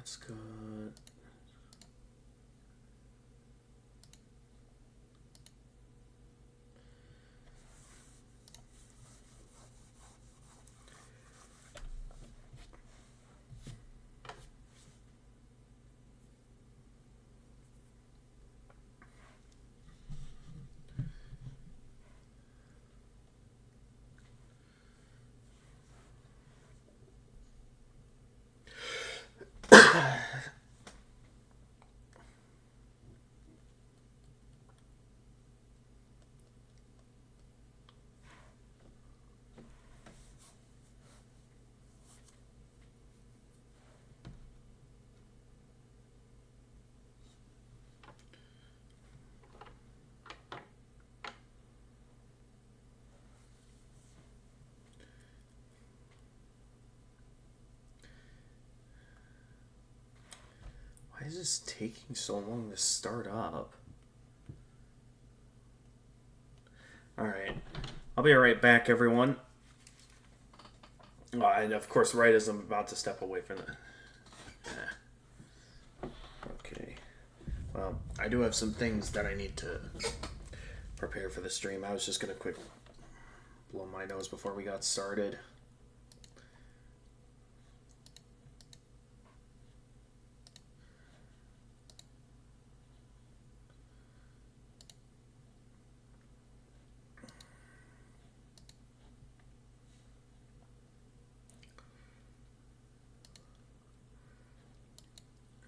That's good. Why is this taking so long to start up? Alright. I'll be right back, everyone. Oh, and of course, right as I'm about to step away from the... Okay. Well, I do have some things that I need to prepare for the stream. I was just going to quick blow my nose before we got started.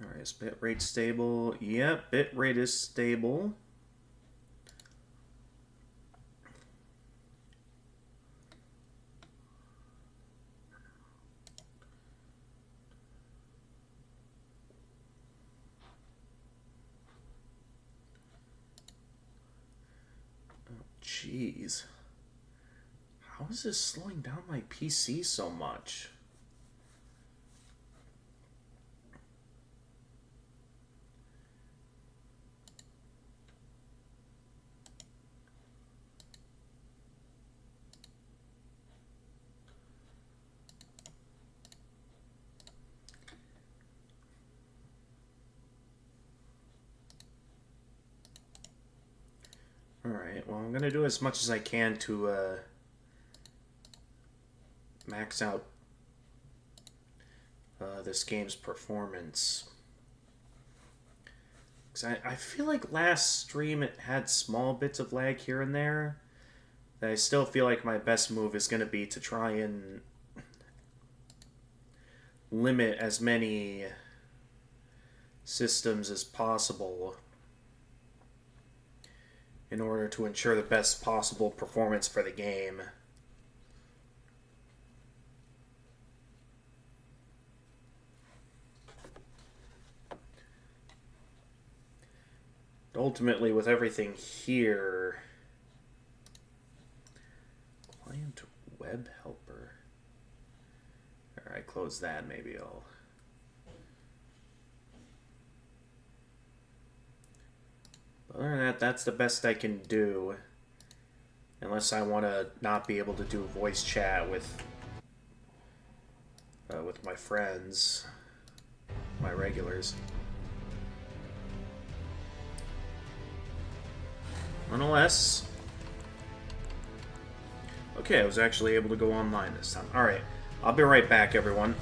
Alright, is bitrate stable? Yep, bitrate is stable. Jeez. How is this slowing down my PC so much? Alright, well, I'm going to do as much as I can to max out this game's performance. Because I feel like last stream it had small bits of lag here and there. I still feel like my best move is going to be to try and limit as many systems as possible in order to ensure the best possible performance for the game. Ultimately, with everything here, client web helper. Alright, close that. Maybe I'll... Other than that, that's the best I can do. Unless I want to not be able to do voice chat with my friends, my regulars. Nonetheless, okay, I was actually able to go online this time. Alright, I'll be right back, everyone.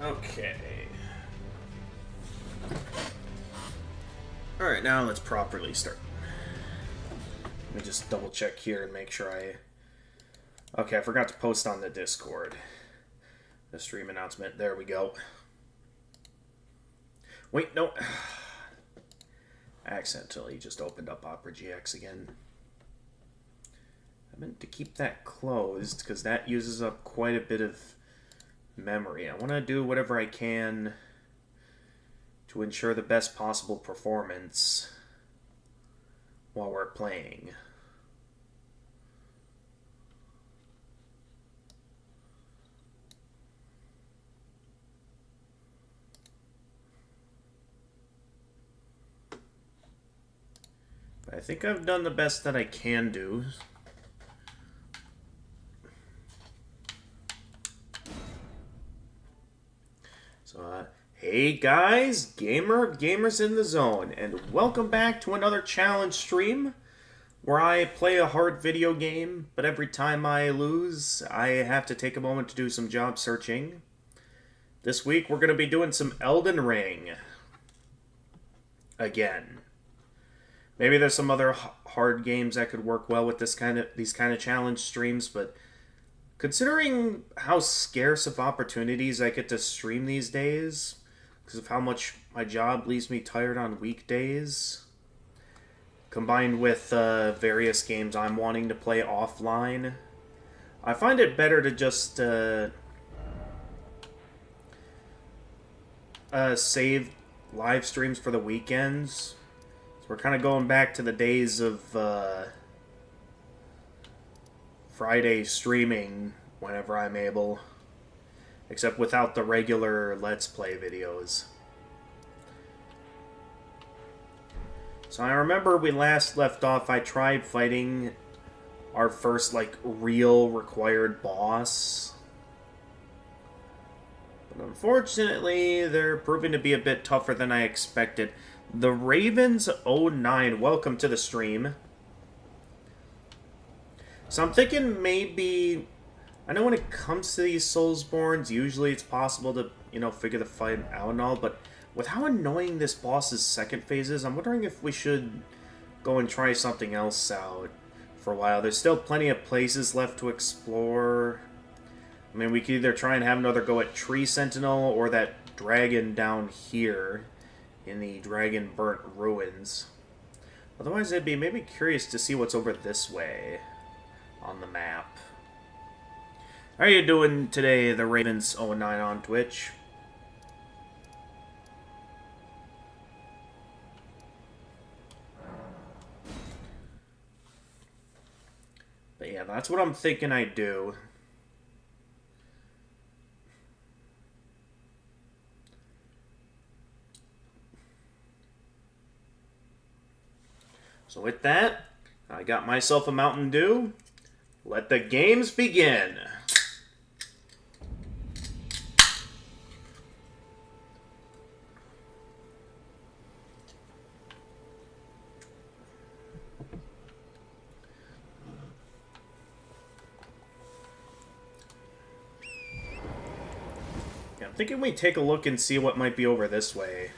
Okay. Alright, now let's properly start. Let me just double check here and make sure I... Okay, I forgot to post on the Discord. The stream announcement. There we go. Wait, no. Accidentally just opened up Opera GX again. I meant to keep that closed because that uses up quite a bit of memory. I want to do whatever I can to ensure the best possible performance while we're playing. But I think I've done the best that I can do. So, hey guys, gamers in the zone, and welcome back to another challenge stream where I play a hard video game, but every time I lose, I have to take a moment to do some job searching. This week, we're going to be doing some Elden Ring. Again. Maybe there's some other hard games that could work well with these kind of challenge streams, but considering how scarce of opportunities I get to stream these days, because of how much my job leaves me tired on weekdays, combined with various games I'm wanting to play offline, I find it better to just save live streams for the weekends. So we're kind of going back to the days of Friday streaming whenever I'm able, except without the regular Let's Play videos. So I remember we last left off, I tried fighting our first, like, real required boss. But unfortunately, they're proving to be a bit tougher than I expected. The Ravens09, welcome to the stream. So I'm thinking maybe... I know when it comes to these Soulsborns, usually it's possible to, you know, figure the fight out and all, but with how annoying this boss's second phase is, I'm wondering if we should go and try something else out for a while. There's still plenty of places left to explore. I mean, we could either try and have another go at Tree Sentinel or that dragon down here in the Dragon Burnt Ruins. Otherwise, I'd be maybe curious to see what's over this way on the map. How are you doing today, the Ravens09 on Twitch? But yeah, that's what I'm thinking I do. So with that, I got myself a Mountain Dew. Let the games begin. Yeah, I'm thinking we take a look and see what might be over this way.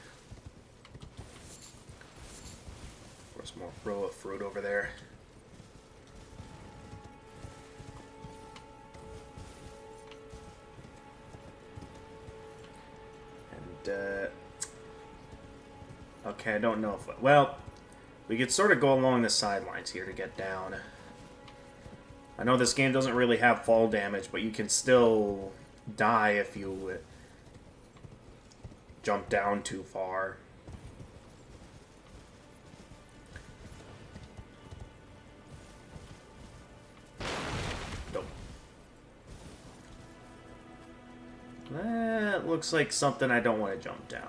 There's more row of fruit over there. Okay, I don't know if... Well, we could sort of go along the sidelines here to get down. I know this game doesn't really have fall damage, but you can still die if you jump down too far. Nope. That looks like something I don't want to jump down.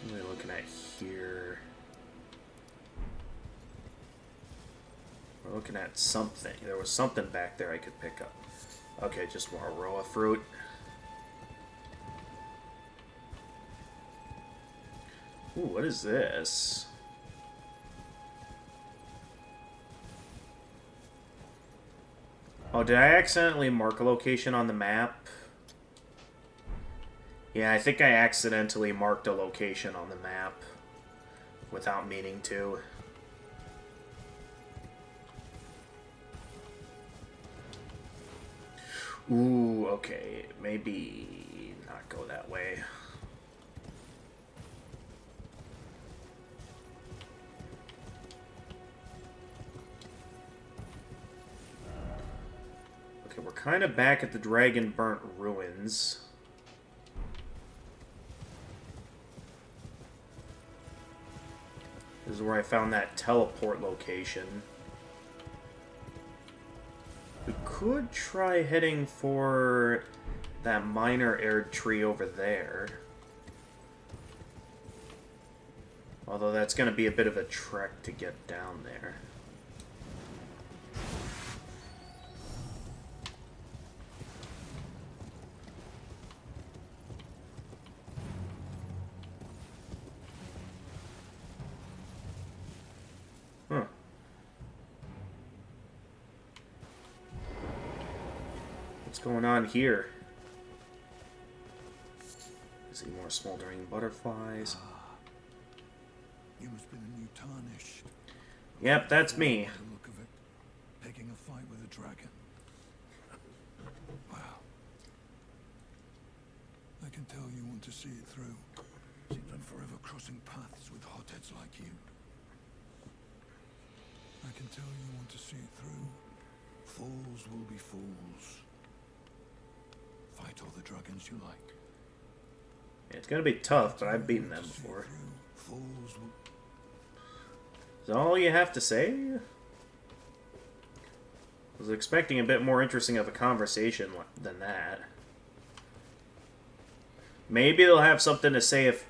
What are we looking at here? We're looking at something. There was something back there I could pick up. Okay, just more row of fruit. Ooh, what is this? Oh, Oh, did I accidentally mark a location on the map? Yeah, I think I accidentally marked a location on the map without meaning to. Ooh, okay. Maybe not go that way. Okay, we're kind of back at the Dragon Burnt Ruins. This is where I found that teleport location. We could try heading for that minor aired tree over there. Although that's going to be a bit of a trek to get down there. Huh. What's going on here? I see more smoldering butterflies. You must be the new Tarnished. Yep, that's me. The look of it, picking a fight with a dragon. Wow. I can tell you want to see it through. Seems I'm forever crossing paths with hotheads like you. I can tell you want to see it through. Fools will be fools. Fight all the dragons you like. Yeah, it's gonna be tough, but I've beaten them before. Fools will... Is that all you have to say? I was expecting a bit more interesting of a conversation than that. Maybe they'll have something to say if...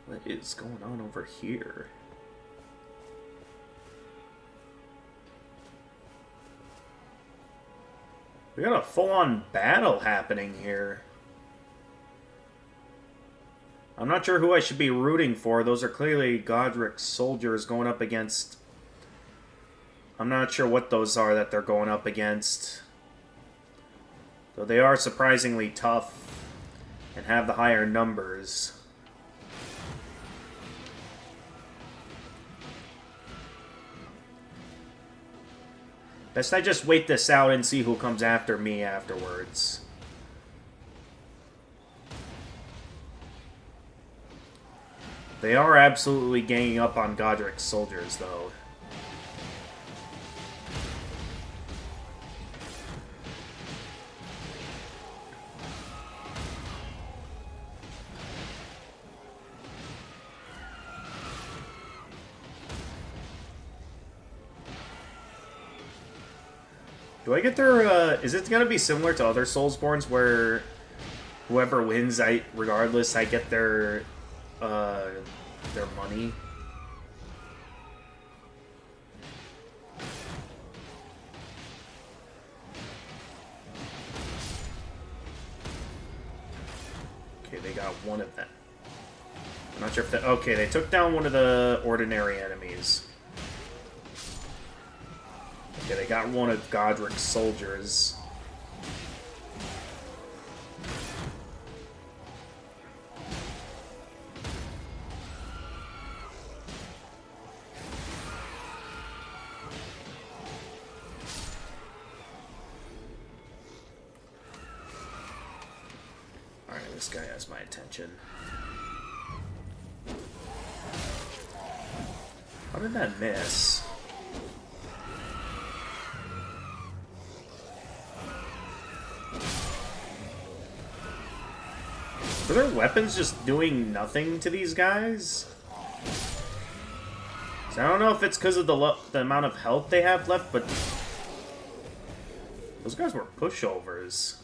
What is going on over here? We got a full-on battle happening here. I'm not sure who I should be rooting for. Those are clearly Godric's soldiers going up against... I'm not sure what those are that they're going up against. Though they are surprisingly tough and have the higher numbers. Best I just wait this out and see who comes after me afterwards. They are absolutely ganging up on Godric's soldiers, though. Do I get their, is it gonna be similar to other Soulsborns where whoever wins, regardless, I get their money? Okay, they got one of them. I'm not sure if okay, they took down one of the ordinary enemies. Okay, they got one of Godric's soldiers. Alright, this guy has my attention. How did that miss? Are their weapons just doing nothing to these guys? So I don't know if it's because of the amount of health they have left, but those guys were pushovers.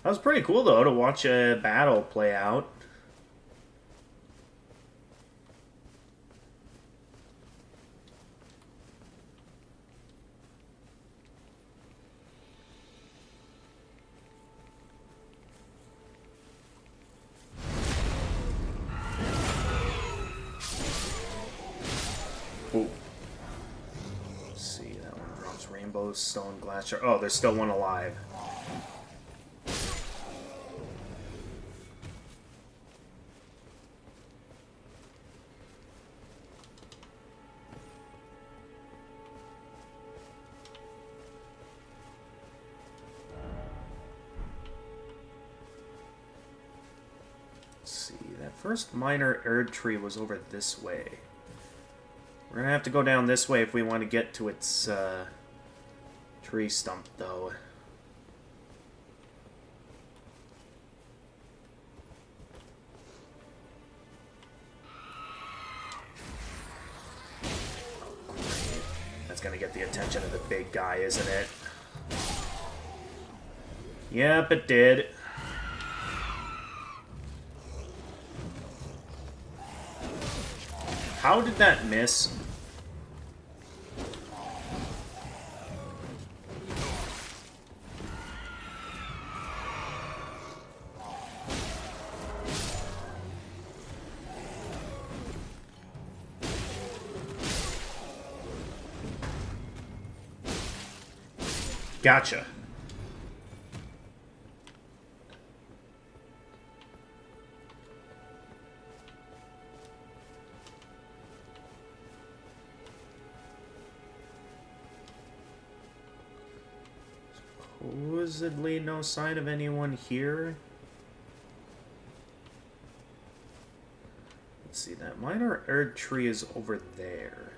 That was pretty cool, though, to watch a battle play out. stone glacier. Oh, there's still one alive. Let's see, that first minor Erd tree was over this way. We're gonna have to go down this way if we want to get to its tree stump, though. That's gonna get the attention of the big guy, isn't it? Yep, it did. How did that miss? Gotcha. Supposedly no sign of anyone here. Let's see, that minor Erd tree is over there.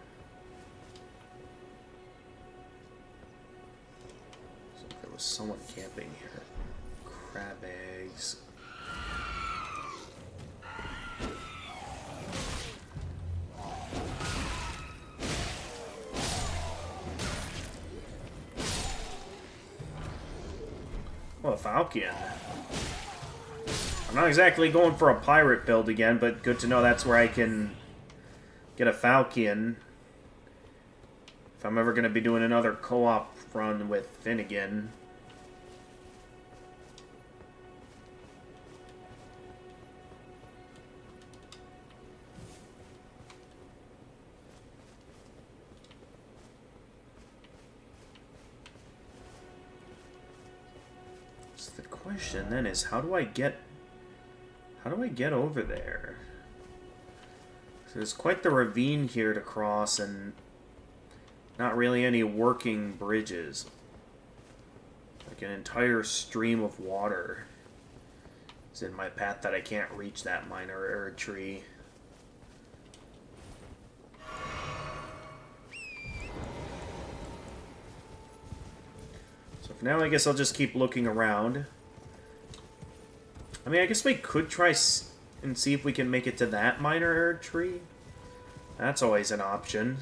So there was someone camping here. Crab eggs. Well, a Falcon. I'm not exactly going for a pirate build again, but good to know that's where I can get a Falcon. If I'm ever going to be doing another co-op run with Finnegan. So the question then is, how do I get over there? So there's quite the ravine here to cross, and not really any working bridges. Like an entire stream of water is in my path that I can't reach that minor Erd tree. So for now, I guess I'll just keep looking around. I mean, I guess we could try and see if we can make it to that minor Erd tree. That's always an option.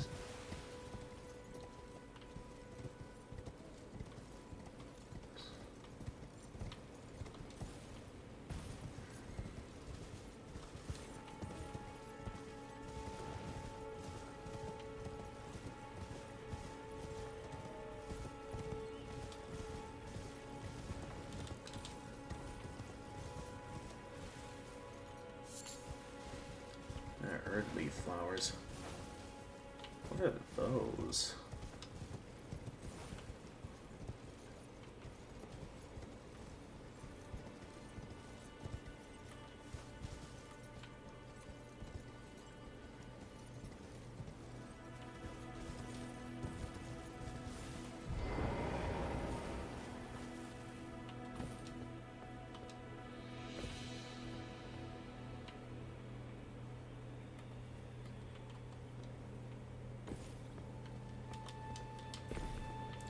Erd leaf flowers. What are those?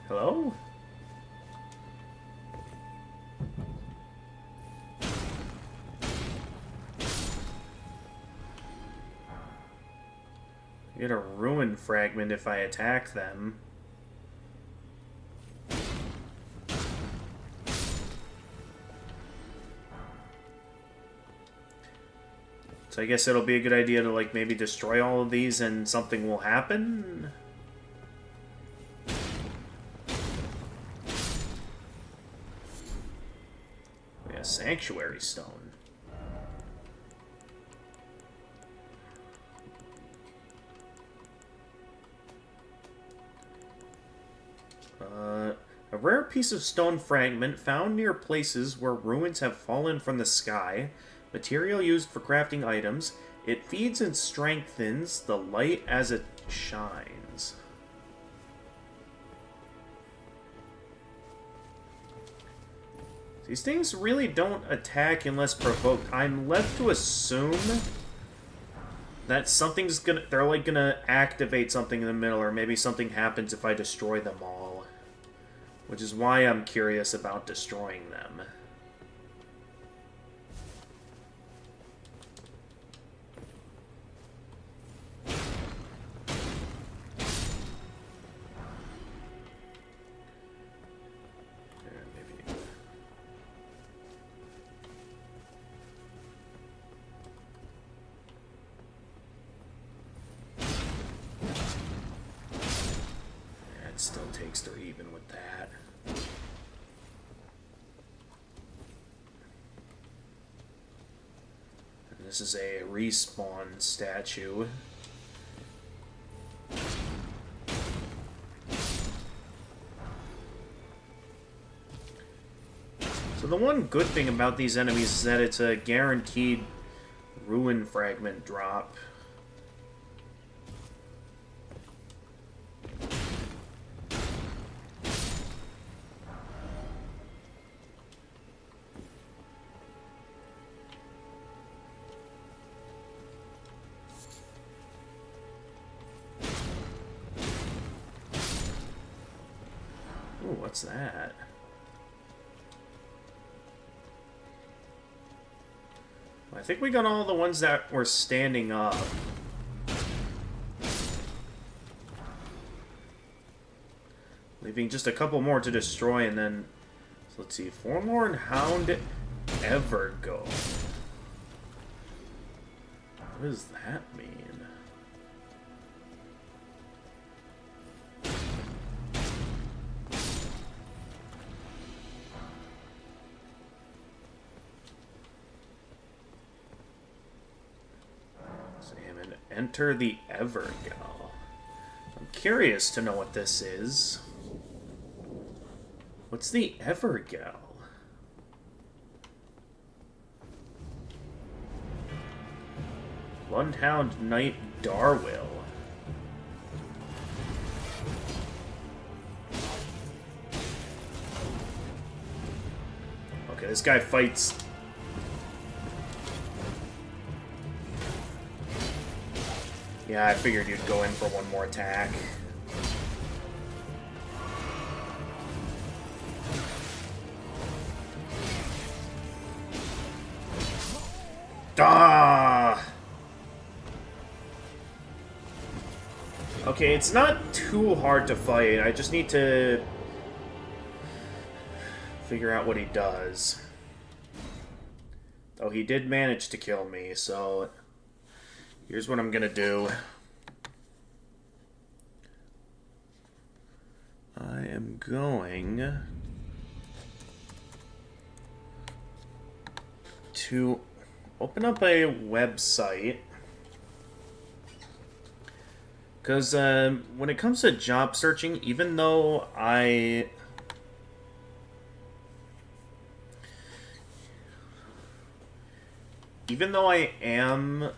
Hello? I get a ruin fragment if I attack them. So I guess it'll be a good idea to, like, maybe destroy all of these and something will happen? Yeah, Sanctuary Stone. rare piece of stone fragment found near places where ruins have fallen from the sky. Material used for crafting items. It feeds and strengthens the light as it shines. These things really don't attack unless provoked. I'm led to assume that something's gonna... they're like gonna activate something in the middle, or maybe something happens if I destroy them all. Which is why I'm curious about destroying them. Still takes 3 even with that. And this is a respawn statue. So the one good thing about these enemies is that it's a guaranteed ruin fragment drop. Ooh, what's that? I think we got all the ones that were standing up. Leaving just a couple more to destroy, and then... So let's see. Forlorn Hound Evergo. What does that mean? Enter the Evergo. I'm curious to know what this is. What's the Evergo? Bloodhound Knight Darwill. Okay, this guy fights... Yeah, I figured you'd go in for one more attack. Ah! Okay, it's not too hard to fight. I just need to figure out what he does. Oh, he did manage to kill me, so... Here's what I'm gonna do. I am going to open up a website. Because when it comes to job searching, even though I am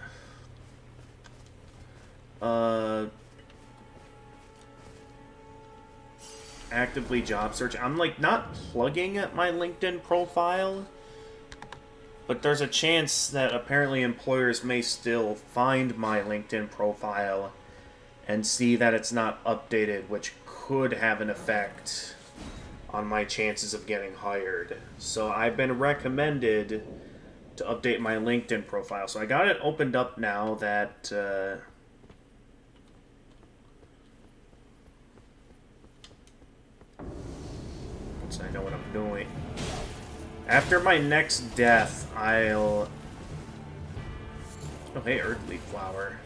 actively job search, I'm like not plugging at my LinkedIn profile, but there's a chance that apparently employers may still find my LinkedIn profile and see that it's not updated, which could have an effect on my chances of getting hired. So I've been recommended to update my LinkedIn profile. So I got it opened up now that so I know what I'm doing. After my next death, I'll... Oh, hey, Earthleaf Flower.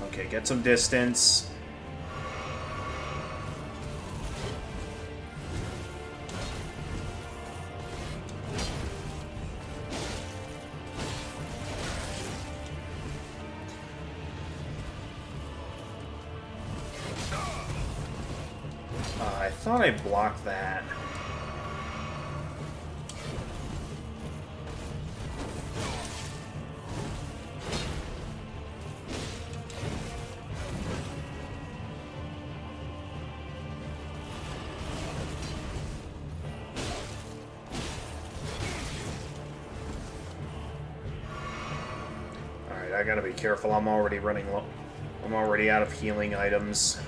Okay, get some distance. I thought I blocked that. Alright, I gotta be careful. I'm already running low. I'm already out of healing items.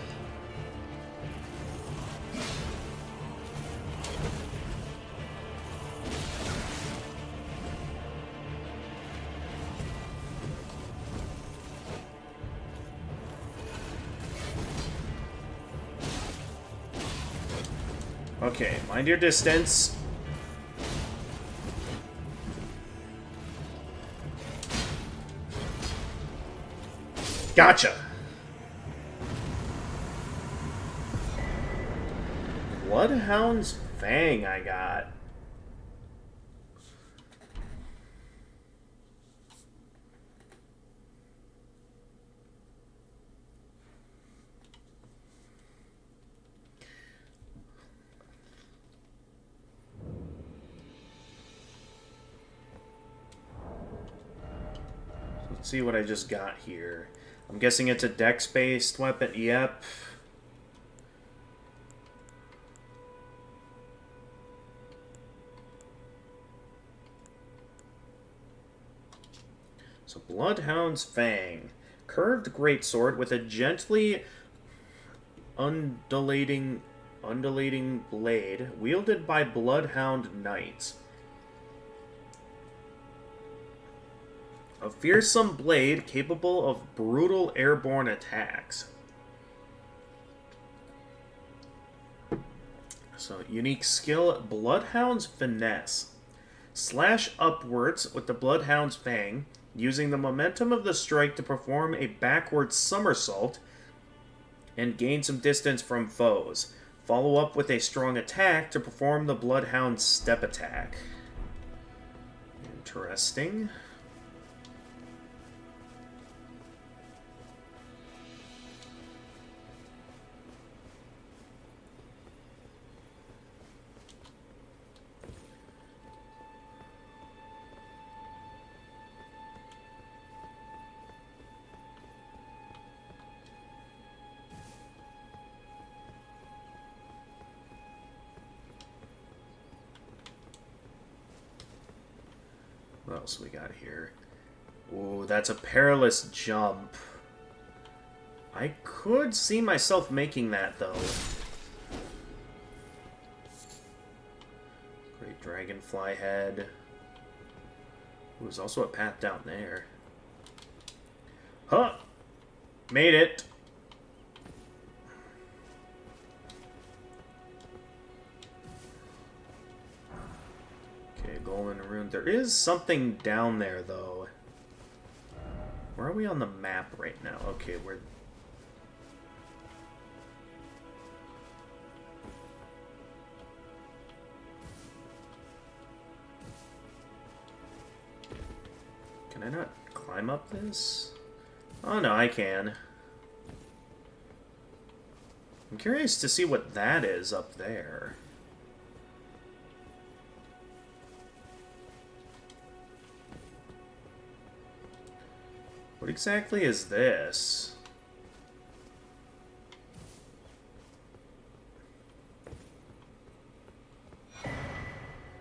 Okay, mind your distance. Gotcha! Bloodhound's Fang I got. Let's see what I just got here. I'm guessing it's a dex-based weapon. Yep. So Bloodhound's Fang. Curved greatsword with a gently undulating blade wielded by bloodhound knights. A fearsome blade capable of brutal airborne attacks. So, unique skill, Bloodhound's Finesse. Slash upwards with the Bloodhound's Fang, using the momentum of the strike to perform a backward somersault and gain some distance from foes. Follow up with a strong attack to perform the Bloodhound's Step Attack. Interesting. What else we got here? Ooh, that's a perilous jump. I could see myself making that, though. Great dragonfly head. Ooh, there's also a path down there. Huh! Made it! Golden Rune. There is something down there, though. Where are we on the map right now? Okay, we're... Can I not climb up this? Oh, no, I can. I'm curious to see what that is up there. What exactly is this?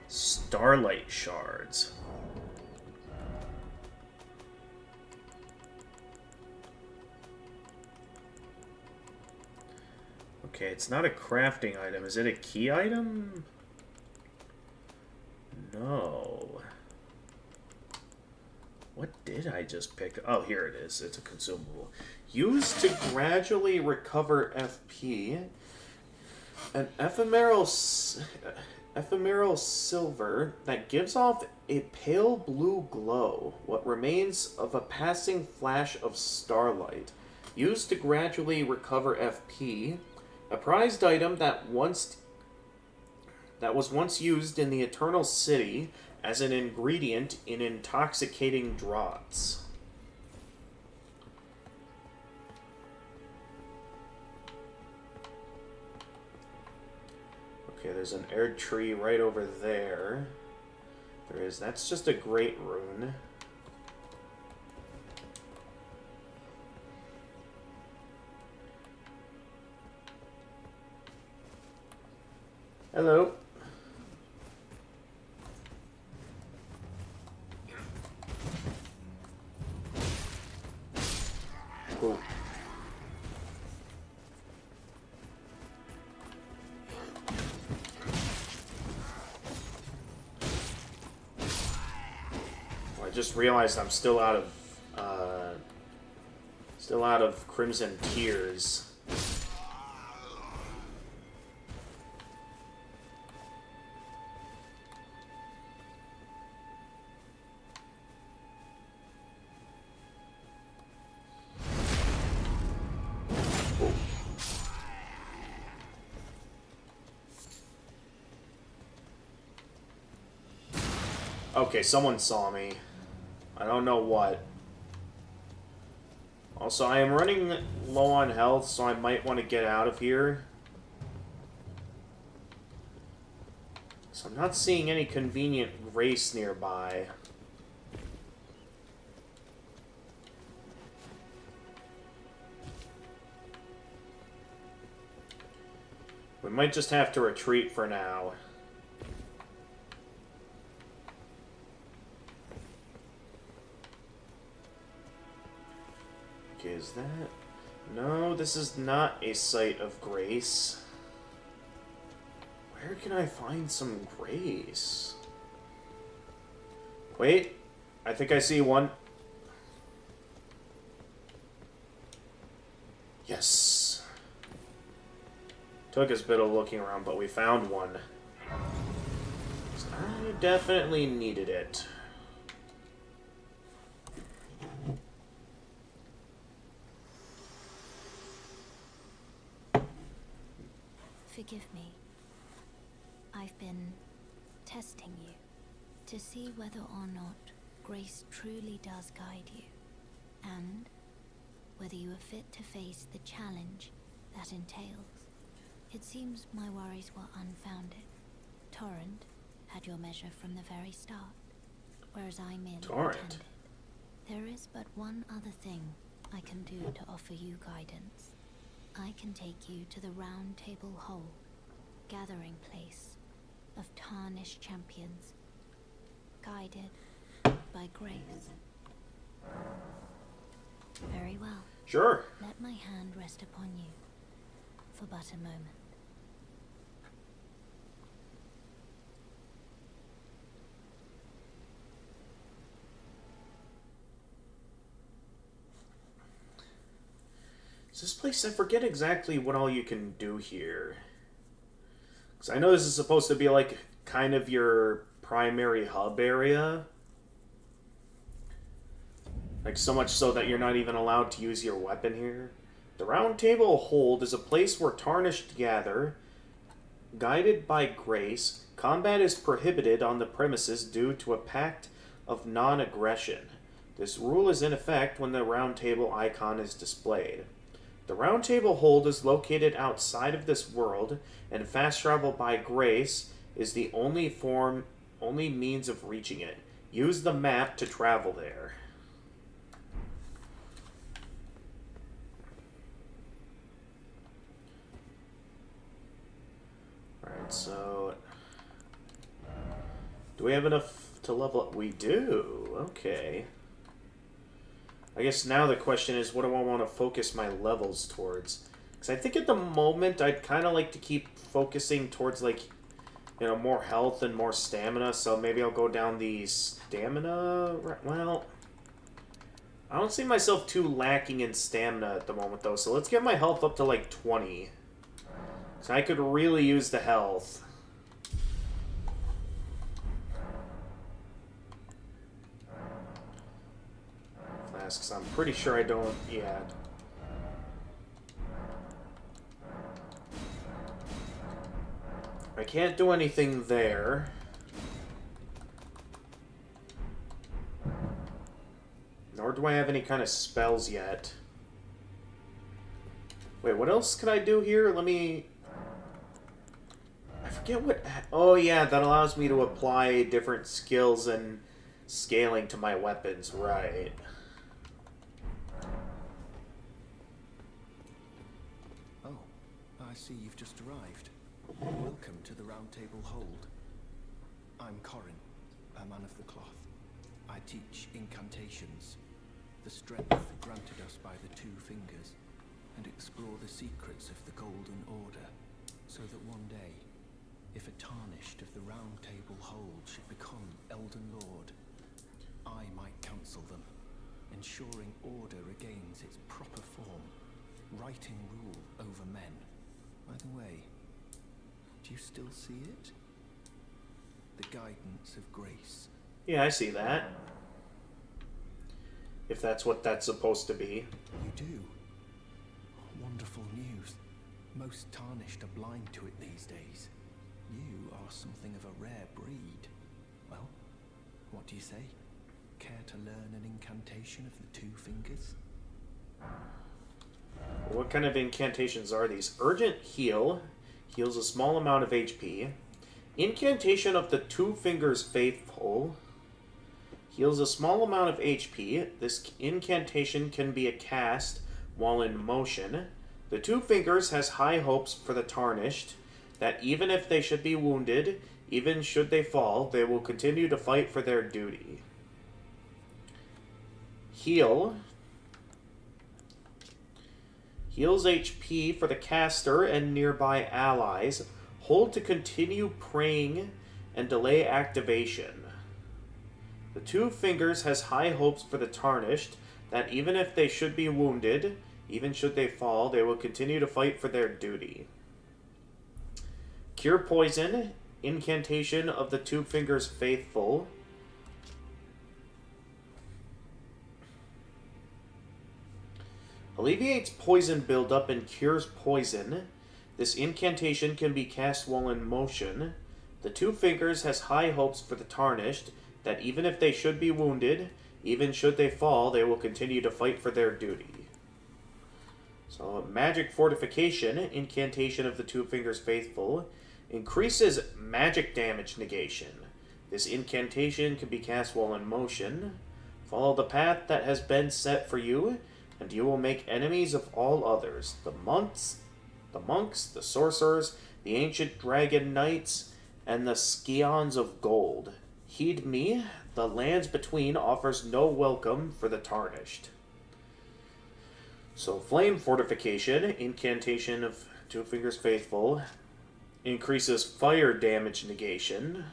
Starlight shards. Okay, it's not a crafting item. Is it a key item? No. What did I just pick? Oh, here it is. It's a consumable. Used to gradually recover FP. An ephemeral silver that gives off a pale blue glow. What remains of a passing flash of starlight. Used to gradually recover FP. A prized item that was once used in the Eternal City as an ingredient in intoxicating draughts. Okay, there's an air tree right over there. There is. That's just a great rune. Hello. Cool. I just realized I'm still out of Crimson Tears. Okay, someone saw me. I don't know what. Also, I am running low on health, so I might want to get out of here. So I'm not seeing any convenient race nearby. We might just have to retreat for now. Okay, is that... No, this is not a site of grace. Where can I find some grace? Wait, I think I see one. Yes. Took us a bit of looking around, but we found one. I definitely needed it. Forgive me. I've been testing you to see whether or not grace truly does guide you, and whether you are fit to face the challenge that entails. It seems my worries were unfounded. Torrent had your measure from the very start, whereas I merely pretended. There is but one other thing I can do to offer you guidance. I can take you to the Round Table Hold, gathering place of tarnished champions, guided by grace. Very well. Sure. Let my hand rest upon you for but a moment. Is this place... I forget exactly what all you can do here. Because I know this is supposed to be like kind of your primary hub area. Like so much so that you're not even allowed to use your weapon here. The Round Table Hold is a place where tarnished gather. Guided by grace, combat is prohibited on the premises due to a pact of non-aggression. This rule is in effect when the Round Table icon is displayed. The Round Table Hold is located outside of this world, and fast travel by grace is the only means of reaching it. Use the map to travel there. Alright, so... do we have enough to level up? We do. Okay. I guess now the question is, what do I want to focus my levels towards? Because I think at the moment, I'd kind of like to keep focusing towards, like, you know, more health and more stamina. So maybe I'll go down the stamina... Well, I don't see myself too lacking in stamina at the moment, though. So let's get my health up to, like, 20. So I could really use the health. Flasks, I'm pretty sure I don't... Yeah. I can't do anything there. Nor do I have any kind of spells yet. Wait, what else can I do here? Let me... I forget what... Oh, yeah, that allows me to apply different skills and scaling to my weapons, right. Oh, I see you've just arrived. Welcome to the Round Table Hold. I'm Corin, a man of the cloth. I teach incantations, the strength granted us by the Two Fingers, and explore the secrets of the Golden Order, so that one day, if a tarnished of the Round Table Hold should become Elden Lord, I might counsel them, ensuring order regains its proper form, righting rule over men. By the way, do you still see it? The guidance of grace. Yeah, I see that. If that's what that's supposed to be. You do? Wonderful news. Most tarnished are blind to it these days. You are something of a rare breed. Well, what do you say? Care to learn an incantation of the Two Fingers? What kind of incantations are these? Urgent Heal. Heals a small amount of HP. Incantation of the Two Fingers Faithful. Heals a small amount of HP. This incantation can be a cast while in motion. The Two Fingers has high hopes for the tarnished, that even if they should be wounded, even should they fall, they will continue to fight for their duty. Heal. Heals HP for the caster and nearby allies. Hold to continue praying and delay activation. The Two Fingers has high hopes for the tarnished, that even if they should be wounded, even should they fall, they will continue to fight for their duty. Cure Poison, incantation of the Two Fingers Faithful. Alleviates poison buildup and cures poison. This incantation can be cast while in motion. The Two Fingers has high hopes for the tarnished, that even if they should be wounded, even should they fall, they will continue to fight for their duty. So, Magic Fortification, incantation of the Two Fingers Faithful, increases magic damage negation. This incantation can be cast while in motion. Follow the path that has been set for you, and you will make enemies of all others. The monks, the sorcerers, the ancient dragon knights, and the scions of gold. Heed me, the lands between offers no welcome for the tarnished. So, Flame Fortification, incantation of Two Fingers Faithful, increases fire damage negation.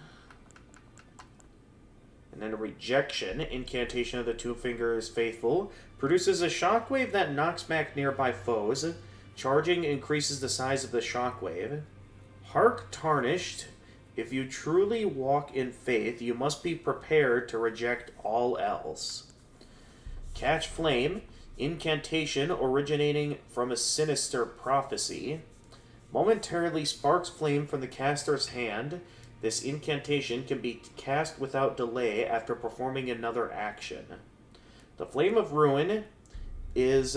And then Rejection, incantation of the Two Fingers Faithful, produces a shockwave that knocks back nearby foes. Charging increases the size of the shockwave. Hark Tarnished, if you truly walk in faith, you must be prepared to reject all else. Catch Flame, incantation originating from a sinister prophecy. Momentarily sparks flame from the caster's hand. This incantation can be cast without delay after performing another action. The Flame of Ruin is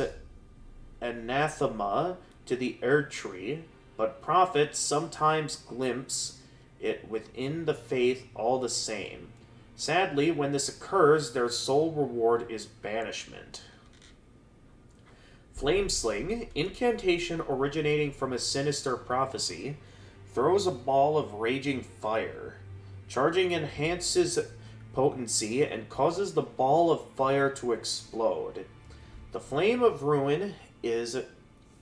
anathema to the Erd Tree, but prophets sometimes glimpse it within the faith all the same. Sadly, when this occurs, their sole reward is banishment. Flamesling, incantation originating from a sinister prophecy, throws a ball of raging fire. Charging enhances potency and causes the ball of fire to explode. The Flame of Ruin is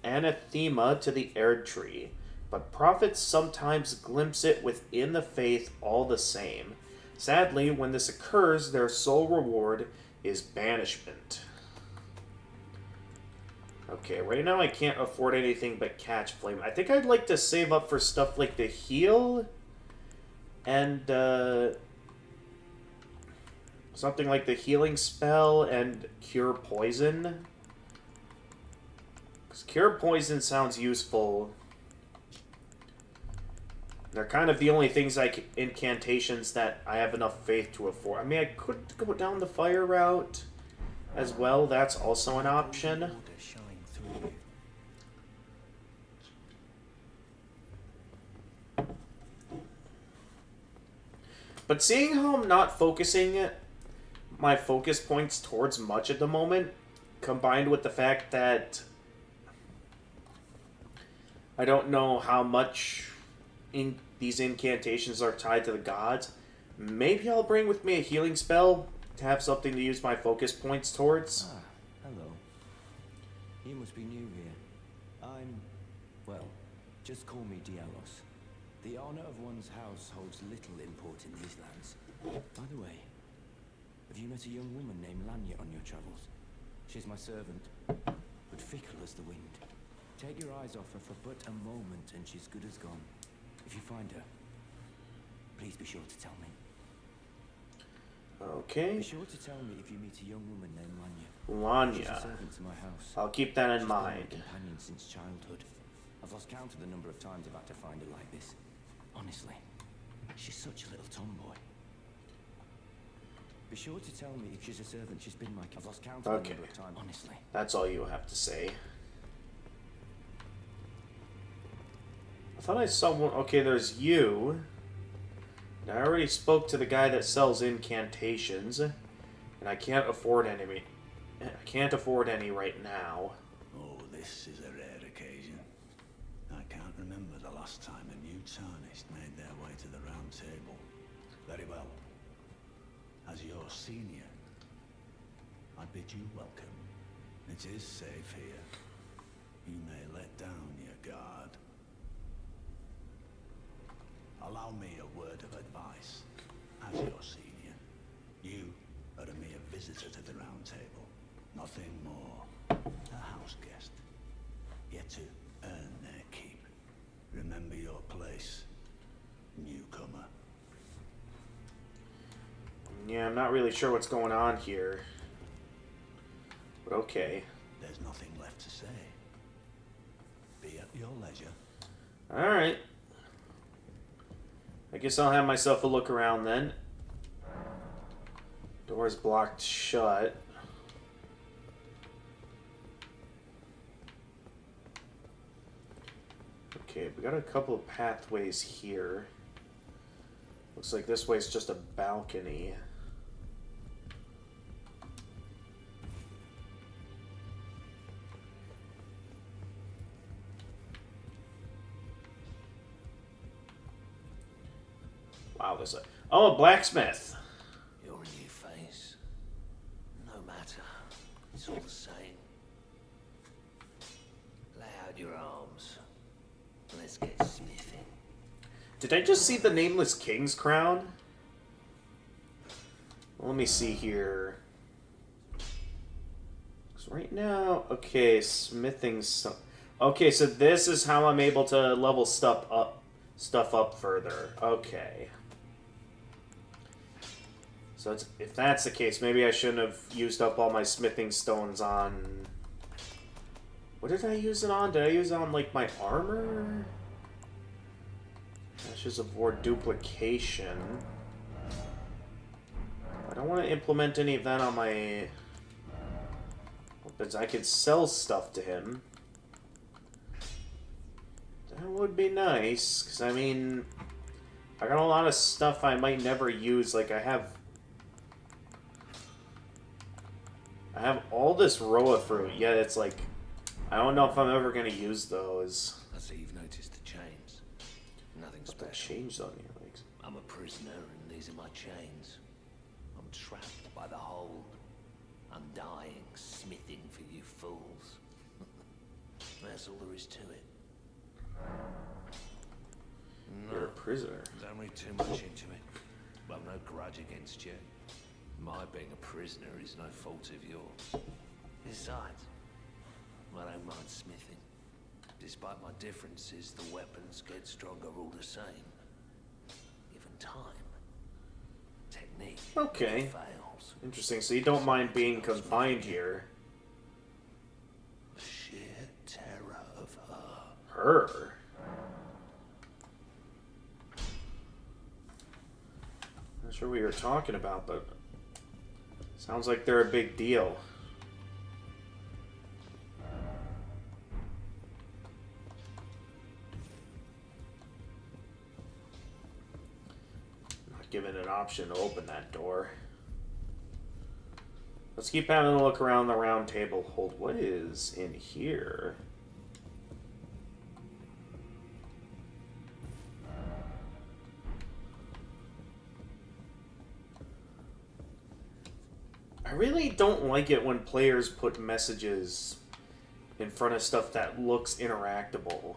anathema to the Erd Tree, but prophets sometimes glimpse it within the faith all the same. Sadly, when this occurs, their sole reward is banishment. Okay, right now I can't afford anything but Catch Flame. I think I'd like to save up for stuff like the heal and something like the healing spell and Cure Poison. Because Cure Poison sounds useful. They're kind of the only things incantations that I have enough faith to afford. I mean, I could go down the fire route as well. That's also an option. But seeing how I'm not focusing my focus points towards much at the moment, combined with the fact that I don't know how much these incantations are tied to the gods, maybe I'll bring with me a healing spell to have something to use my focus points towards. Ah, hello. You must be new here. Well, just call me Dielos. The honor of one's house holds little import in these lands. By the way, have you met a young woman named Lanya on your travels? She's my servant, but fickle as the wind. Take your eyes off her for but a moment and she's good as gone. If you find her, please be sure to tell me. Okay. Be sure to tell me if you meet a young woman named Lanya. She's a Lanya. servant to my house. I'll keep that in She's been my mind. companion since childhood. I've lost count of the number of times I've had to find her like this. Honestly, she's such a little tomboy. Be sure to tell me if she's a servant. She's been my... I've lost count of the number of times. Honestly. That's all you have to say. I thought I saw one. Okay, there's you. And I already spoke to the guy that sells incantations, and I can't afford any. I can't afford any right now. Oh, this is a rare occasion. I can't remember the last time a new tarnished made their way to the round table. Very well. As your senior, I bid you welcome. It is safe here. You may let down your guard. Allow me a word of advice. As your senior, you are a mere visitor to the round table. Nothing more. A house guest. Yet to earn their keep. Remember your place, newcomer. Yeah, I'm not really sure what's going on here. But okay. There's nothing left to say. Be at your leisure. Alright. I guess I'll have myself a look around then. Door's blocked shut. Okay, we got a couple of pathways here. Looks like this way's just a balcony. Wow, there's a... Oh, a blacksmith! You're a new face. No matter. It's all the same. Lay out your arms. Let's get smithing. Did I just see the Nameless King's crown? Well, let me see here. So right now... Okay, smithing... Okay, so this is how I'm able to level stuff up further. Okay. So if that's the case, maybe I shouldn't have used up all my smithing stones on... What did I use it on? Did I use it on, like, my armor? Ashes of War duplication. I don't want to implement any of that on my weapons. I could sell stuff to him. That would be nice, because, I mean... I got a lot of stuff I might never use, like I have all this Roa fruit, yet it's like, I don't know if I'm ever going to use those. I see you've noticed the chains. Nothing What the special. change on your legs? I'm a prisoner and these are my chains. I'm trapped by the hold. I'm dying, smithing for you fools. That's all there is to it. You're a prisoner. Don't read too much into it. I've no grudge against you. My being a prisoner is no fault of yours. Besides, I don't mind smithing. Despite my differences, the weapons get stronger all the same. Given time, technique Okay. fails. Interesting. So you don't mind being confined here. The sheer terror of her. Her? Not sure what you're talking about, but sounds like they're a big deal. given an option to open that door. Let's keep having a look around the round table. Hold, what is in here? I really don't like it when players put messages in front of stuff that looks interactable.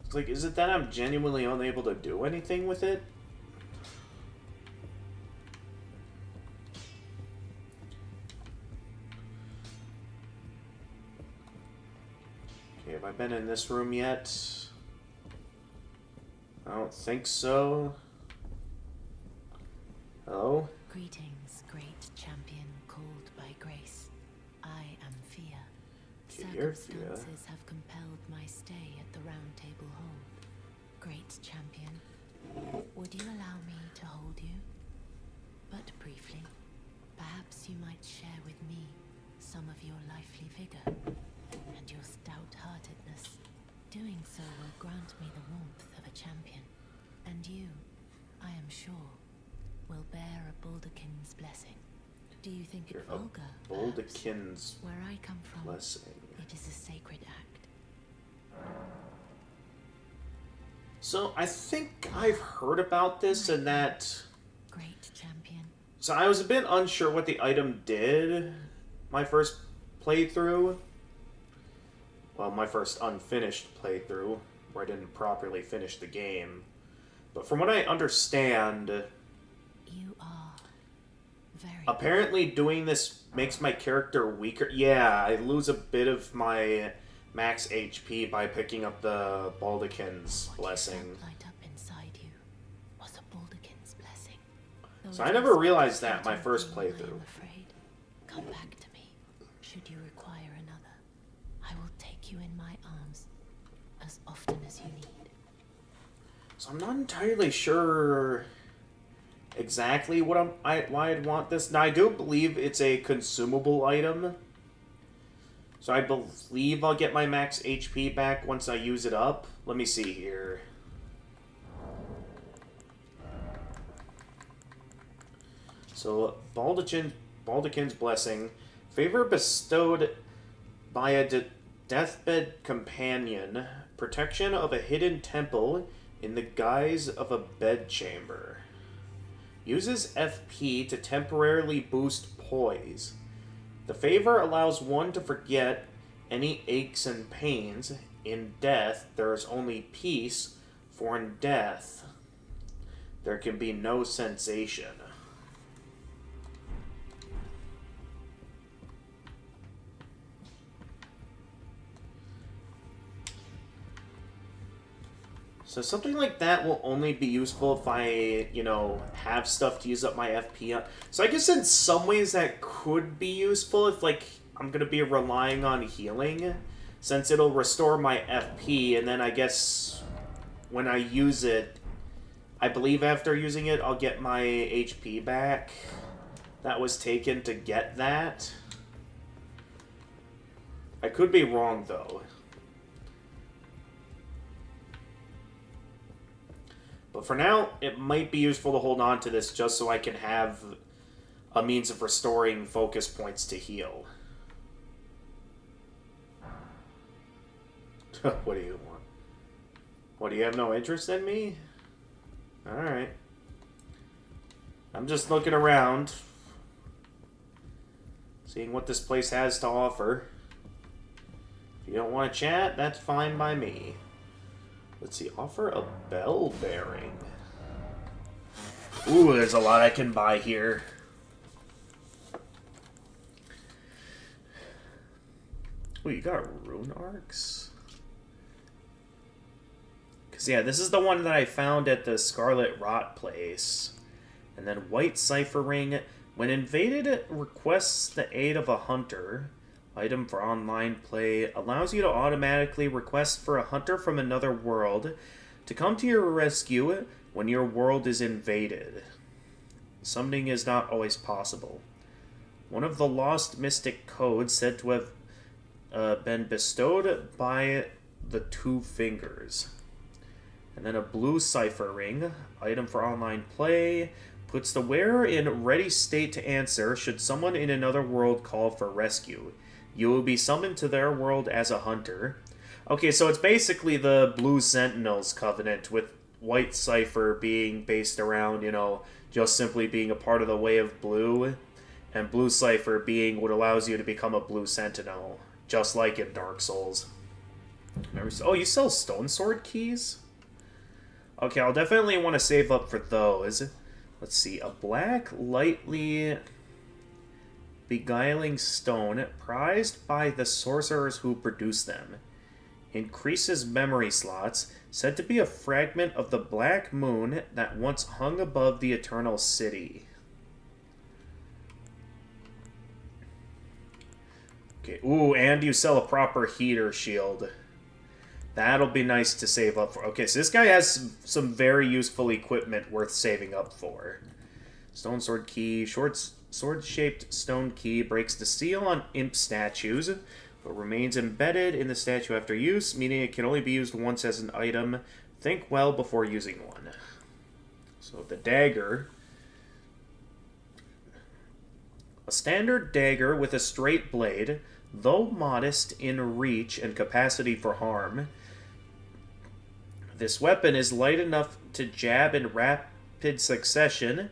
It's like, is it that I'm genuinely unable to do anything with it? Okay, have I been in this room yet? I don't think so. Hello? Greetings, great champion called by grace. I am Fia. Okay, you're Fia. Circumstances have compelled my stay at the Round Table Hold. Great champion, would you allow me to hold you? But briefly, perhaps you might share with me some of your lively vigor and your stout-heartedness. Doing so will grant me the warmth of a champion, and you, I am sure, will bear a Baldakin's blessing. Do you think it vulgar? Baldakin's where I come from, blessing. it is a sacred act. So I think I've heard about this and that. Great champion. So I was a bit unsure what the item did my first playthrough. Well, my first unfinished playthrough, where I didn't properly finish the game. But from what I understand, You are very apparently doing this makes my character weaker. Yeah, I lose a bit of my max HP by picking up the Baldakin's what blessing. you felt light up inside you was a Baldakin's blessing. Though So it I never is realized that my certain first thing, I am playthrough. afraid. Come back to me, should you require another. I will take you in my arms as often as you need. So I'm not entirely sure exactly what why I'd want this. Now I do believe it's a consumable item. So I believe I'll get my max HP back once I use it up. Let me see here. So Baldakin's blessing. Favor bestowed by a deathbed companion. Protection of a hidden temple in the guise of a bedchamber. Uses FP to temporarily boost poise. The favor allows one to forget any aches and pains. In death, there is only peace, for in death, there can be no sensation. So something like that will only be useful if I, have stuff to use up my FP on. So I guess in some ways that could be useful if, I'm going to be relying on healing, since it'll restore my FP, and then I guess when I use it, I believe after using it, I'll get my HP back. That was taken to get that. I could be wrong, though. But for now, it might be useful to hold on to this just so I can have a means of restoring focus points to heal. What do you want? What, do you have no interest in me? Alright. I'm just looking around, seeing what this place has to offer. If you don't want to chat, that's fine by me. Let's see, offer a bell bearing. Ooh, there's a lot I can buy here. Ooh, you got rune arcs? Because, yeah, this is the one that I found at the Scarlet Rot place. And then white cipher ring. When invaded, it requests the aid of a hunter. Item for online play allows you to automatically request for a hunter from another world to come to your rescue when your world is invaded. Summoning is not always possible. One of the lost mystic codes said to have been bestowed by the Two Fingers. And then a blue cipher ring, item for online play, puts the wearer in ready state to answer should someone in another world call for rescue. You will be summoned to their world as a hunter. Okay, so it's basically the Blue Sentinels Covenant, with White Cipher being based around, just simply being a part of the Way of Blue, and Blue Cipher being what allows you to become a Blue Sentinel, just like in Dark Souls. Oh, you sell Stone Sword keys? Okay, I'll definitely want to save up for those. Let's see, a black, lightly beguiling stone prized by the sorcerers who produce them. Increases memory slots, said to be a fragment of the black moon that once hung above the Eternal City. Okay, ooh, and you sell a proper heater shield. That'll be nice to save up for. Okay, so this guy has some very useful equipment worth saving up for. Stone sword key, sword-shaped stone key breaks the seal on imp statues, but remains embedded in the statue after use, meaning it can only be used once as an item. Think well before using one. So the dagger. A standard dagger with a straight blade, though modest in reach and capacity for harm. This weapon is light enough to jab in rapid succession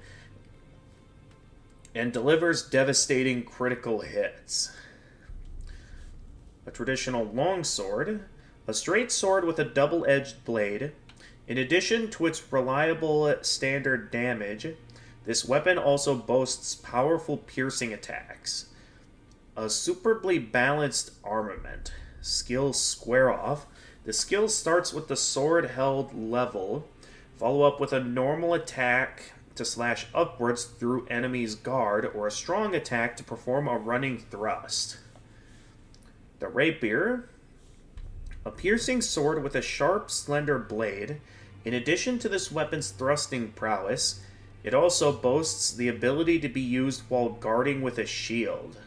and delivers devastating critical hits. A traditional longsword, a straight sword with a double-edged blade. In addition to its reliable standard damage, this weapon also boasts powerful piercing attacks. A superbly balanced armament. Skill Square Off. The skill starts with the sword held level. Follow up with a normal attack to slash upwards through enemy's guard, or a strong attack to perform a running thrust. The rapier, a piercing sword with a sharp, slender blade. In addition to this weapon's thrusting prowess, it also boasts the ability to be used while guarding with a shield.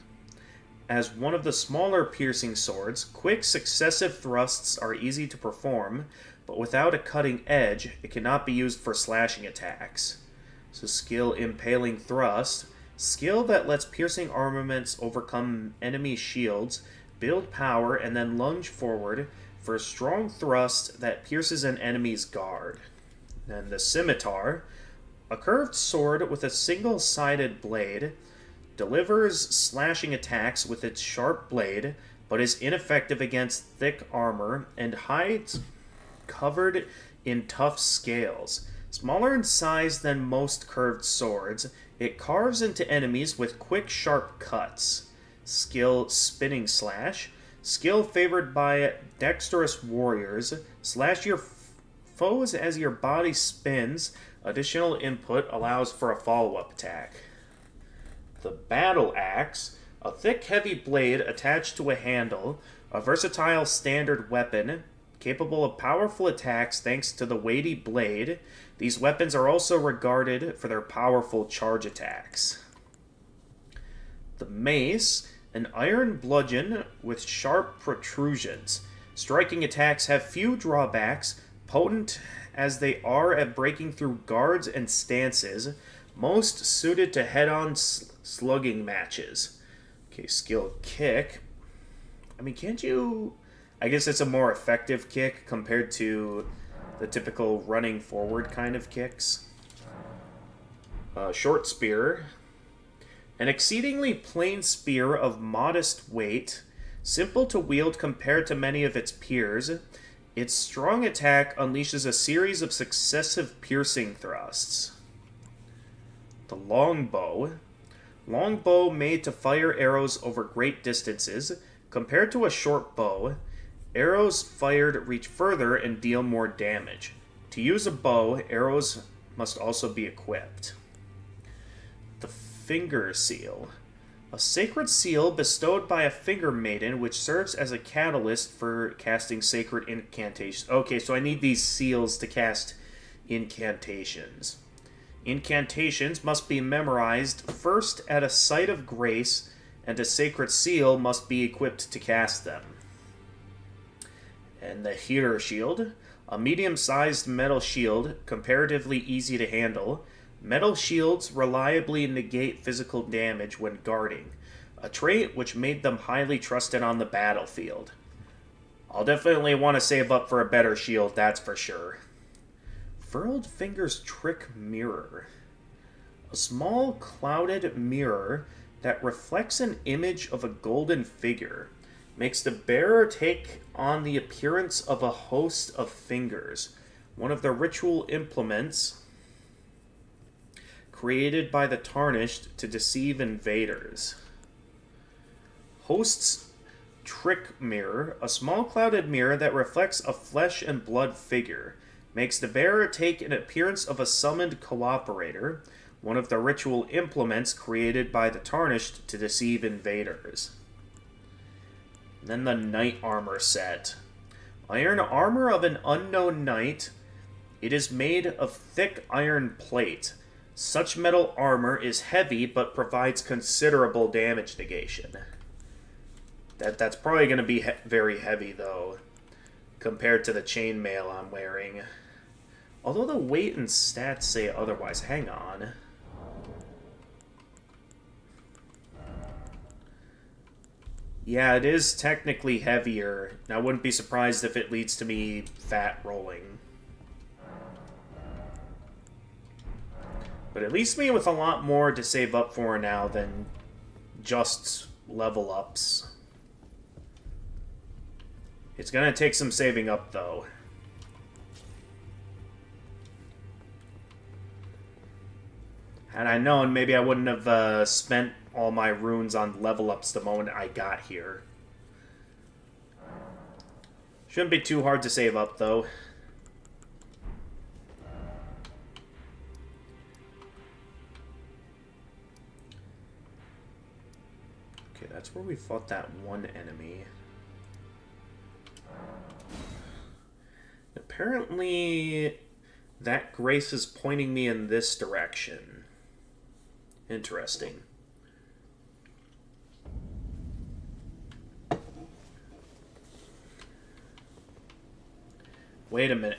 As one of the smaller piercing swords, quick successive thrusts are easy to perform, but without a cutting edge, it cannot be used for slashing attacks. So skill Impaling Thrust, skill that lets piercing armaments overcome enemy shields, build power, and then lunge forward for a strong thrust that pierces an enemy's guard. Then the Scimitar, a curved sword with a single-sided blade, delivers slashing attacks with its sharp blade, but is ineffective against thick armor and hides covered in tough scales. Smaller in size than most curved swords, it carves into enemies with quick, sharp cuts. Skill Spinning Slash, skill favored by dexterous warriors. Slash your foes as your body spins. Additional input allows for a follow-up attack. The Battle Axe, a thick, heavy blade attached to a handle, a versatile standard weapon, capable of powerful attacks thanks to the weighty blade. These weapons are also regarded for their powerful charge attacks. The Mace, an iron bludgeon with sharp protrusions. Striking attacks have few drawbacks, potent as they are at breaking through guards and stances, most suited to head-on slugging matches. Okay, skill Kick. I mean, can't you... I guess it's a more effective kick compared to the typical running forward kind of kicks. Short Spear. An exceedingly plain spear of modest weight, simple to wield compared to many of its peers. Its strong attack unleashes a series of successive piercing thrusts. The Longbow. Longbow made to fire arrows over great distances. Compared to a short bow, arrows fired reach further and deal more damage. To use a bow, arrows must also be equipped. The Finger Seal. A sacred seal bestowed by a finger maiden which serves as a catalyst for casting sacred incantations. Okay, so I need these seals to cast incantations. Incantations must be memorized first at a site of grace, and a sacred seal must be equipped to cast them. And the Healer Shield, a medium-sized metal shield, comparatively easy to handle. Metal shields reliably negate physical damage when guarding, a trait which made them highly trusted on the battlefield. I'll definitely want to save up for a better shield, that's for sure. Furled Fingers Trick Mirror. A small clouded mirror that reflects an image of a golden figure. Makes the bearer take on the appearance of a host of fingers. One of the ritual implements created by the Tarnished to deceive invaders. Host's Trick Mirror. A small clouded mirror that reflects a flesh and blood figure. Makes the bearer take an appearance of a summoned cooperator, one of the ritual implements created by the Tarnished to deceive invaders. Then the Knight Armor set. Iron armor of an unknown knight. It is made of thick iron plate. Such metal armor is heavy but provides considerable damage negation. That's probably going to be very heavy, though, compared to the chainmail I'm wearing. Although the weight and stats say otherwise. Hang on. Yeah, it is technically heavier. I wouldn't be surprised if it leads to me fat rolling. But it leaves me with a lot more to save up for now than just level ups. It's gonna take some saving up, though. Had I known, maybe I wouldn't have spent all my runes on level ups the moment I got here. Shouldn't be too hard to save up, though. Okay, that's where we fought that one enemy. Apparently, that grace is pointing me in this direction. Interesting. Wait a minute.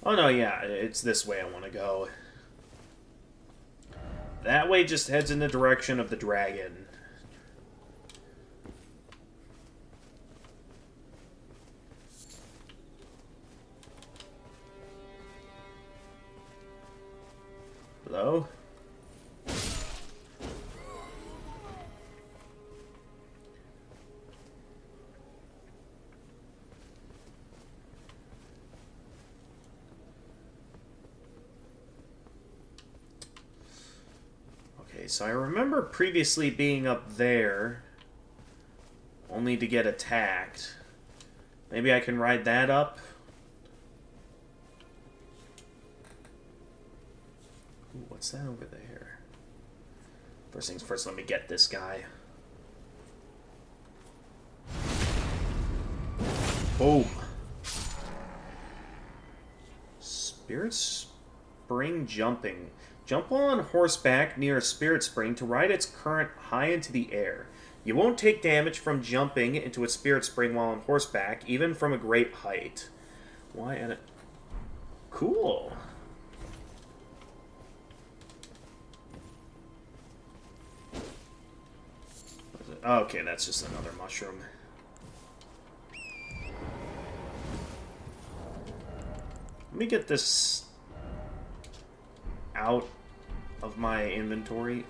Oh no, yeah, it's this way I want to go. That way just heads in the direction of the dragon. Hello? Okay, so I remember previously being up there, only to get attacked. Maybe I can ride that up? Ooh, what's that over there? First things first, let me get this guy. Boom. Spirit Spring Jumping. Jump on horseback near a spirit spring to ride its current high into the air. You won't take damage from jumping into a spirit spring while on horseback, even from a great height. Why? And cool. Okay, that's just another mushroom. Let me get this out of my inventory.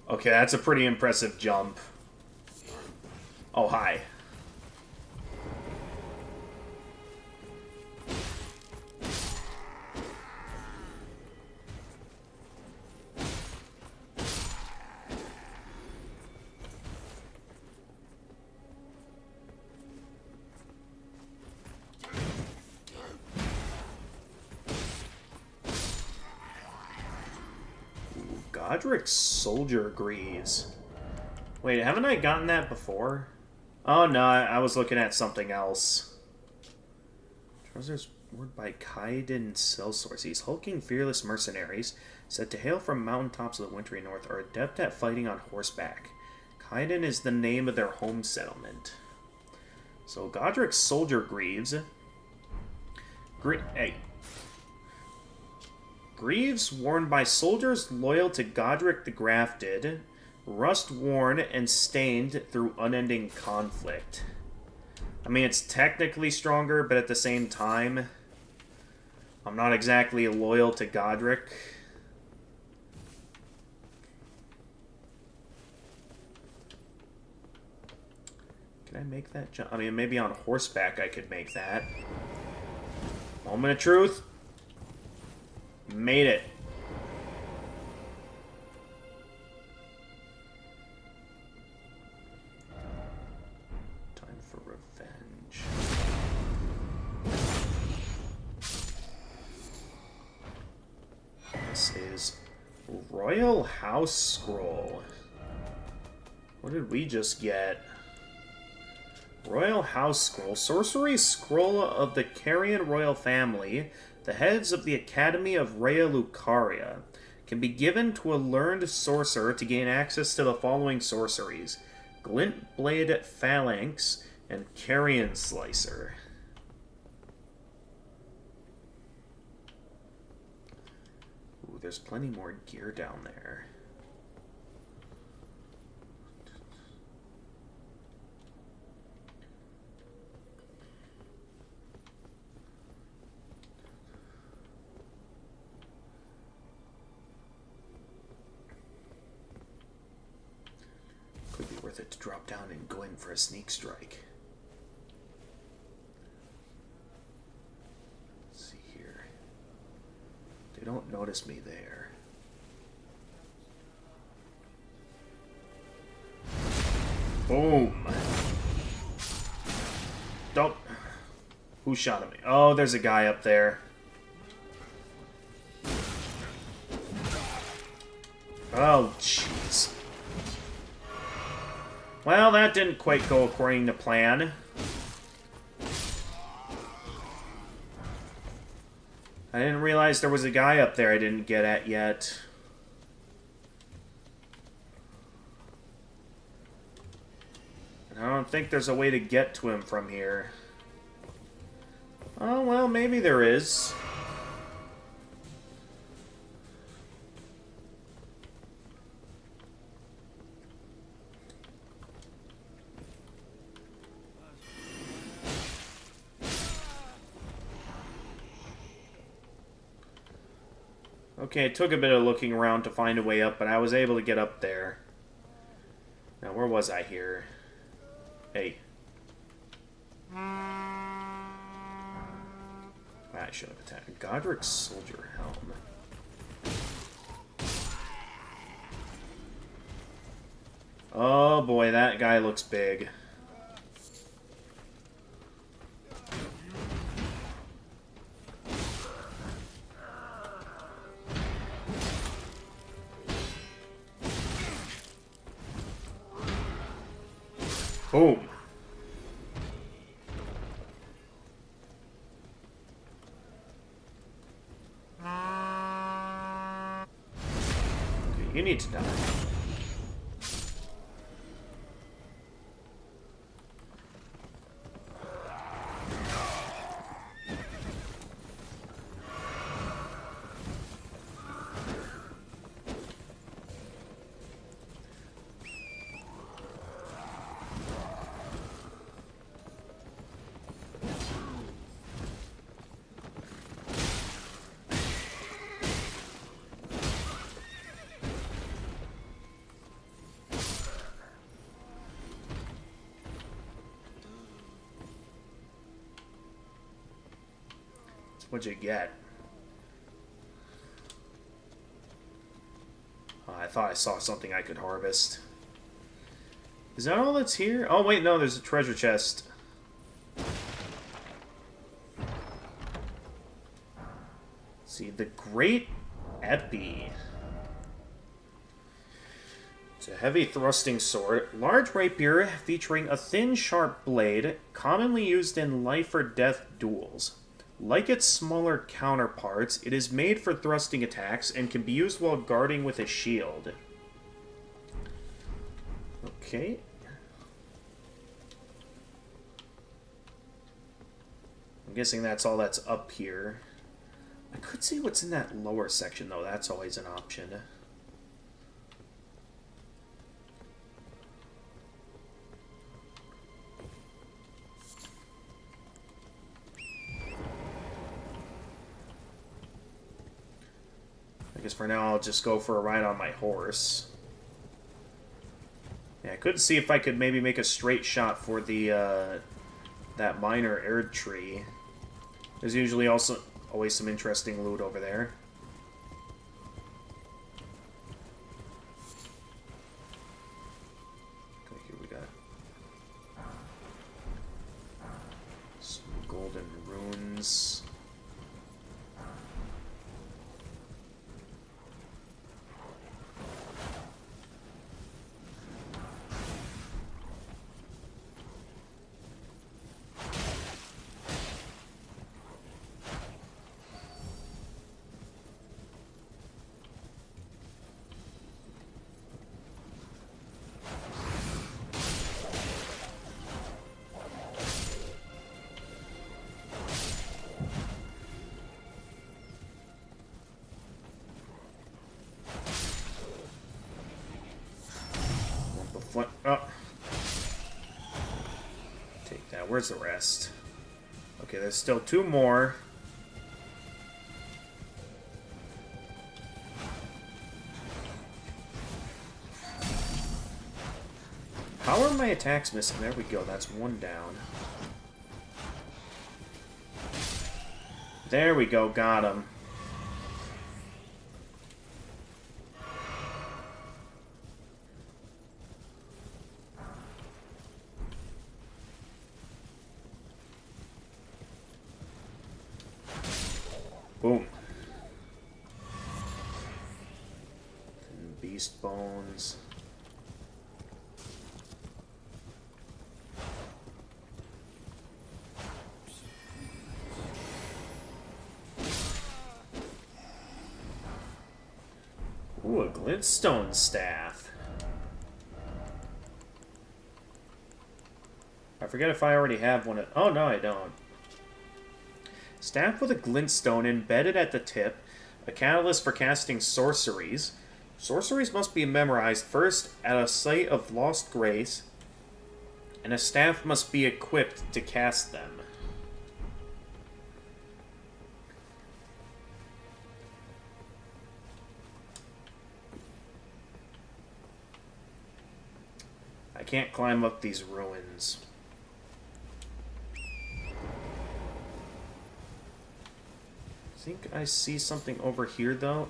Okay, that's a pretty impressive jump. Oh, hi. Godric's Soldier Greaves. Wait, haven't I gotten that before? Oh no, I was looking at something else. Trousers worn by Kaiden sellswords. These hulking, fearless mercenaries, said to hail from mountaintops of the wintry north, are adept at fighting on horseback. Kaiden is the name of their home settlement. So Godric's soldier greaves. Hey. Greaves worn by soldiers loyal to Godric the Grafted, rust-worn and stained through unending conflict. I mean, it's technically stronger, but at the same time, I'm not exactly loyal to Godric. Can I make that jump? I mean, maybe on horseback I could make that. Moment of truth. Made it. Time for revenge. This is Royal House Scroll. What did we just get? Royal House Scroll. Sorcery Scroll of the Carian Royal Family. The heads of the Academy of Rea Lucaria. Can be given to a learned sorcerer to gain access to the following sorceries. Glint Blade Phalanx and Carrion Slicer. Ooh, there's plenty more gear down there. Could be worth it to drop down and go in for a sneak strike. Let's see here. They don't notice me there. Boom! Don't. Who shot at me? Oh, there's a guy up there. Oh, jeez. Well, that didn't quite go according to plan. I didn't realize there was a guy up there I didn't get at yet. And I don't think there's a way to get to him from here. Oh, well, maybe there is. Okay, it took a bit of looking around to find a way up, but I was able to get up there. Now, where was I here? Hey. I should have attacked. Godric's Soldier Helm. Oh boy, that guy looks big. Boom. Okay, you need to die. What'd you get? Oh, I thought I saw something I could harvest. Is that all that's here? Oh, wait, no, there's a treasure chest. Let's see, the Great Epi. It's a heavy thrusting sword. Large rapier featuring a thin, sharp blade, commonly used in life or death duels. Like its smaller counterparts, it is made for thrusting attacks and can be used while guarding with a shield. Okay. I'm guessing that's all that's up here. I could see what's in that lower section, though. That's always an option. I guess for now I'll just go for a ride on my horse. Yeah, I could see if I could maybe make a straight shot for the that minor Erd tree. There's usually also always some interesting loot over there. Okay, here we got some golden runes. Oh. Take that. Where's the rest? Okay, there's still 2 more. How are my attacks missing? There we go. That's 1 down. There we go. Got him. Boom. And beast bones. Ooh, a glintstone staff. I forget if I already have one. Oh, no, I don't. Staff with a glintstone embedded at the tip, a catalyst for casting sorceries. Sorceries must be memorized first at a site of lost grace, and a staff must be equipped to cast them. I can't climb up these ruins. I think I see something over here, though.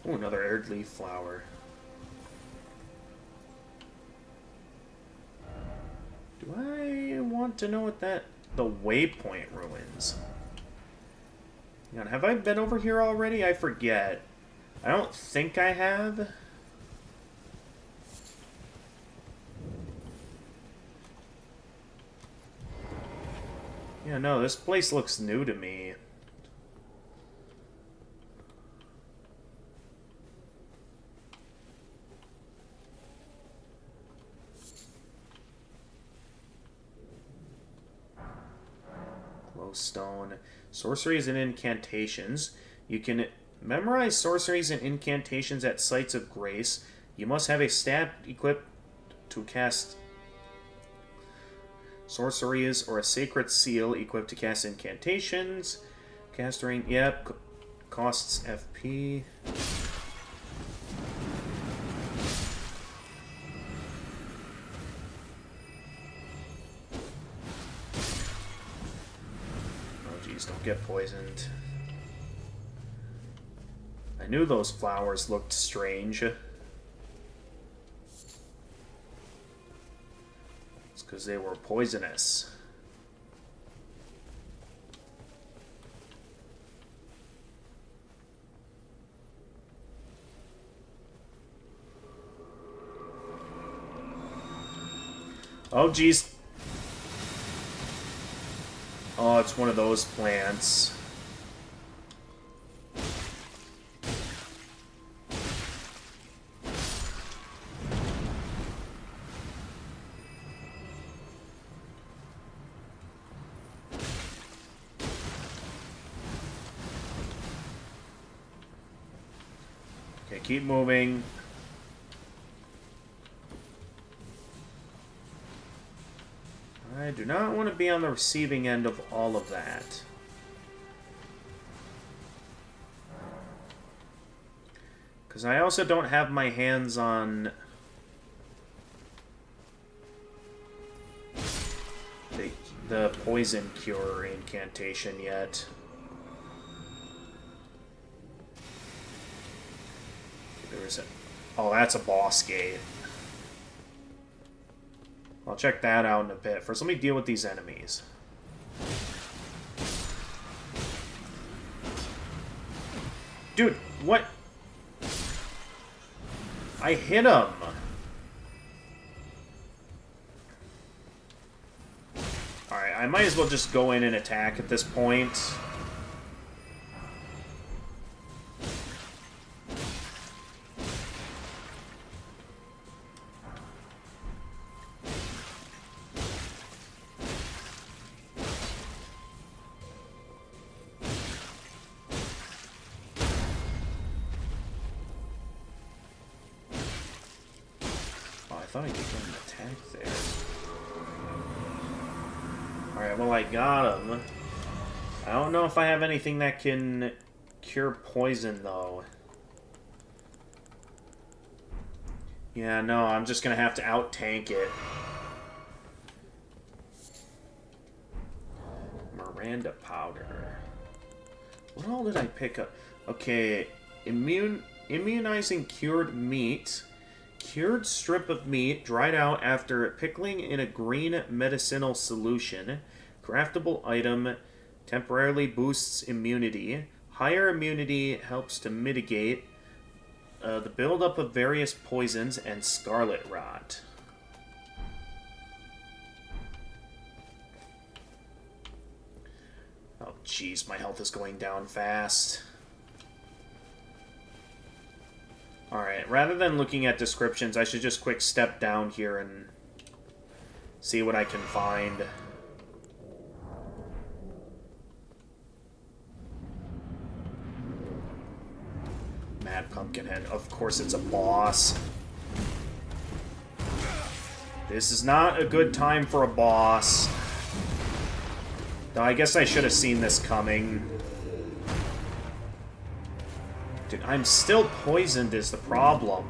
Oh, another Erd leaf flower. Do I want to know what that... The waypoint ruins. Hang on, have I been over here already? I forget. I don't think I have. Yeah, no, this place looks new to me. Stone. Sorceries and incantations. You can memorize sorceries and incantations at sites of grace. You must have a staff equipped to cast sorceries or a sacred seal equipped to cast incantations. Casting, yep. Costs FP. Don't get poisoned. I knew those flowers looked strange. It's because they were poisonous. Oh, jeez. Oh, it's one of those plants. Okay, keep moving. I do not want to be on the receiving end of all of that. Because I also don't have my hands on the poison cure incantation yet. There's a... Oh, that's a boss gate. I'll check that out in a bit. First, let me deal with these enemies. Dude, what? I hit him. Alright, I might as well just go in and attack at this point. I thought I could get an attack there. Alright, well, I got him. I don't know if I have anything that can cure poison, though. Yeah, no, I'm just gonna have to out-tank it. Miranda powder. What all did I pick up? Okay, immunizing cured meat. Cured strip of meat, dried out after pickling in a green medicinal solution. Craftable item, temporarily boosts immunity. Higher immunity helps to mitigate the buildup of various poisons and scarlet rot. Oh, jeez, my health is going down fast. Alright, rather than looking at descriptions, I should just quick step down here and see what I can find. Mad Pumpkinhead. Of course it's a boss. This is not a good time for a boss. Though I guess I should have seen this coming. Dude, I'm still poisoned is the problem.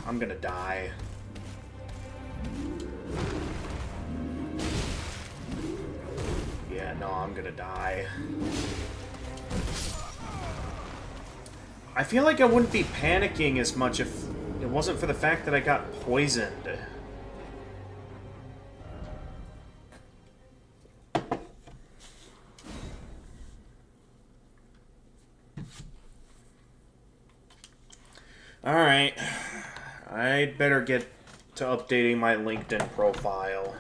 I'm gonna die. Yeah, no, I'm gonna die. I feel like I wouldn't be panicking as much if it wasn't for the fact that I got poisoned. Alright. I'd better get to updating my LinkedIn profile.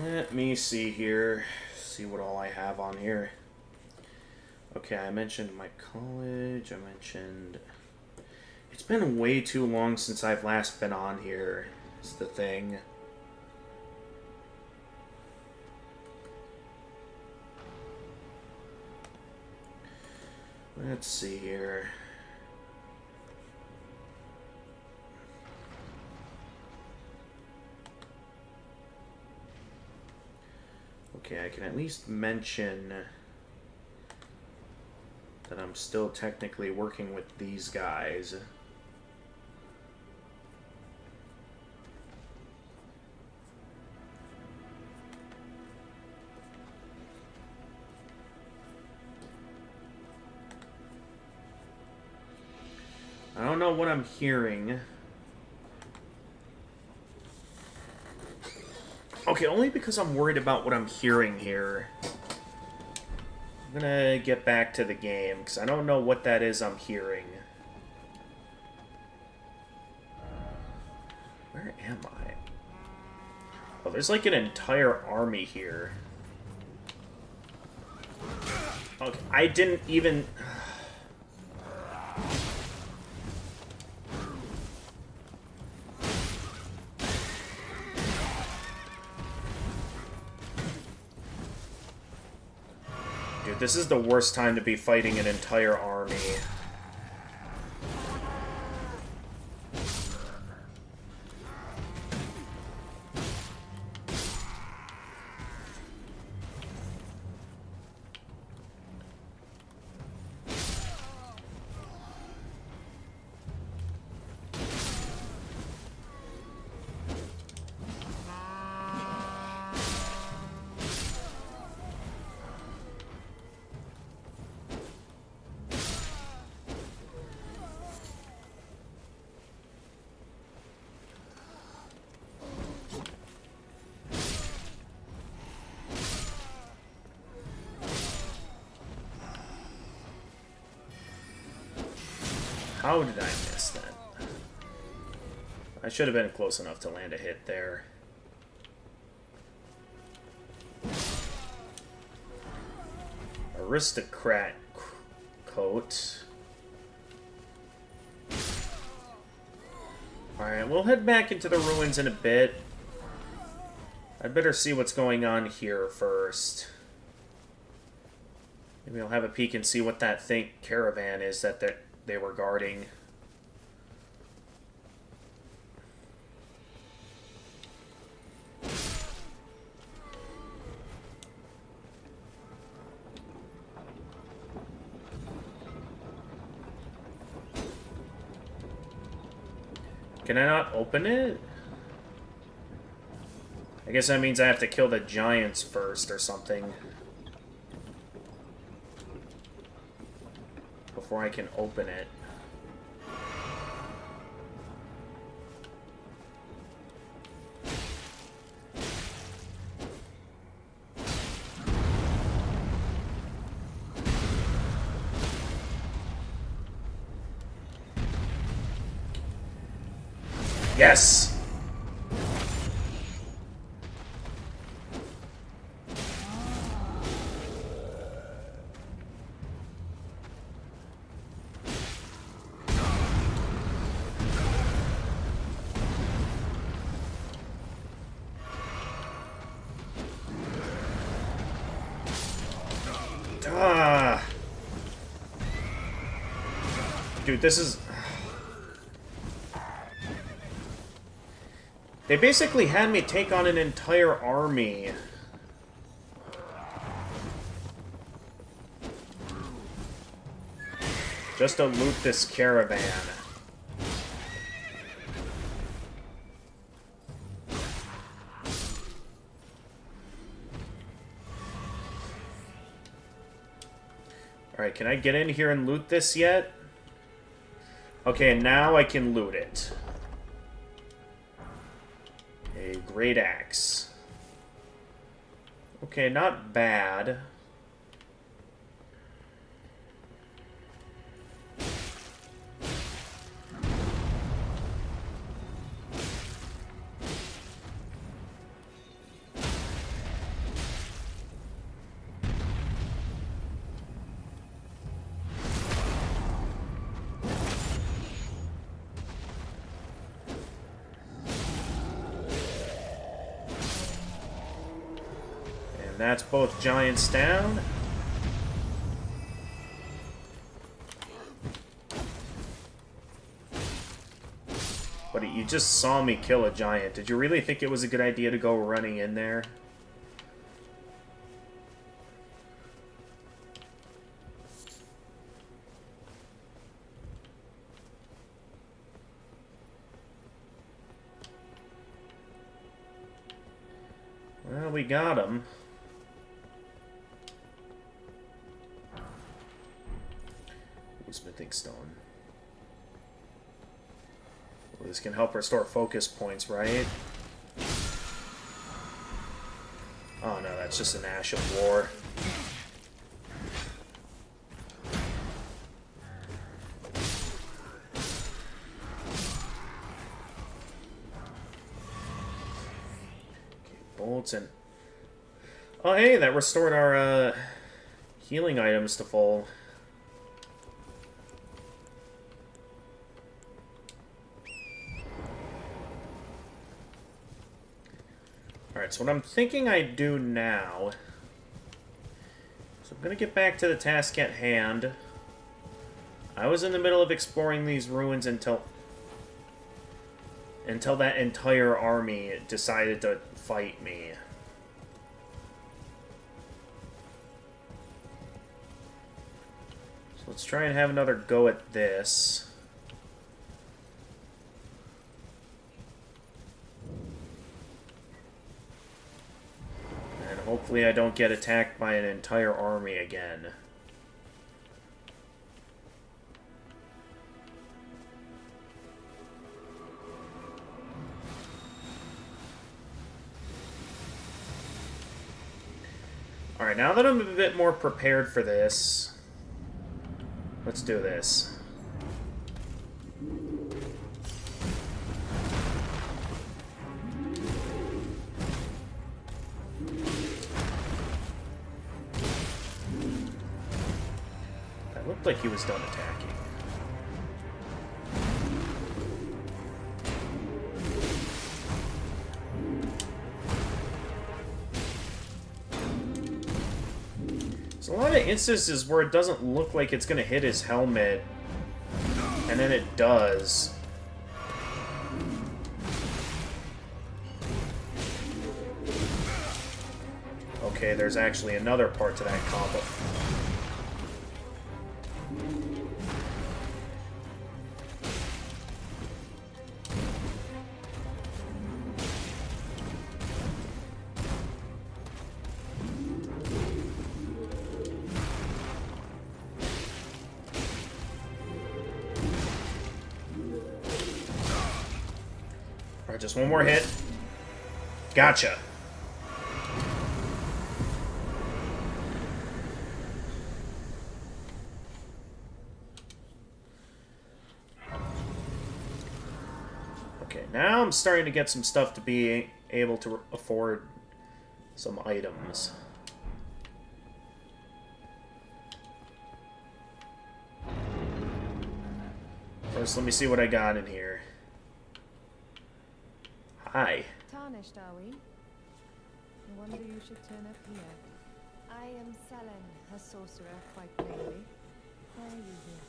Let me see here. See what all I have on here. Okay, I mentioned my college. I mentioned... It's been way too long since I've last been on here, is the thing. Let's see here. Okay, I can at least mention that I'm still technically working with these guys. don't know what I'm hearing. Okay, only because I'm worried about what I'm hearing here. I'm gonna get back to the game, because I don't know what that is I'm hearing. Where am I? Oh, there's like an entire army here. Okay, I didn't even... Dude, this is the worst time to be fighting an entire army. How did I miss that? I should have been close enough to land a hit there. Aristocrat coat. Alright, we'll head back into the ruins in a bit. I'd better see what's going on here first. Maybe I'll have a peek and see what that caravan is that they were guarding. Can I not open it? I guess that means I have to kill the giants first or something. Before I can open it. Yes! Ah. Dude, this is... They basically had me take on an entire army. Just to loot this caravan. Alright, can I get in here and loot this yet? Okay, now I can loot it. A great axe. Okay, not bad. That's both giants down. But you just saw me kill a giant. Did you really think it was a good idea to go running in there? Well, we got him. Smithing stone. These can help restore focus points, right? Oh no, that's just an Ash of War. Bolts and... Oh hey, that restored our healing items to full. Alright, so what I'm thinking I do now... So I'm gonna get back to the task at hand. I was in the middle of exploring these ruins until that entire army decided to fight me. So let's try and have another go at this. And hopefully I don't get attacked by an entire army again. Alright, now that I'm a bit more prepared for this, let's do this. That looked like he was done attacking. There's a lot of instances where it doesn't look like it's going to hit his helmet, and then it does. Okay, there's actually another part to that combo. Alright, just one more hit. Gotcha. Okay, now I'm starting to get some stuff to be able to afford some items. First, let me see what I got in here. Hi. Tarnished, are we? I wonder you should turn up here. I am Selen, a sorcerer, quite plainly. Why are you here?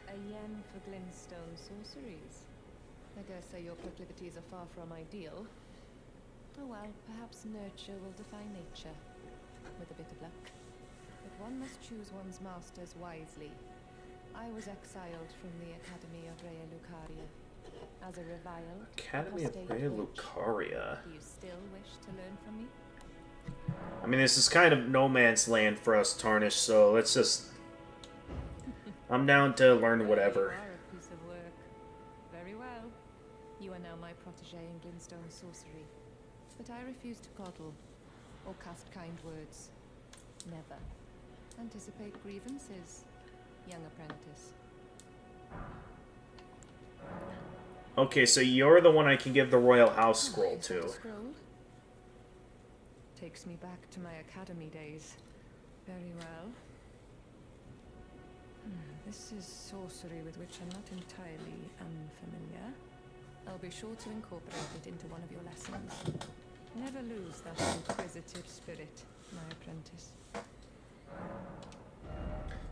A yen for glintstone sorceries. I dare say your proclivities are far from ideal. Oh well, perhaps nurture will defy nature, with a bit of luck. But one must choose one's masters wisely. I was exiled from the Academy of Rea Lucaria. As a reviled, Academy of apostate Rea witch. Lucaria. Do you still wish to learn from me? I mean, this is kind of no man's land for us, Tarnished, so let's just... I'm down to learn whatever. You are a piece of work. Very well. You are now my protege in glintstone sorcery. But I refuse to coddle or cast kind words. Never. Anticipate grievances, young apprentice. Okay, so you're the one I can give the Royal House Scroll Is that a to. scroll? Takes me back to my academy days. Very well. This is sorcery with which I'm not entirely unfamiliar. I'll be sure to incorporate it into one of your lessons. Never lose that inquisitive spirit, my apprentice.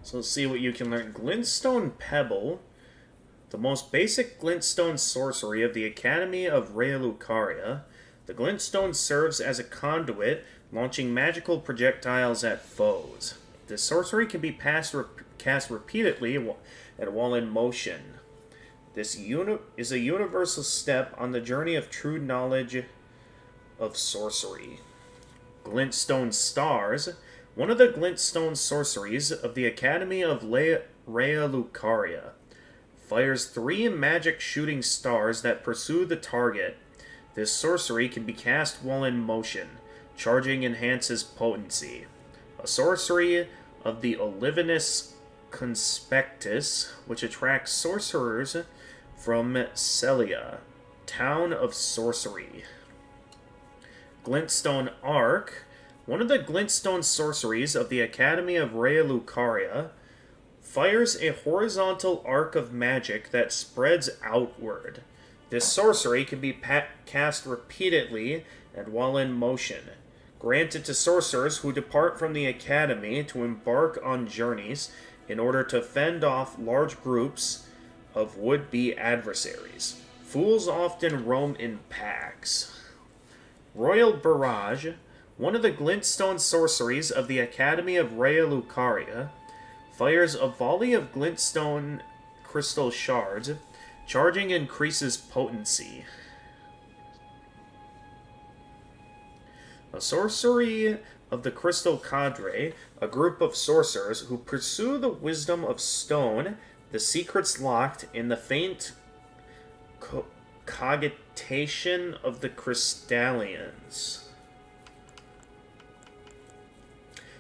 So let's see what you can learn. Glintstone Pebble. The most basic glintstone sorcery of the Academy of Rea Lucaria. The glintstone serves as a conduit, launching magical projectiles at foes. This sorcery can be cast repeatedly while in motion. This is a universal step on the journey of true knowledge of sorcery. Glintstone Stars. One of the glintstone sorceries of the Academy of Rea Lucaria fires 3 magic shooting stars that pursue the target. This sorcery can be cast while in motion. Charging enhances potency. A sorcery of the Olivinus Conspectus, which attracts sorcerers from Celia, Town of Sorcery. Glintstone Arc. One of the glintstone sorceries of the Academy of Rea Lucaria fires a horizontal arc of magic that spreads outward. This sorcery can be cast repeatedly and while in motion. Granted to sorcerers who depart from the Academy to embark on journeys in order to fend off large groups of would-be adversaries. Fools often roam in packs. Royal Barrage. One of the glintstone sorceries of the Academy of Rea Lucaria fires a volley of glintstone crystal shards. Charging increases potency. A sorcery of the Crystal Cadre, a group of sorcerers who pursue the wisdom of stone, the secrets locked in the faint cogitation of the Crystallians.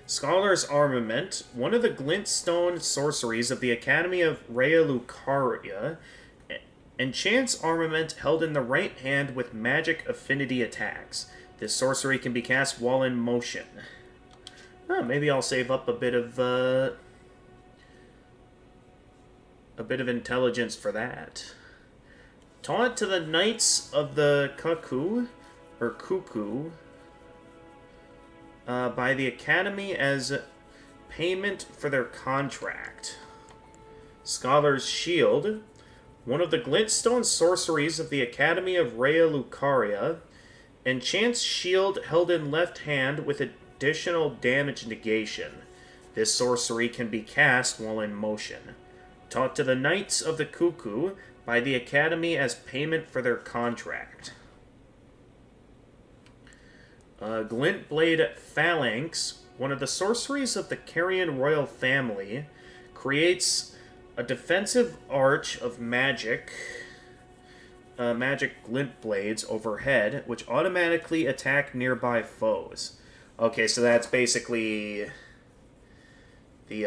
Scholar's Armament, one of the glintstone sorceries of the Academy of Rea Lucaria, enchants armament held in the right hand with magic affinity attacks. This sorcery can be cast while in motion. Maybe I'll save up a bit of intelligence for that. Taught to the Knights of the Cuckoo, by the Academy as payment for their contract. Scholar's Shield. One of the glintstone sorceries of the Academy of Rea Lucaria enchants shield held in left hand with additional damage negation. This sorcery can be cast while in motion. Taught to the Knights of the Cuckoo by the Academy as payment for their contract. Glintblade Phalanx, one of the sorceries of the Carrion royal family, creates a defensive arch of magic glint blades overhead, which automatically attack nearby foes. Okay, so that's basically the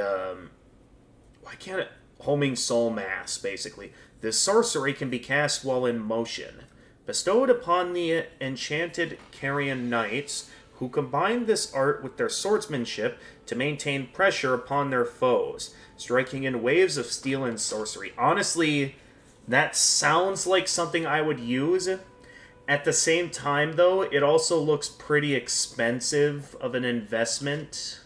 why can't it homing soul mass, basically. This sorcery can be cast while in motion. Bestowed upon the enchanted Carrion Knights, who combine this art with their swordsmanship to maintain pressure upon their foes, striking in waves of steel and sorcery. Honestly, that sounds like something I would use. At the same time, though, it also looks pretty expensive of an investment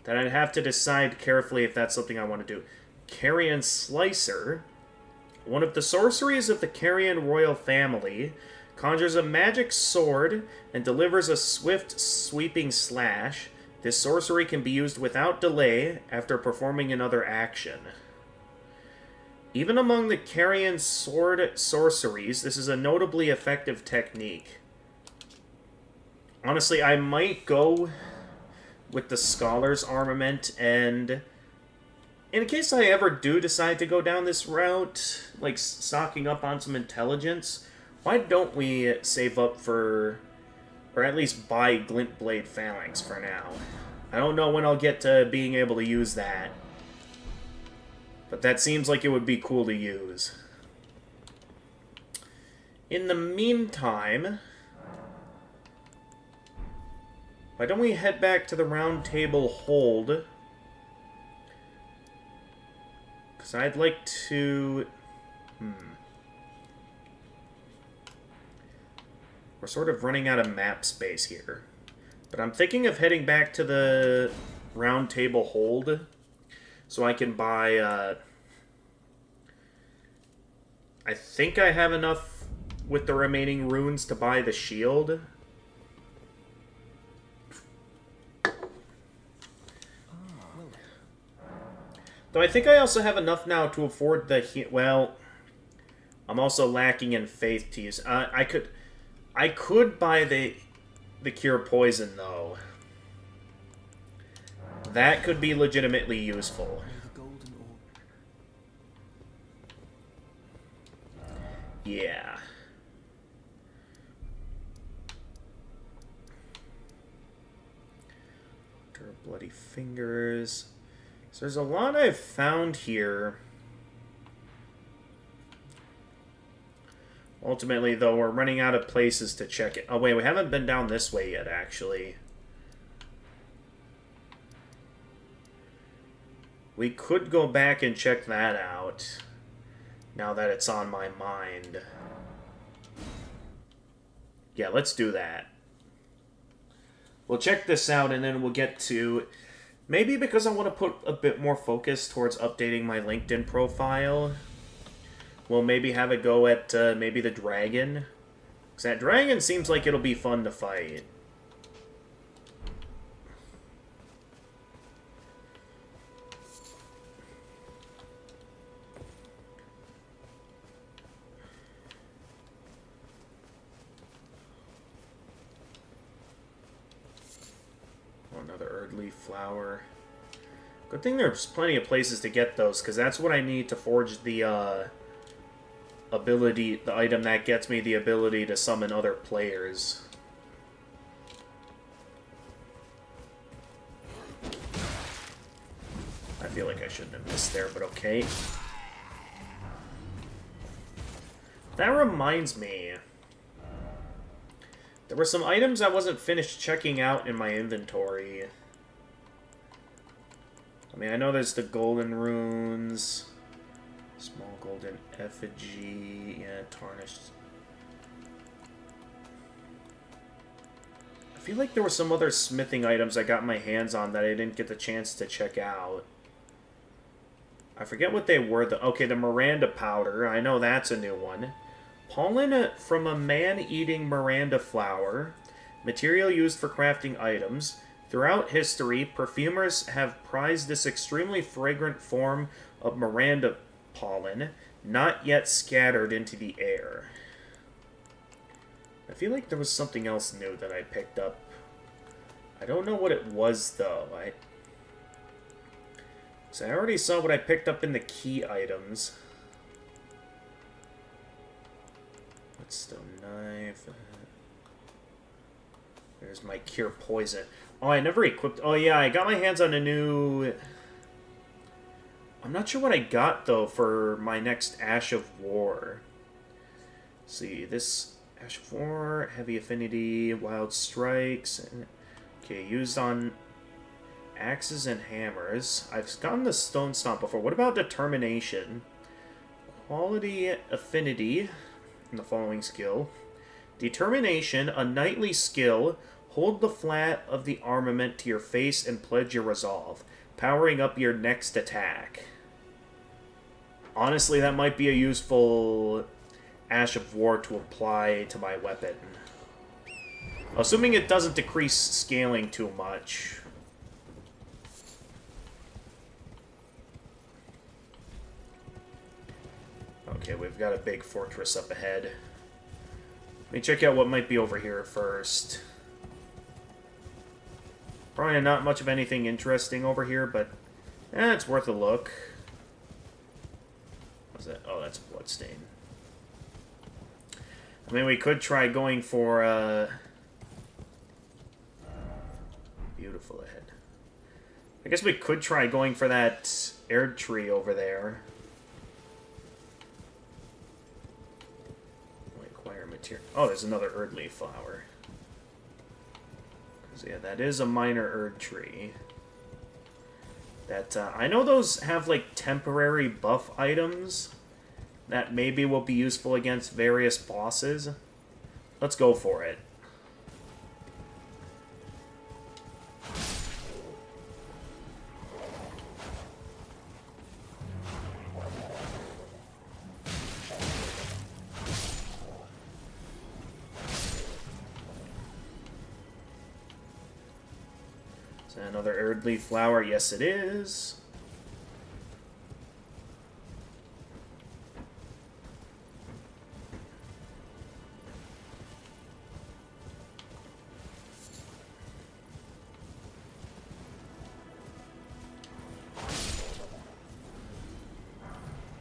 that I'd have to decide carefully if that's something I want to do. Carrion Slicer, one of the sorceries of the Carrion royal family, conjures a magic sword and delivers a swift, sweeping slash. This sorcery can be used without delay after performing another action. Even among the Carrion sword sorceries, this is a notably effective technique. Honestly, I might go with the Scholar's Armament, and in case I ever do decide to go down this route, like stocking up on some intelligence, why don't we save up for, or at least buy Glintblade Phalanx for now? I don't know when I'll get to being able to use that, but that seems like it would be cool to use. In the meantime, why don't we head back to the Round Table Hold? Because I'd like to... We're sort of running out of map space here. But I'm thinking of heading back to the Round Table Hold so I can buy... I think I have enough with the remaining runes to buy the shield. Though I think I also have enough now to afford the... Well, I'm also lacking in faith to use. I could buy the Cure Poison, though. That could be legitimately useful. May the golden orb. Yeah. Bloody fingers. So there's a lot I've found here. Ultimately, though, we're running out of places to check it. Oh, wait, we haven't been down this way yet, actually. We could go back and check that out, now that it's on my mind. Yeah, let's do that. We'll check this out, and then we'll get to... Maybe because I want to put a bit more focus towards updating my LinkedIn profile, we'll maybe have a go at maybe the dragon. Because that dragon seems like it'll be fun to fight. Another Erdleaf flower. Good thing there's plenty of places to get those, because that's what I need to forge the ability, the item that gets me the ability to summon other players. I feel like I shouldn't have missed there, but okay. That reminds me. There were some items I wasn't finished checking out in my inventory. I mean, I know there's the golden runes. Small golden effigy. Yeah, tarnished. I feel like there were some other smithing items I got my hands on that I didn't get the chance to check out. I forget what they were. Okay, the Miranda powder. I know that's a new one. Pollen from a man-eating Miranda flower. Material used for crafting items. Throughout history, perfumers have prized this extremely fragrant form of Miranda pollen, not yet scattered into the air. I feel like there was something else new that I picked up. I don't know what it was, though. So I already saw what I picked up in the key items. Stone knife. There's my cure poison. Oh, I never equipped... Oh, yeah, I got my hands on a new... I'm not sure what I got, though, for my next Ash of War. Let's see, this Ash of War, Heavy Affinity, Wild Strikes. Okay, used on axes and hammers. I've gotten the Stone Stomp before. What about Determination? Quality Affinity... in the following skill. Determination, a knightly skill. Hold the flat of the armament to your face and pledge your resolve, powering up your next attack. Honestly, that might be a useful Ash of War to apply to my weapon. Assuming it doesn't decrease scaling too much. Okay, we've got a big fortress up ahead. Let me check out what might be over here first. Probably not much of anything interesting over here, but it's worth a look. What's that? Oh, that's a bloodstain. I mean, we could try going for beautiful ahead. I guess we could try going for that Erd tree over there. Oh, there's another Erdleaf flower. Yeah, that is a minor Erd tree. That I know those have like temporary buff items that maybe will be useful against various bosses. Let's go for it. Another Erdleaf flower, yes it is.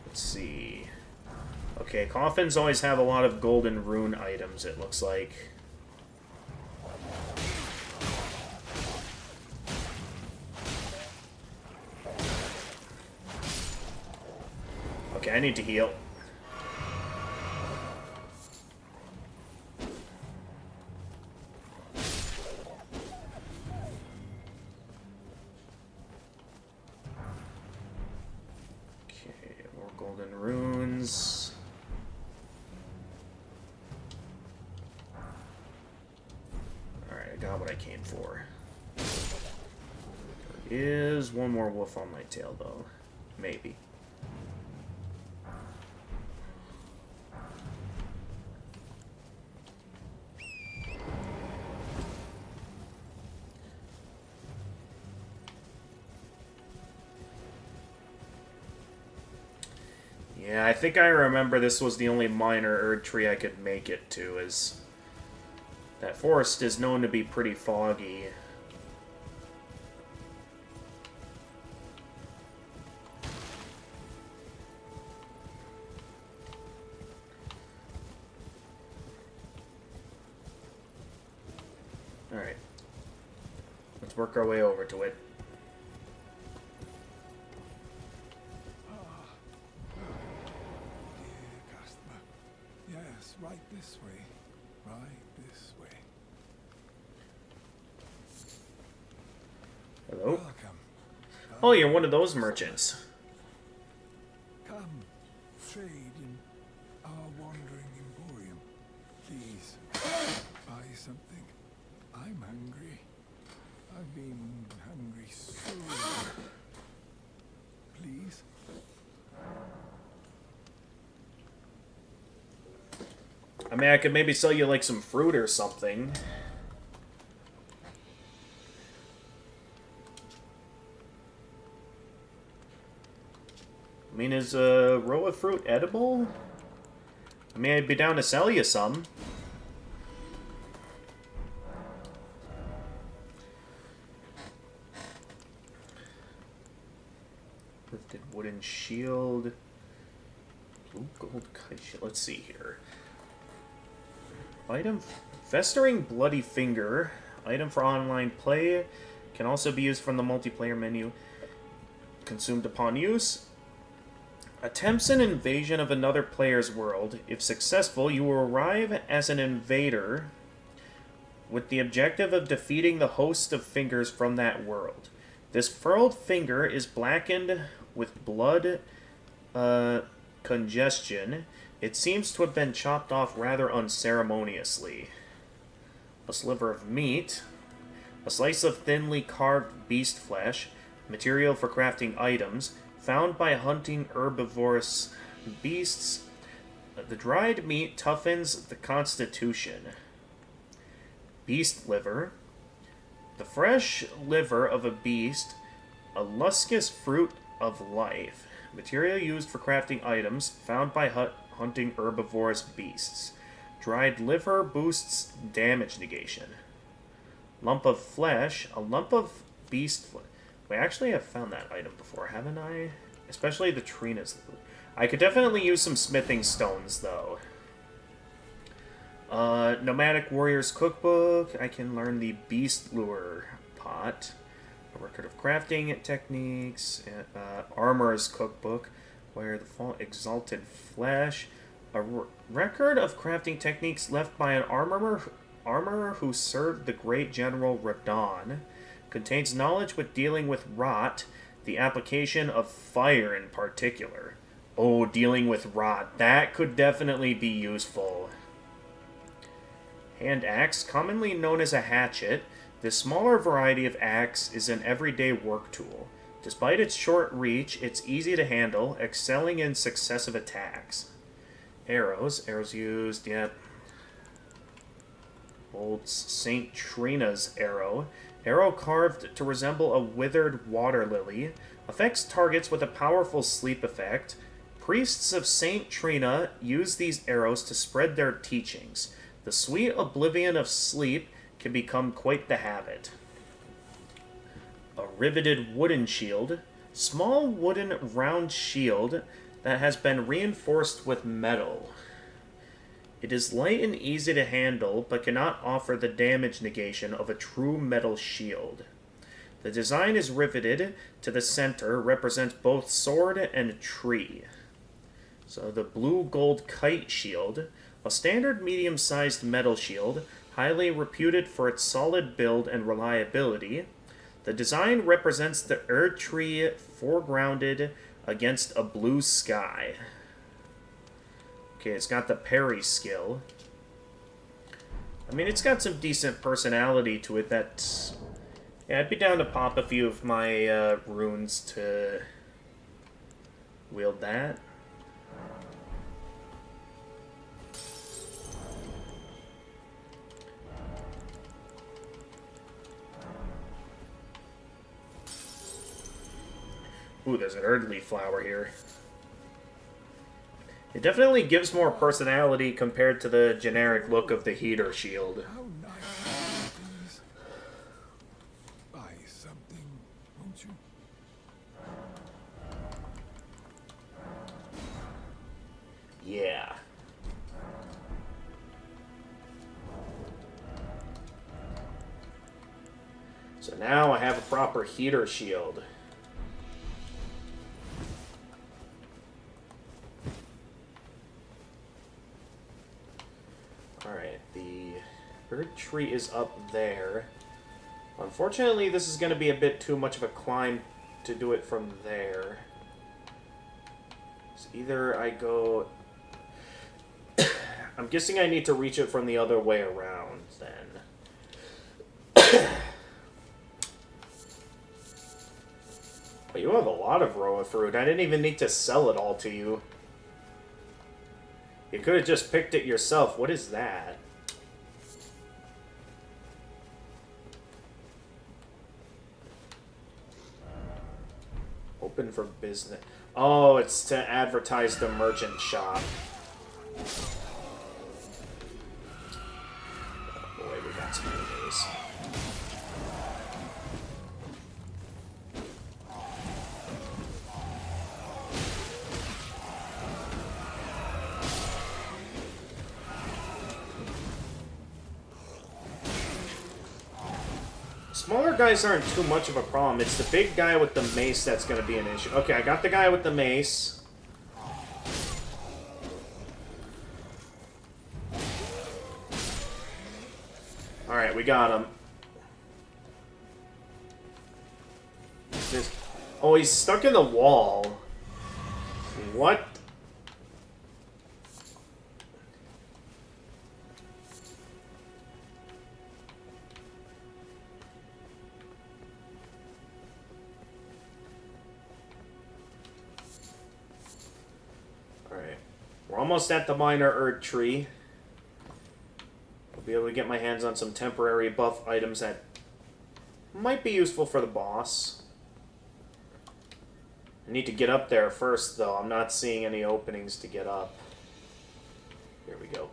Let's see. Okay, coffins always have a lot of golden rune items, it looks like. Okay, I need to heal. Okay, more golden runes. Alright, I got what I came for. There is one more wolf on my tail, though. Maybe. Yeah, I think I remember this was the only minor Erd tree I could make it to, as that forest is known to be pretty foggy. Alright. Let's work our way over to it. Yes, right this way. Right this way. Hello? Welcome. Oh, you're one of those merchants. Come, trade in our wandering emporium. Please, buy something. I'm hungry. I've been hungry so long. Please? I mean, I could maybe sell you, like, some fruit or something. I mean, is a row of fruit edible? I mean, I'd be down to sell you some. Lifted wooden shield. Blue gold kite shield. Let's see here. Item. Festering Bloody Finger. Item for online play. Can also be used from the multiplayer menu. Consumed upon use. Attempts an invasion of another player's world. If successful, you will arrive as an invader with the objective of defeating the host of fingers from that world. This furled finger is blackened with blood congestion. It seems to have been chopped off rather unceremoniously. A sliver of meat. A slice of thinly carved beast flesh. Material for crafting items. Found by hunting herbivorous beasts. The dried meat toughens the constitution. Beast liver. The fresh liver of a beast. A lustrous fruit of life. Material used for crafting items. Found by hunting herbivorous beasts. Dried liver boosts damage negation. Lump of flesh. A lump of beast flesh. We actually have found that item before, haven't I? Especially the Trina's loot. I could definitely use some smithing stones, though. Nomadic Warrior's Cookbook. I can learn the Beast Lure Pot. A record of crafting techniques. Armor's Cookbook. Where the Fall Exalted Flesh. A record of crafting techniques left by an armorer who served the great General Radon. Contains knowledge with dealing with rot, the application of fire in particular. Oh, dealing with rot. That could definitely be useful. Hand axe, commonly known as a hatchet. This smaller variety of axe is an everyday work tool. Despite its short reach, it's easy to handle, excelling in successive attacks. Arrows. Arrows used, yep. Old St. Trina's arrow. Arrow carved to resemble a withered water lily. Affects targets with a powerful sleep effect. Priests of St. Trina use these arrows to spread their teachings. The sweet oblivion of sleep can become quite the habit. A riveted wooden shield. Small wooden round shield has been reinforced with metal. It is light and easy to handle, but cannot offer the damage negation of a true metal shield. The design is riveted to the center, represents both sword and tree. So the blue gold kite shield, a standard medium-sized metal shield, highly reputed for its solid build and reliability. The design represents the Erd tree foregrounded against a blue sky. Okay, it's got the parry skill. I mean, it's got some decent personality to it. That, yeah, I'd be down to pop a few of my runes to wield that. Ooh, there's an Erdleaf flower here. It definitely gives more personality compared to the generic look of the heater shield. How nice, please. Buy something, won't you? Yeah. So now I have a proper heater shield. Alright, the Erd tree is up there. Unfortunately, this is going to be a bit too much of a climb to do it from there. So either I go... I'm guessing I need to reach it from the other way around, then. But you have a lot of Roa fruit. I didn't even need to sell it all to you. You could have just picked it yourself. What is that? Open for business. Oh, it's to advertise the merchant shop. Oh boy, we got some of these. Smaller guys aren't too much of a problem. It's the big guy with the mace that's going to be an issue. Okay, I got the guy with the mace. Alright, we got him. Oh, he's stuck in the wall. What? We're almost at the minor Erd tree. I'll be able to get my hands on some temporary buff items that might be useful for the boss. I need to get up there first, though. I'm not seeing any openings to get up. Here we go.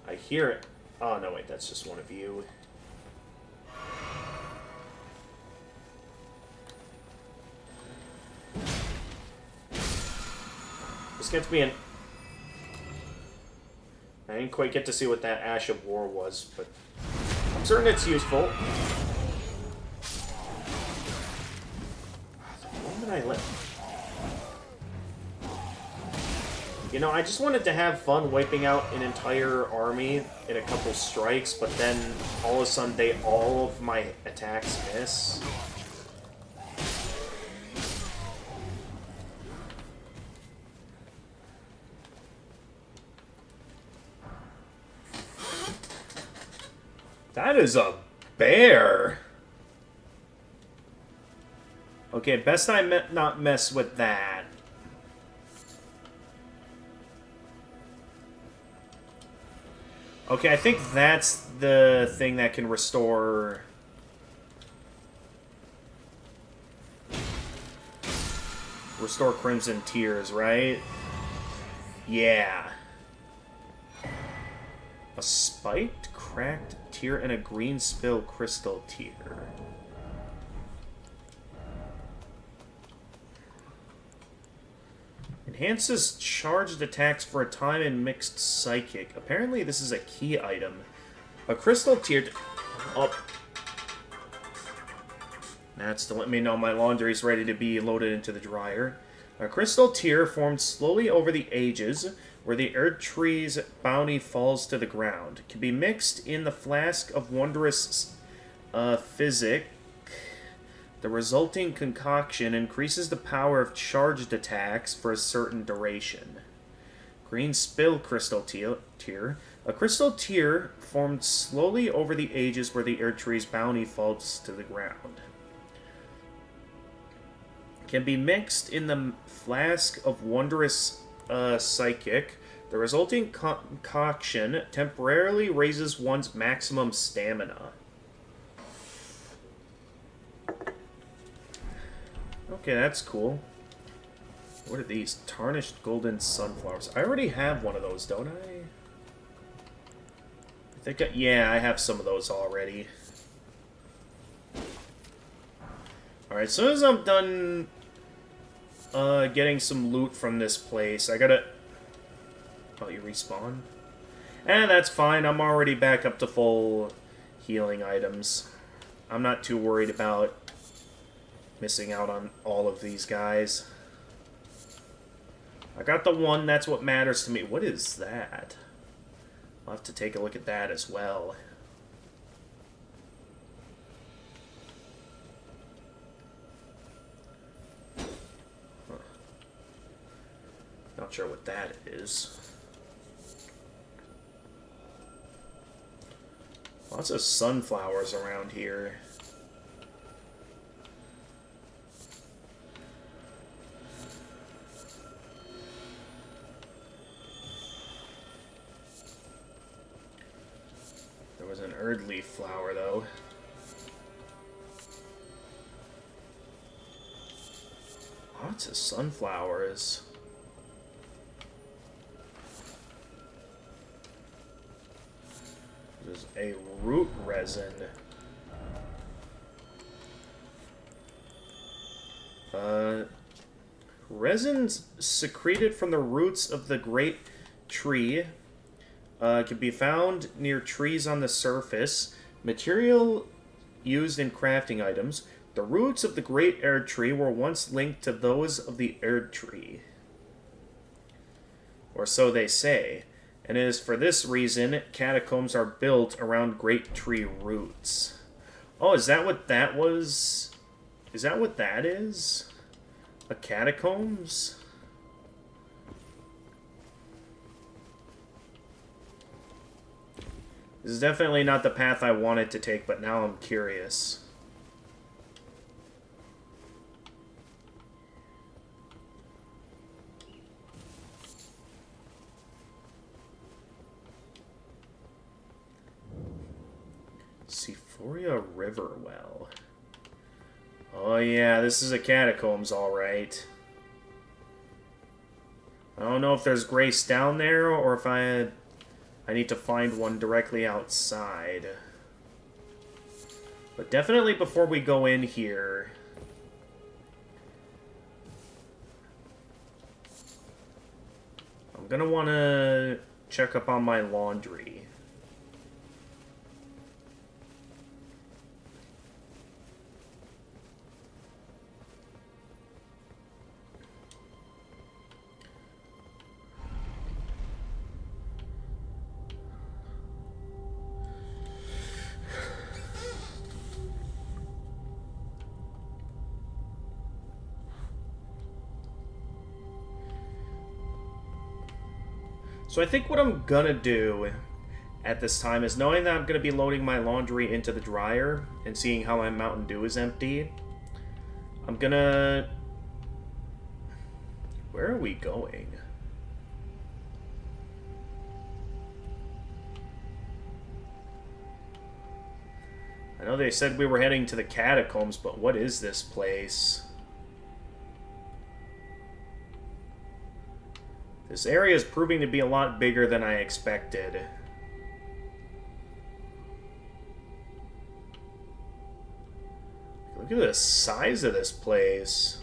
I hear it. Oh, no, wait, that's just one of you. This gets me in. I didn't quite get to see what that Ash of War was, but I'm certain it's useful. The moment I let... You know, I just wanted to have fun wiping out an entire army in a couple strikes, but then all of a sudden all of my attacks miss. That is a bear. Okay, best I not mess with that. Okay, I think that's the thing that can restore... Restore Crimson Tears, right? Yeah. A spiked, cracked tear and a green spill crystal tear. Enhances charged attacks for a time and mixed psychic. Apparently this is a key item. A crystal tier... Oh. That's to let me know my laundry's ready to be loaded into the dryer. A crystal tear formed slowly over the ages, where the Erd Tree's bounty falls to the ground. Can be mixed in the flask of wondrous physic. The resulting concoction increases the power of charged attacks for a certain duration. Green spill crystal tear. A crystal tear formed slowly over the ages where the Erd Tree's bounty falls to the ground. Can be mixed in the flask of wondrous psychic. The resulting concoction temporarily raises one's maximum stamina. Okay, that's cool. What are these? Tarnished golden sunflowers. I already have one of those, don't I? I think yeah, I have some of those already. Alright, as soon as I'm done getting some loot from this place, I gotta... Oh, you respawn? That's fine. I'm already back up to full healing items. I'm not too worried about missing out on all of these guys. I got the one, that's what matters to me. What is that? I'll have to take a look at that as well. Huh. Not sure what that is. Lots of sunflowers around here. There was an Erd leaf flower, though. Lots of sunflowers. There's a root resin. Resins secreted from the roots of the great tree can be found near trees on the surface. Material used in crafting items. The roots of the great Erd tree were once linked to those of the Erd tree. Or so they say. And it is for this reason catacombs are built around great tree roots. Oh, is that what that was? Is that what that is? A catacombs? This is definitely not the path I wanted to take, but now I'm curious. Sephoria River Well. Oh yeah, this is a catacombs, alright. I don't know if there's grace down there, or if I need to find one directly outside. But definitely before we go in here... I'm gonna want to check up on my laundry. So I think what I'm gonna do at this time is, knowing that I'm gonna be loading my laundry into the dryer and seeing how my Mountain Dew is empty, I'm gonna... Where are we going? I know they said we were heading to the catacombs, but what is this place? This area is proving to be a lot bigger than I expected. Look at the size of this place.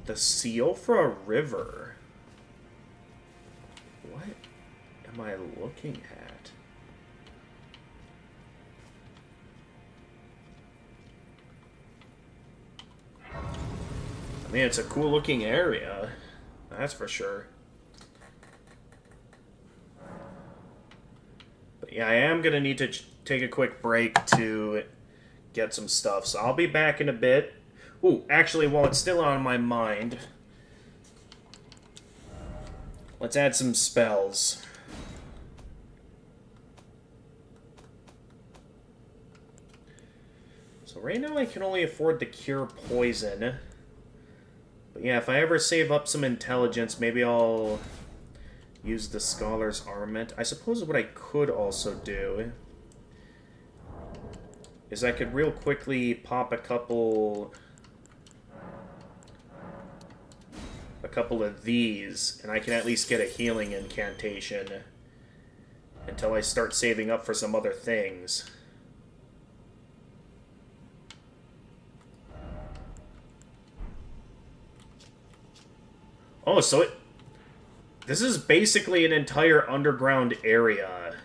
The seal for a river. What am I looking at? I mean, it's a cool looking area. That's for sure. But yeah, I am going to need to take a quick break to get some stuff. So I'll be back in a bit. Ooh, actually, while it's still on my mind, let's add some spells. So right now I can only afford to cure poison. But yeah, if I ever save up some intelligence, maybe I'll use the Scholar's Armament. I suppose what I could also do is I could real quickly pop a couple of these, and I can at least get a healing incantation until I start saving up for some other things. Oh, so this is basically an entire underground area.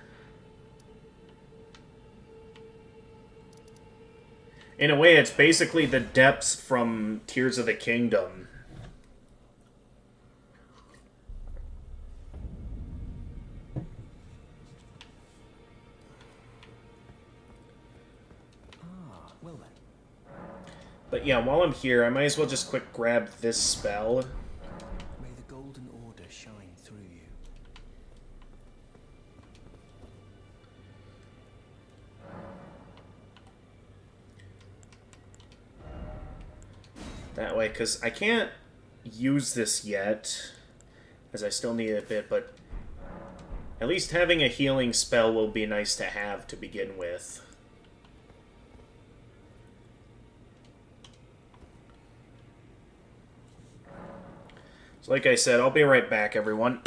In a way, it's basically the depths from Tears of the Kingdom. Well then. But yeah, while I'm here, I might as well just quick grab this spell. May the Golden Order shine through you. That way, because I can't use this yet, as I still need a bit, but at least having a healing spell will be nice to have to begin with. So like I said, I'll be right back, everyone.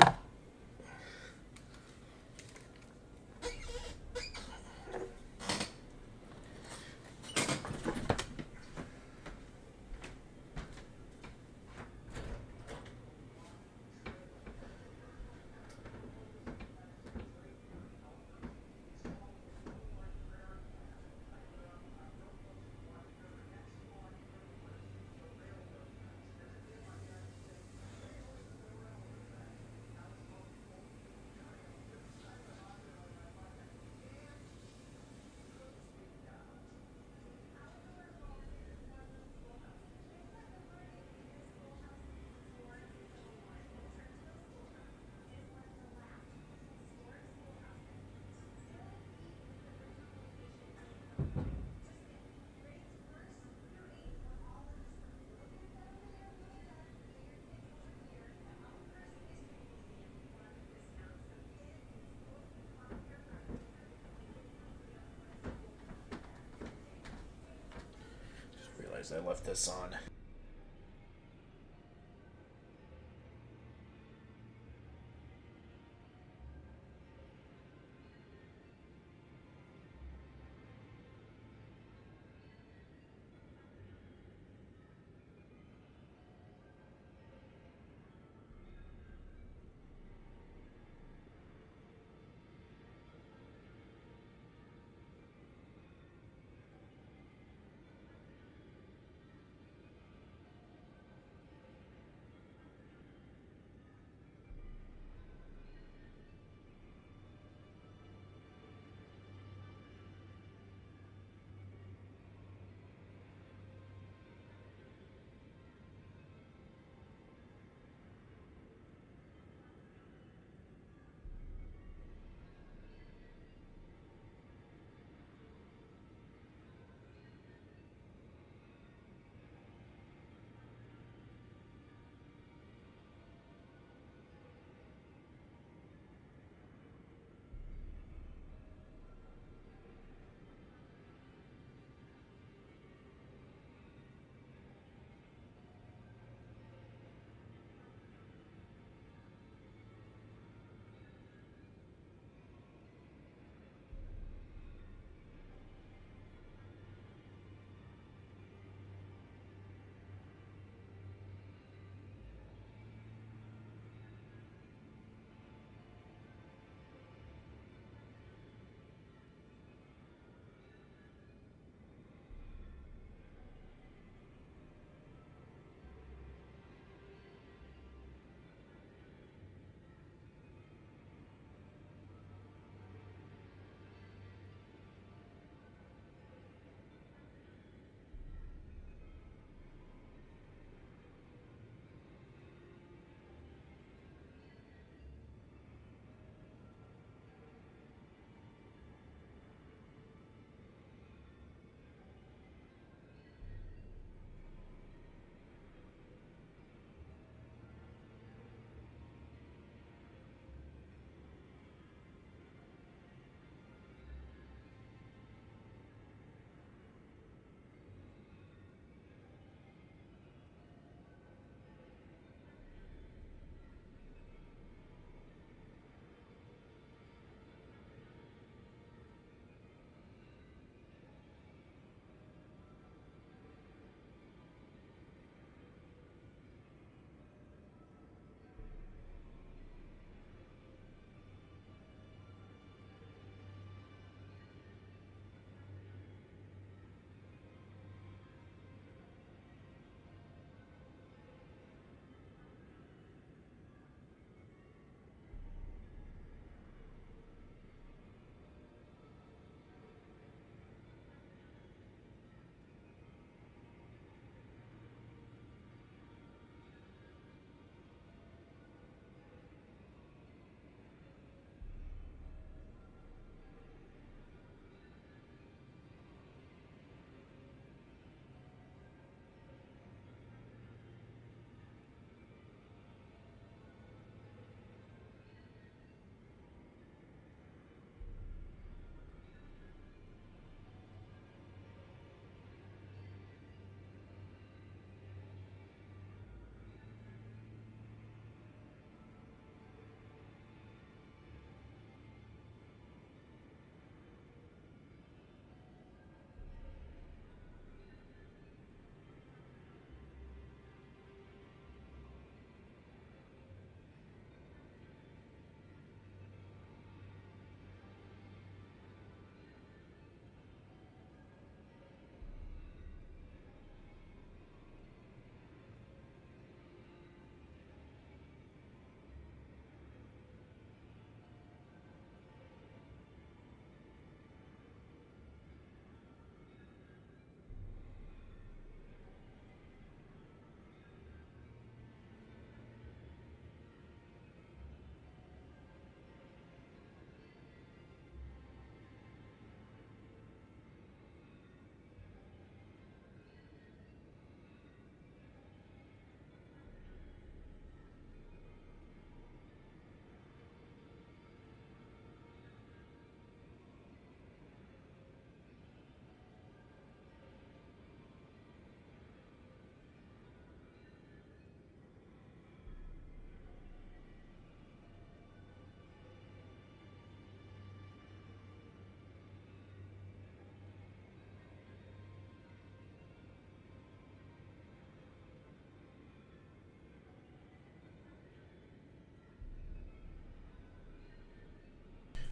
I left this on.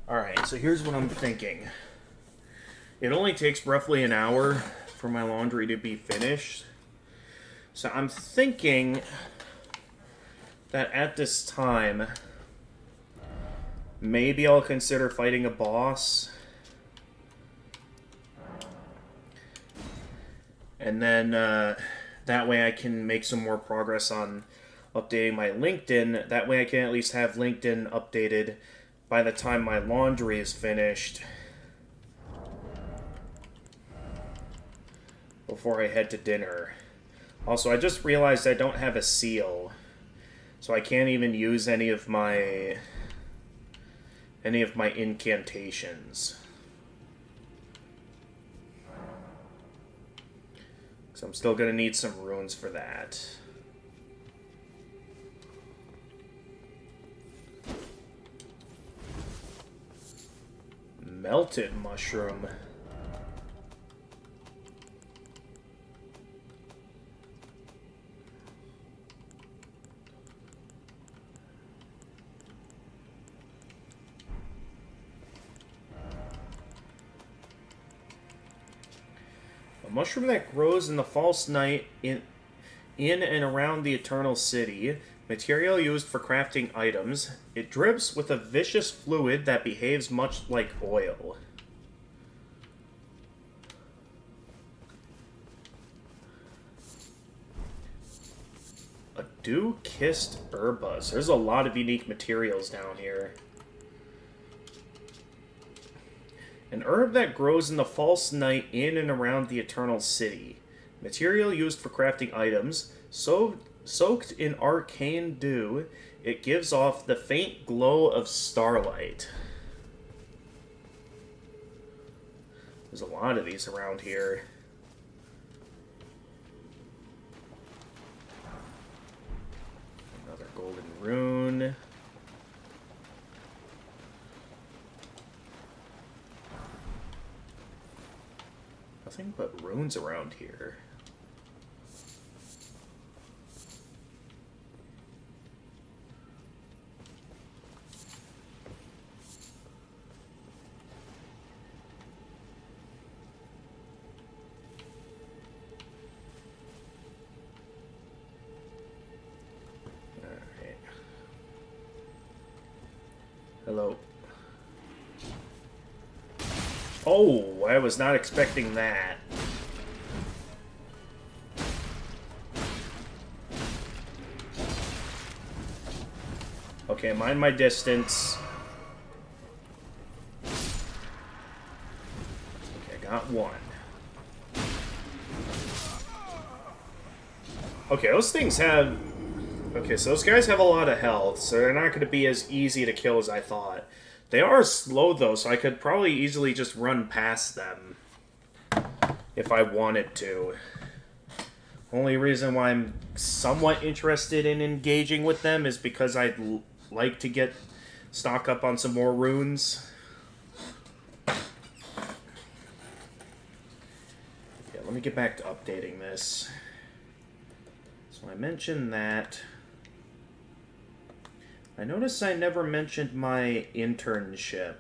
Alright, so here's what I'm thinking. It only takes roughly an hour for my laundry to be finished. So I'm thinking that at this time, maybe I'll consider fighting a boss. And then that way I can make some more progress on updating my LinkedIn. That way I can at least have LinkedIn updated by the time my laundry is finished. Before I head to dinner. Also, I just realized I don't have a seal. So I can't even use any of my incantations. So I'm still gonna need some runes for that. Melted mushroom. A mushroom that grows in the false night in and around the eternal city. Material used for crafting items. It drips with a vicious fluid that behaves much like oil. A dew-kissed herbus. There's a lot of unique materials down here. An herb that grows in the false night in and around the eternal city. Material used for crafting items. Soaked in arcane dew, it gives off the faint glow of starlight. There's a lot of these around here. Another golden rune. Nothing but runes around here. Hello. Oh, I was not expecting that. Okay, mind my distance. Okay, got one. Okay, those things have... Okay, so those guys have a lot of health, so they're not going to be as easy to kill as I thought. They are slow, though, so I could probably easily just run past them. If I wanted to. Only reason why I'm somewhat interested in engaging with them is because I'd like to stock up on some more runes. Yeah, let me get back to updating this. So I mentioned that. I noticed I never mentioned my internship.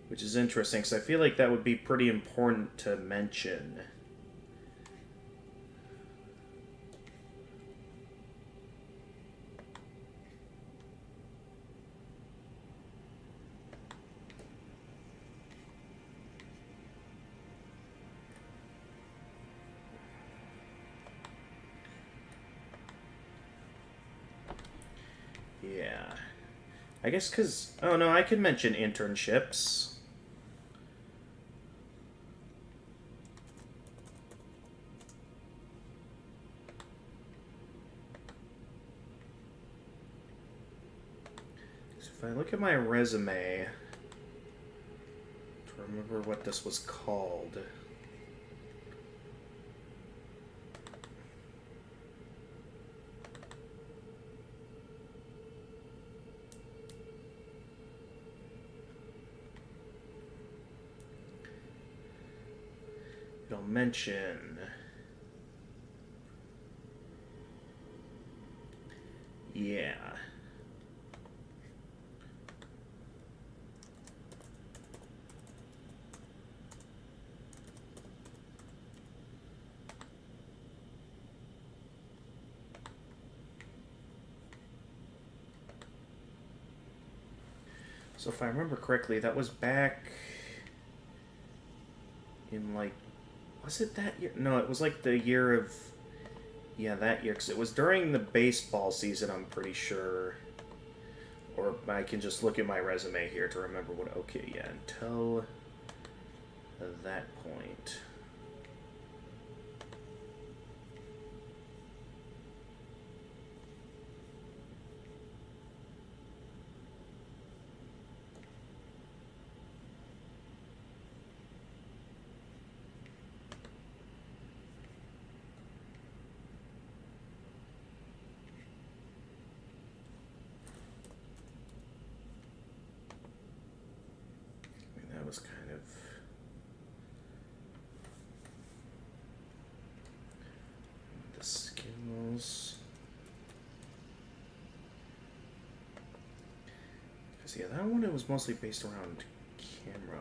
Which is interesting, because I feel like that would be pretty important to mention. Yeah. I guess because... Oh, no, I could mention internships. So if I look at my resume... To remember what this was called... It'll mention Yeah. So if I remember correctly, that was back in, like, was it that year? No, it was like the year of, yeah, that year, because it was during the baseball season, I'm pretty sure. Or I can just look at my resume here to remember what, okay, yeah, until that point. That was kind of the skills. Because, yeah, that one, it was mostly based around camera.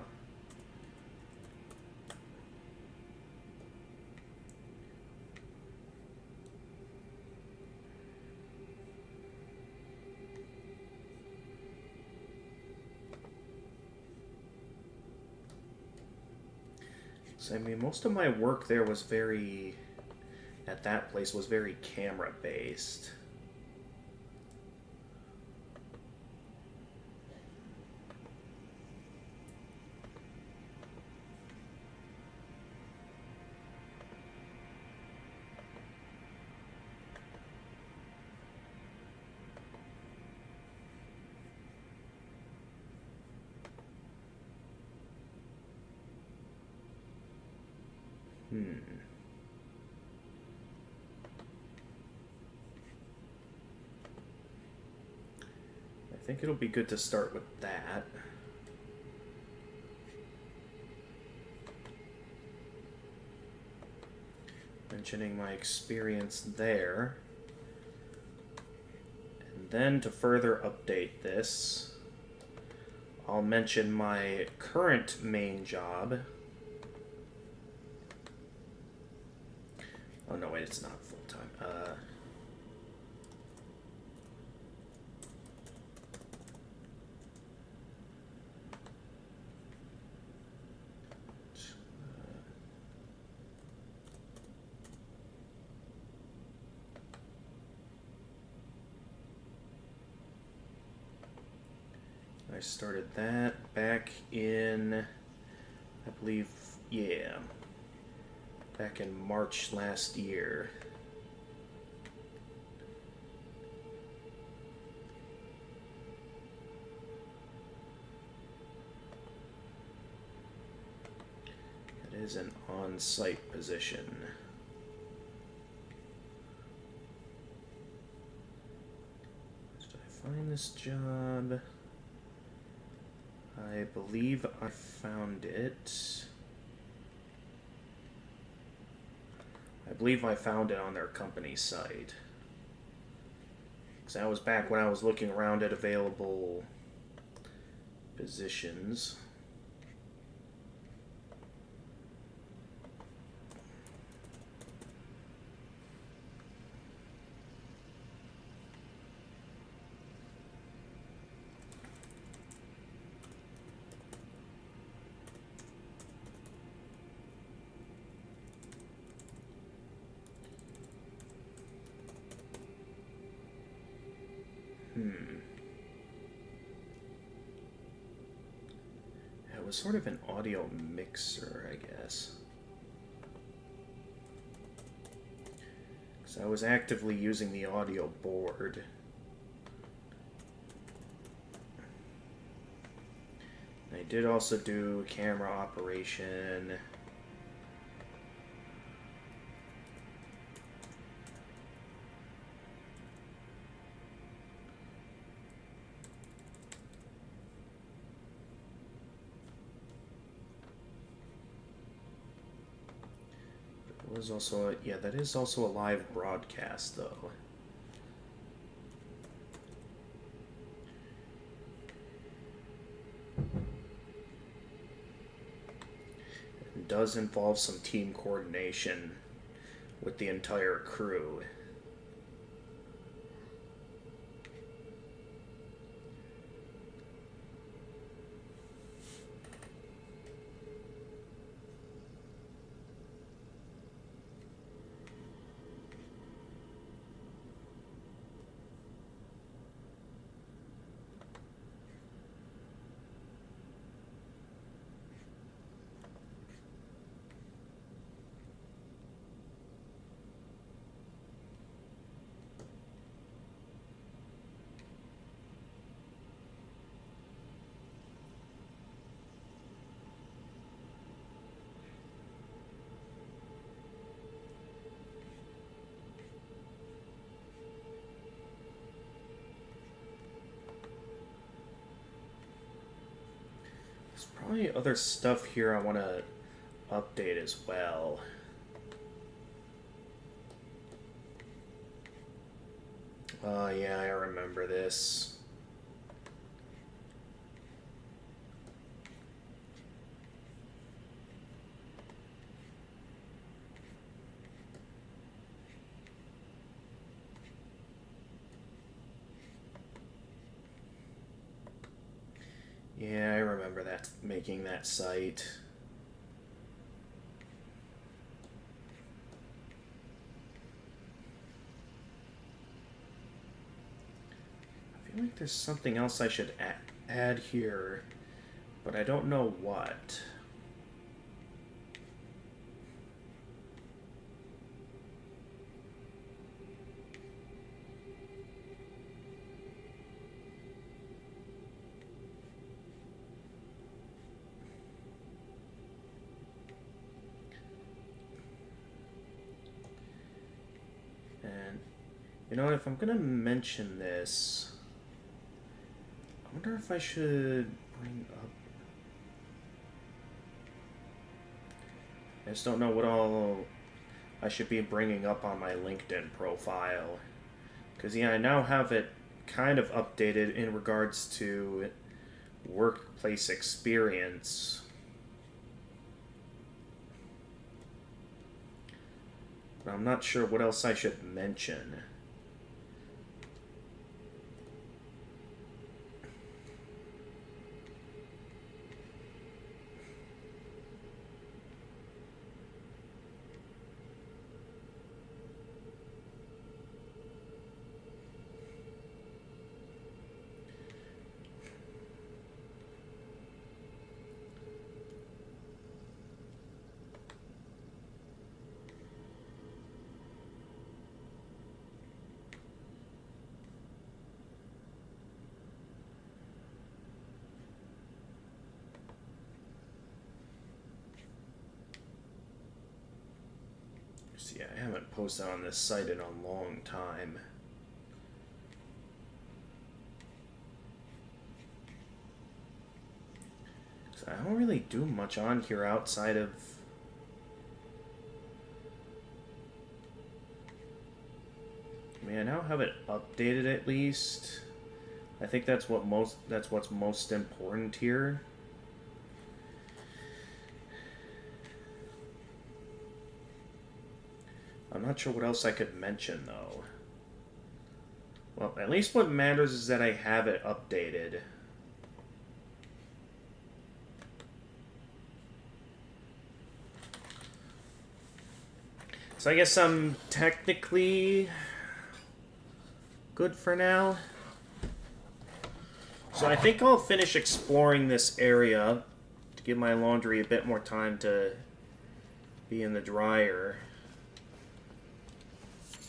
So, I mean, most of my work there was very, at that place, was very camera based. I think it'll be good to start with that. Mentioning my experience there. And then to further update this, I'll mention my current main job. Oh no, wait, it's not full-time. I started that back in, I believe, yeah, back in March last year. It is an on-site position. Did I find this job? I believe I found it. I believe I found it on their company site. Because that was back when I was looking around at available positions. It was sort of an audio mixer, I guess. So I was actively using the audio board. I did also do camera operation. It was also, yeah, that is also a live broadcast, though. does involve some team coordination with the entire crew. There's probably other stuff here I want to update as well. Oh yeah, I remember this. Yeah, I remember that, making that site. I feel like there's something else I should add here, but I don't know what. And, you know, if I'm gonna mention this, I wonder if I should bring up... I just don't know what all I should be bringing up on my LinkedIn profile. Because, yeah, I now have it kind of updated in regards to workplace experience. But I'm not sure what else I should mention. See, I haven't posted on this site in a long time. So I don't really do much on here outside of... I mean, I now have it updated at least. I think that's what's most important here. I'm not sure what else I could mention, though. Well, at least what matters is that I have it updated. So I guess I'm technically good for now. So I think I'll finish exploring this area to give my laundry a bit more time to be in the dryer.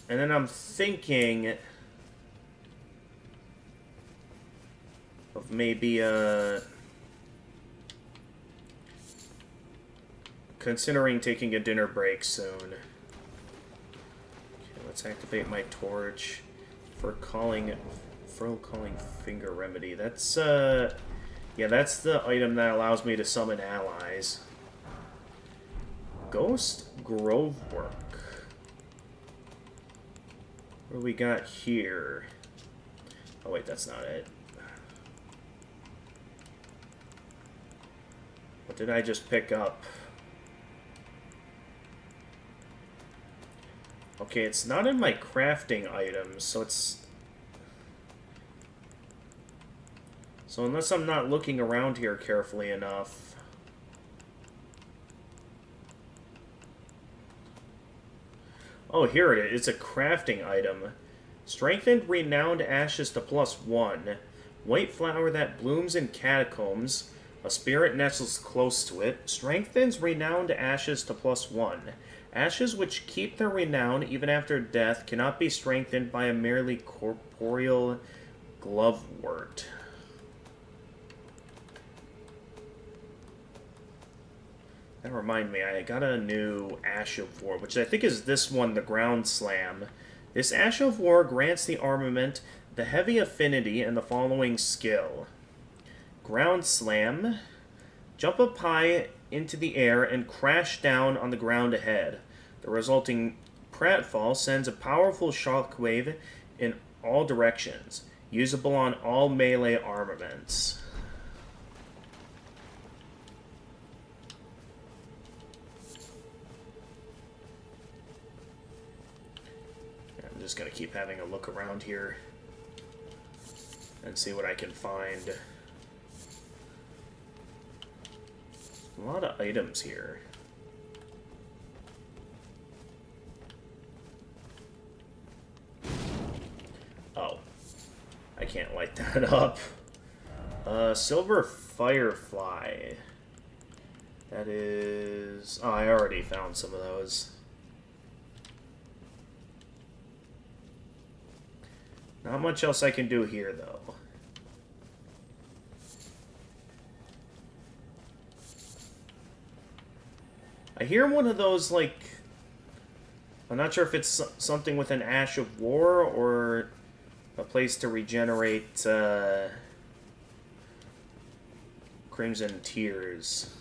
And then I'm thinking of maybe considering taking a dinner break soon. Okay, let's activate my torch for calling finger remedy. That's yeah, that's the item that allows me to summon allies. Ghost Grove Work. What do we got here? Oh wait, that's not it. What did I just pick up? Okay, it's not in my crafting items, so it's... So unless I'm not looking around here carefully enough... Oh, here it is. It's a crafting item. Strengthened renowned ashes to +1. White flower that blooms in catacombs. A spirit nestles close to it. Strengthens renowned ashes to +1. Ashes which keep their renown even after death cannot be strengthened by a merely corporeal glovewort. That reminds me, I got a new Ash of War, which I think is this one, the Ground Slam. This Ash of War grants the armament the heavy affinity and the following skill. Ground Slam. Jump up high into the air and crash down on the ground ahead. The resulting pratfall sends a powerful shockwave in all directions, usable on all melee armaments. I'm just going to keep having a look around here and see what I can find. A lot of items here. Oh. I can't light that up. Silver Firefly. That is... Oh, I already found some of those. Not much else I can do here, though. I hear one of those, like... I'm not sure if it's something with an Ash of War or a place to regenerate Crimson Tears.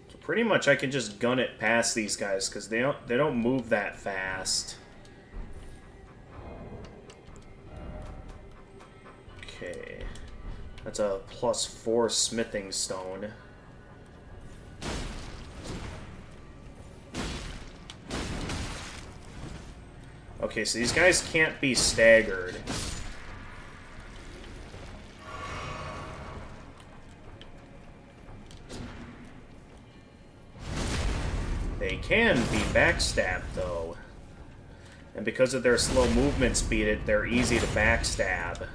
So pretty much I can just gun it past these guys because they don't move that fast. Okay, that's a +4 smithing stone. Okay, so these guys can't be staggered. They can be backstabbed, though. And because of their slow movement speed, they're easy to backstab.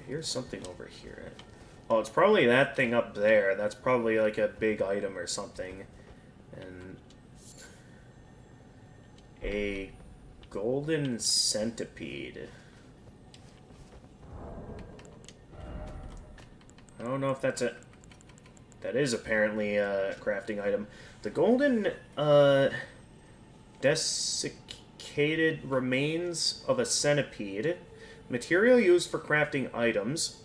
Here's something over here. Oh, it's probably that thing up there. That's probably like a big item or something. And a golden centipede. I don't know if that's a... That is apparently a crafting item. The golden, desiccated remains of a centipede. Material used for crafting items.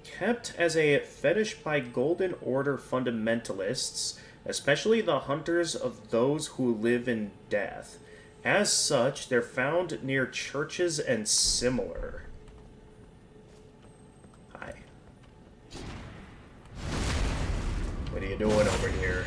Kept as a fetish by Golden Order fundamentalists, especially the hunters of those who live in death. As such, they're found near churches and similar. Hi. What are you doing over here?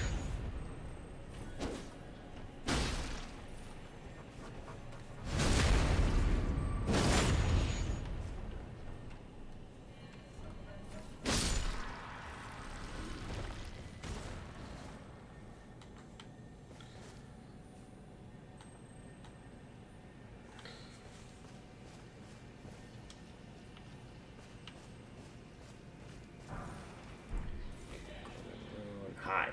Hi.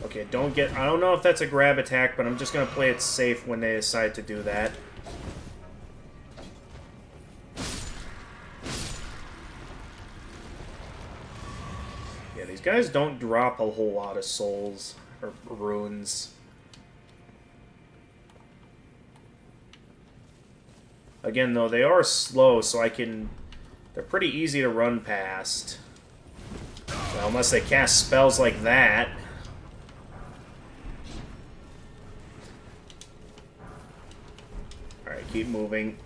Okay, don't get... I don't know if that's a grab attack, but I'm just going to play it safe when they decide to do that. Yeah, these guys don't drop a whole lot of souls or runes. Again, though, they are slow, so I can... They're pretty easy to run past. Well, unless they cast spells like that. Alright, keep moving.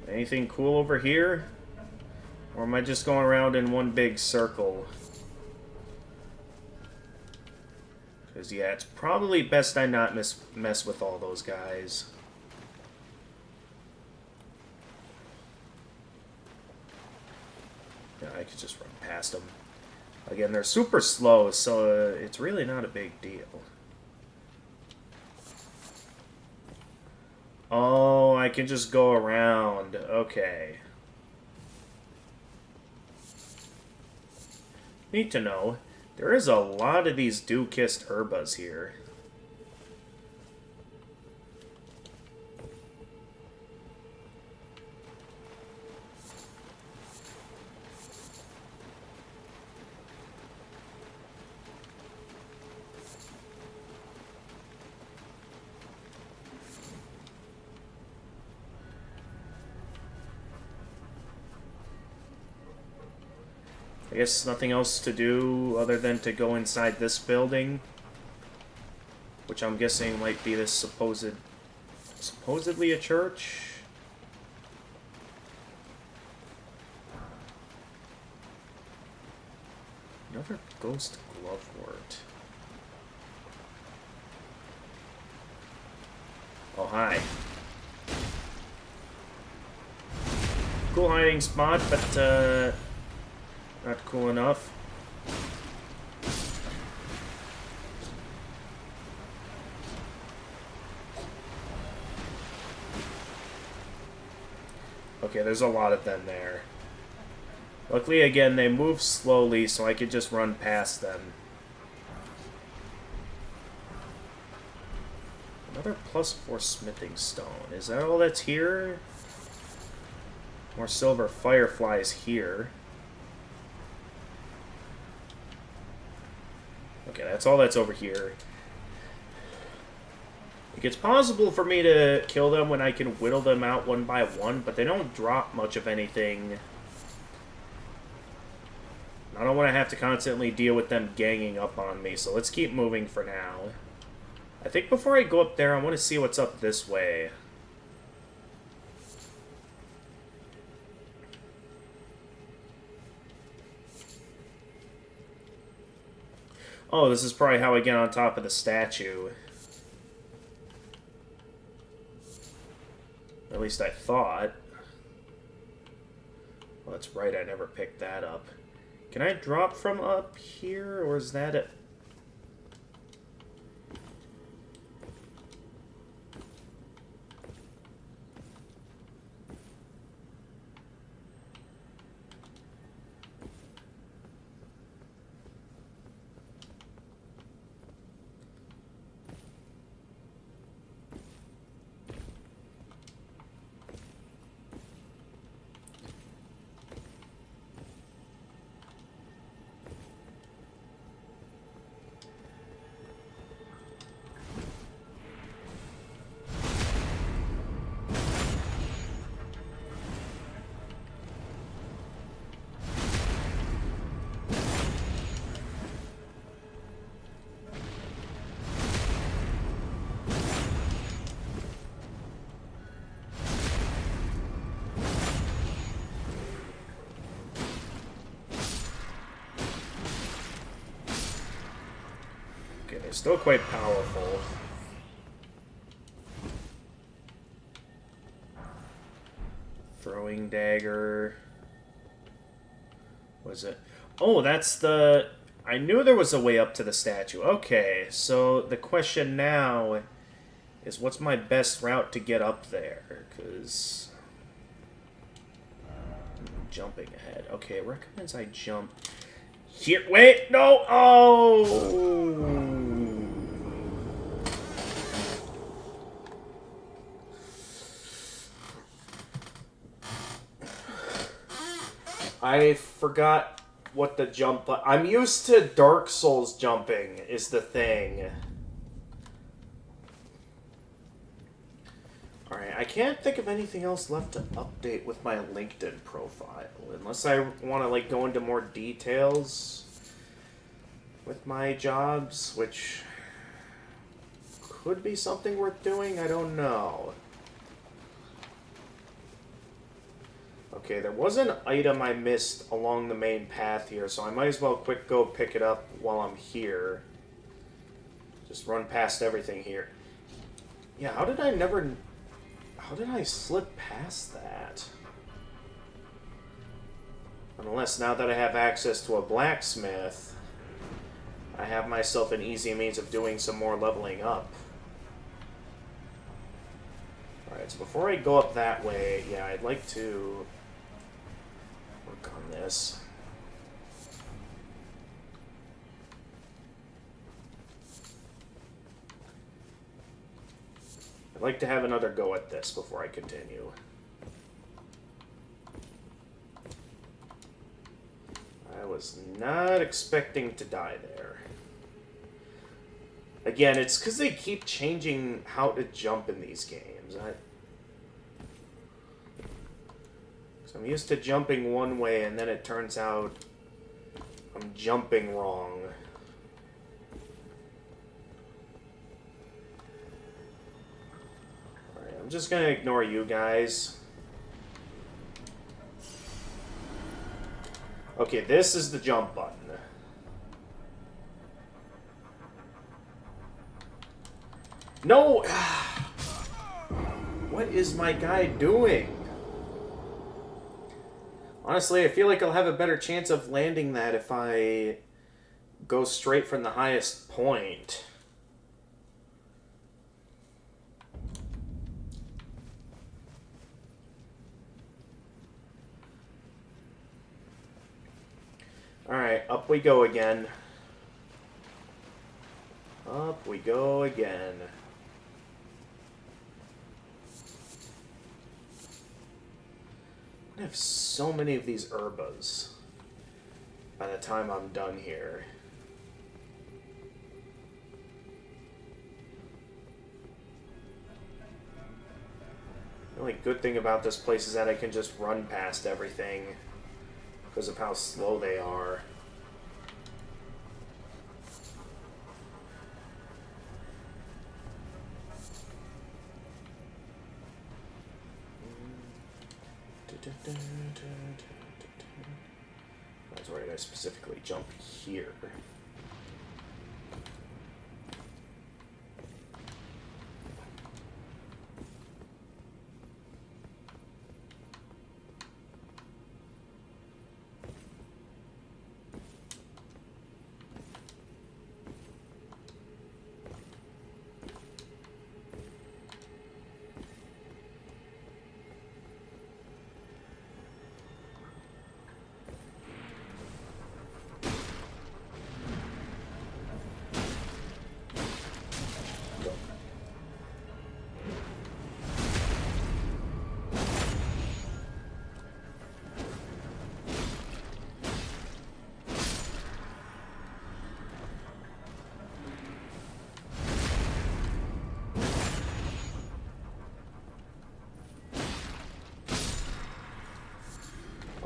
Anything cool over here? Or am I just going around in one big circle? Because, yeah, it's probably best I not mess with all those guys. Yeah, I could just run past them. Again, they're super slow, so it's really not a big deal. Oh, I can just go around. Okay. Need to know. There is a lot of these dew-kissed herbas here. I guess nothing else to do other than to go inside this building, which I'm guessing might be this supposedly a church. Another ghost glovewort. Oh, hi. Cool hiding spot, but not cool enough. Okay, there's a lot of them there. Luckily, again, they move slowly, so I could just run past them. Another +4 smithing stone. Is that all that's here? More silver fireflies here. Okay, that's all that's over here. Like, it's possible for me to kill them when I can whittle them out one by one, but they don't drop much of anything. I don't want to have to constantly deal with them ganging up on me, so let's keep moving for now. I think before I go up there, I want to see what's up this way. Oh, this is probably how I get on top of the statue. At least I thought. Well, that's right, I never picked that up. Can I drop from up here, or is that it? They're still quite powerful. Throwing dagger. Was it? Oh, that's the... I knew there was a way up to the statue. Okay, so the question now is what's my best route to get up there, because jumping ahead. Okay, it recommends I jump here. Wait, no! Oh! I forgot what the jump... I'm used to Dark Souls jumping, is the thing. Alright, I can't think of anything else left to update with my LinkedIn profile. Unless I want to, like, go into more details with my jobs, which could be something worth doing, I don't know. Okay, there was an item I missed along the main path here, so I might as well quick go pick it up while I'm here. Just run past everything here. Yeah, how did I slip past that? Unless now that I have access to a blacksmith, I have myself an easy means of doing some more leveling up. Alright, so before I go up that way, yeah, I'd like to work on this. I'd like to have another go at this before I continue. I was not expecting to die there. Again, it's because they keep changing how to jump in these games. So I'm used to jumping one way, and then it turns out I'm jumping wrong. Alright, I'm just gonna ignore you guys. Okay, this is the jump button. No! What is my guy doing? Honestly, I feel like I'll have a better chance of landing that if I go straight from the highest point. Alright, up we go again. Up we go again. I have so many of these herbas by the time I'm done here. The only good thing about this place is that I can just run past everything because of how slow they are. That's right, I specifically jump here.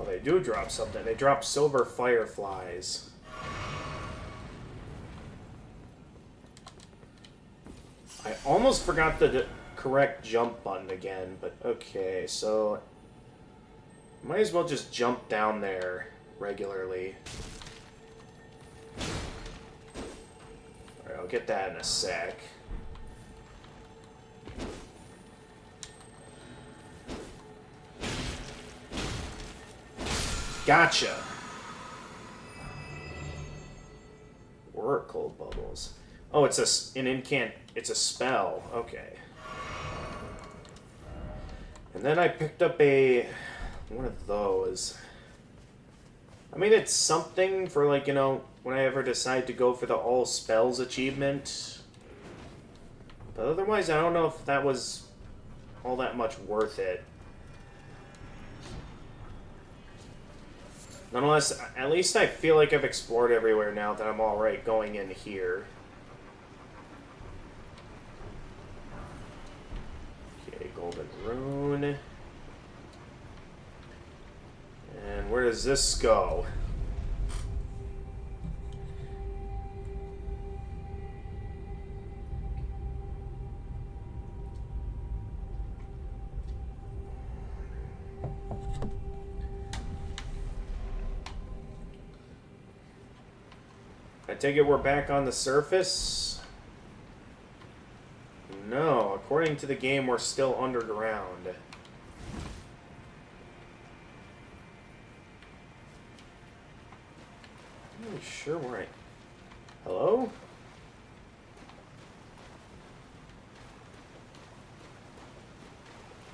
They do drop something. They drop silver fireflies. I almost forgot the correct jump button again, but okay, so might as well just jump down there regularly. Alright, I'll get that in a sec. Gotcha. Oracle bubbles. Oh, it's an incant. It's a spell. Okay. And then I picked up one of those. I mean, it's something for, like, you know, when I ever decide to go for the all spells achievement. But otherwise, I don't know if that was all that much worth it. Nonetheless, at least I feel like I've explored everywhere now that I'm alright going in here. Okay, golden rune. And where does this go? I take it we're back on the surface? No, according to the game, we're still underground. I'm not really sure where I... Hello?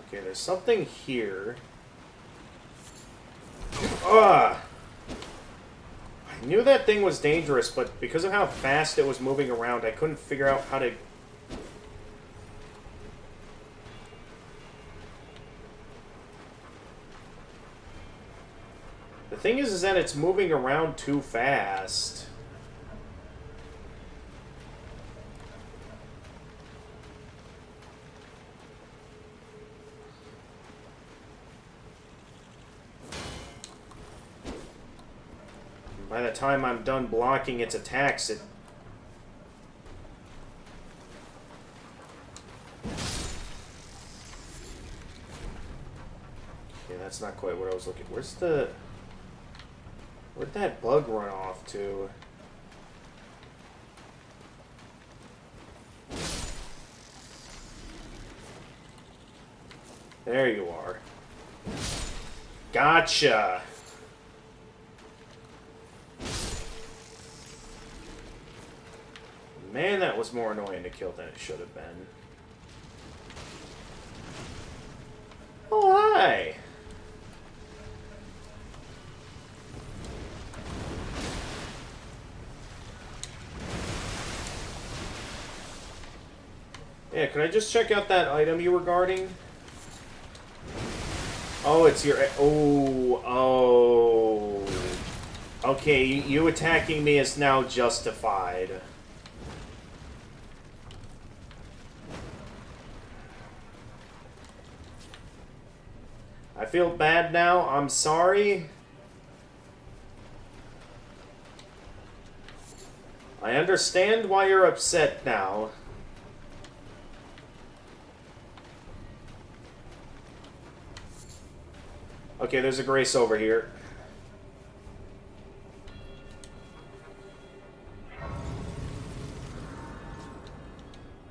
Okay, there's something here. Ah! I knew that thing was dangerous, but because of how fast it was moving around, I couldn't figure out how to... The thing is that it's moving around too fast. By the time I'm done blocking its attacks, it... Okay, that's not quite what I was looking... Where's the... Where'd that bug run off to? There you are. Gotcha! Man, that was more annoying to kill than it should have been. Oh, hi! Yeah, can I just check out that item you were guarding? Oh, it's your... Oh. Okay, you attacking me is now justified. I feel bad now. I'm sorry. I understand why you're upset now. Okay, there's a Grace over here.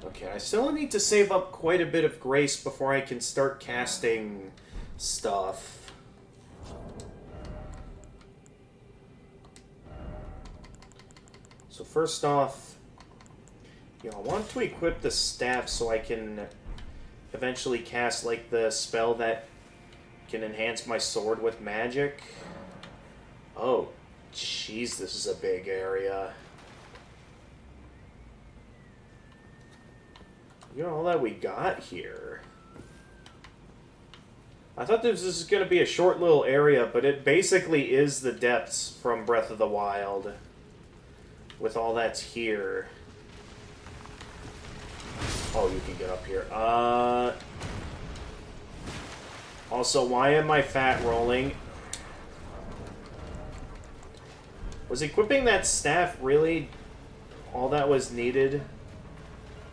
Okay, I still need to save up quite a bit of Grace before I can start casting stuff. So first off, you know, I want to equip the staff so I can eventually cast, like, the spell that can enhance my sword with magic. Oh, jeez, this is a big area. You know, all that we got here. I thought this was going to be a short little area, but it basically is the depths from Breath of the Wild. With all that's here. Oh, you can get up here. Also, why am I fat rolling? Was equipping that staff really all that was needed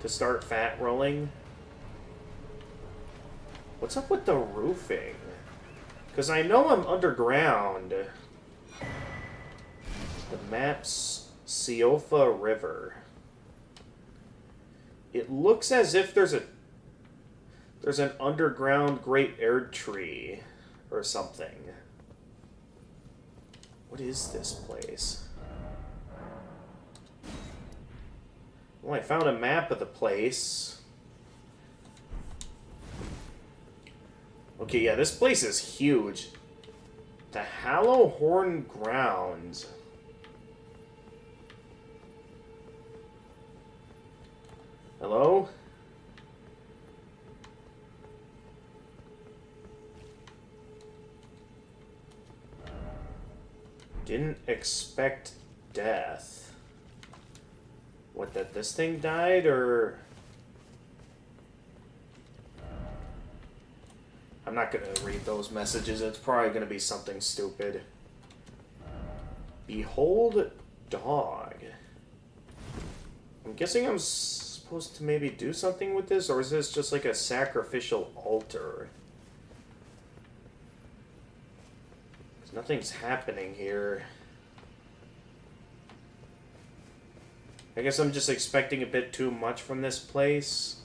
to start fat rolling? What's up with the roofing? Because I know I'm underground. The map's Siofa River. It looks as if there's an underground Great Erd Tree or something. What is this place? Well, I found a map of the place. Okay, yeah, this place is huge. The Hallowhorn Grounds. Hello? Didn't expect death. What, that this thing died, or... I'm not gonna read those messages. It's probably gonna be something stupid. Behold dog. I'm guessing I'm supposed to maybe do something with this, or is this just like a sacrificial altar? 'Cause nothing's happening here. I guess I'm just expecting a bit too much from this place.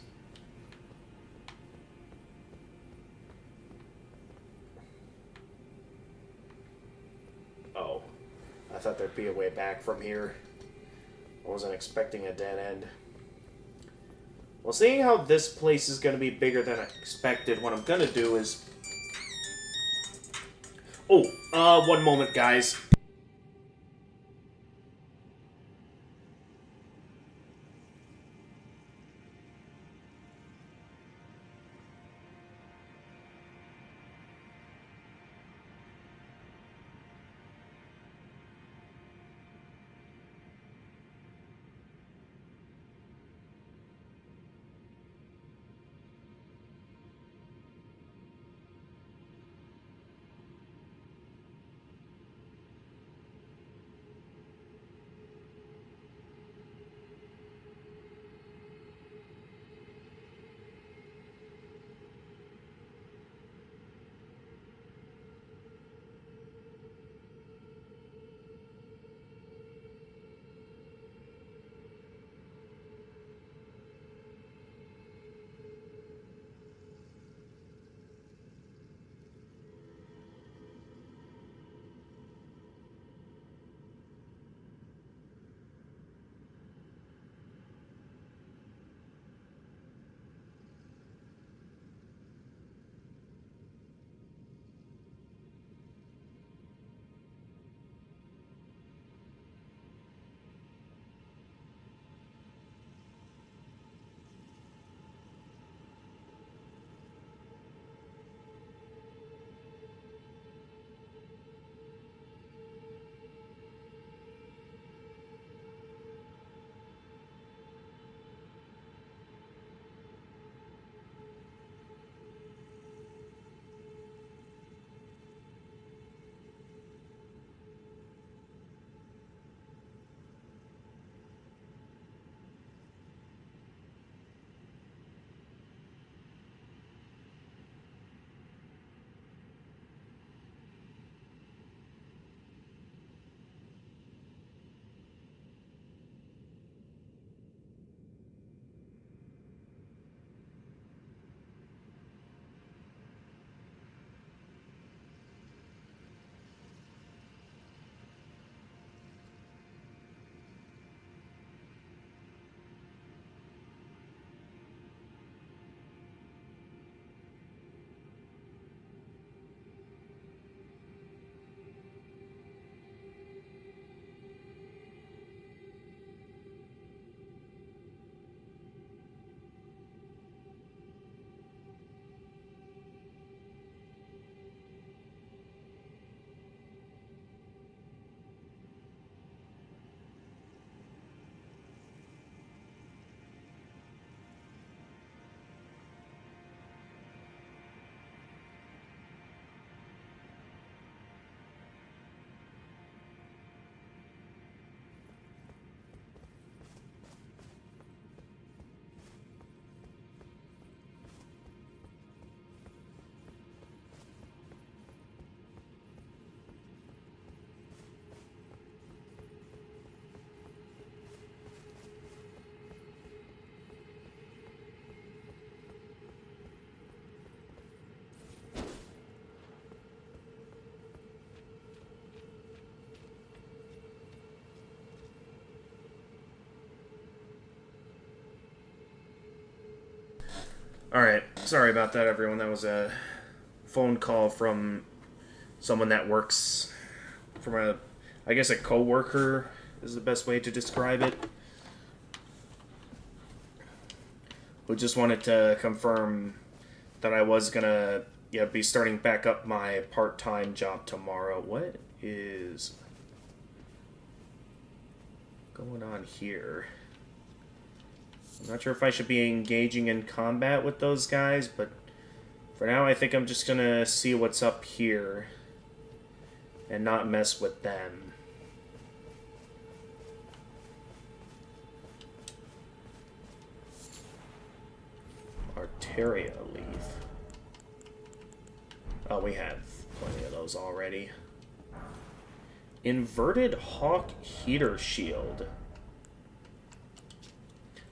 Oh. I thought there'd be a way back from here. I wasn't expecting a dead end. Well, seeing how this place is going to be bigger than I expected, what I'm going to do is... Oh, one moment, guys. Alright, sorry about that, everyone. That was a phone call from someone that works from I guess a coworker is the best way to describe it. Who just wanted to confirm that I was gonna be starting back up my part-time job tomorrow. What is going on here? I'm not sure if I should be engaging in combat with those guys, but for now I think I'm just gonna see what's up here and not mess with them. Arteria leaf. Oh, we have plenty of those already. Inverted Hawk Heater Shield.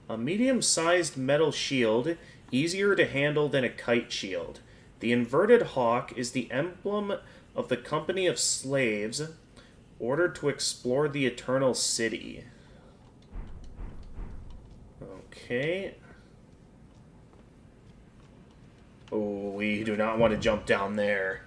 A medium-sized metal shield, easier to handle than a kite shield. The Inverted Hawk is the emblem of the company of slaves ordered to explore the Eternal City. Okay. Oh, we do not want to jump down there.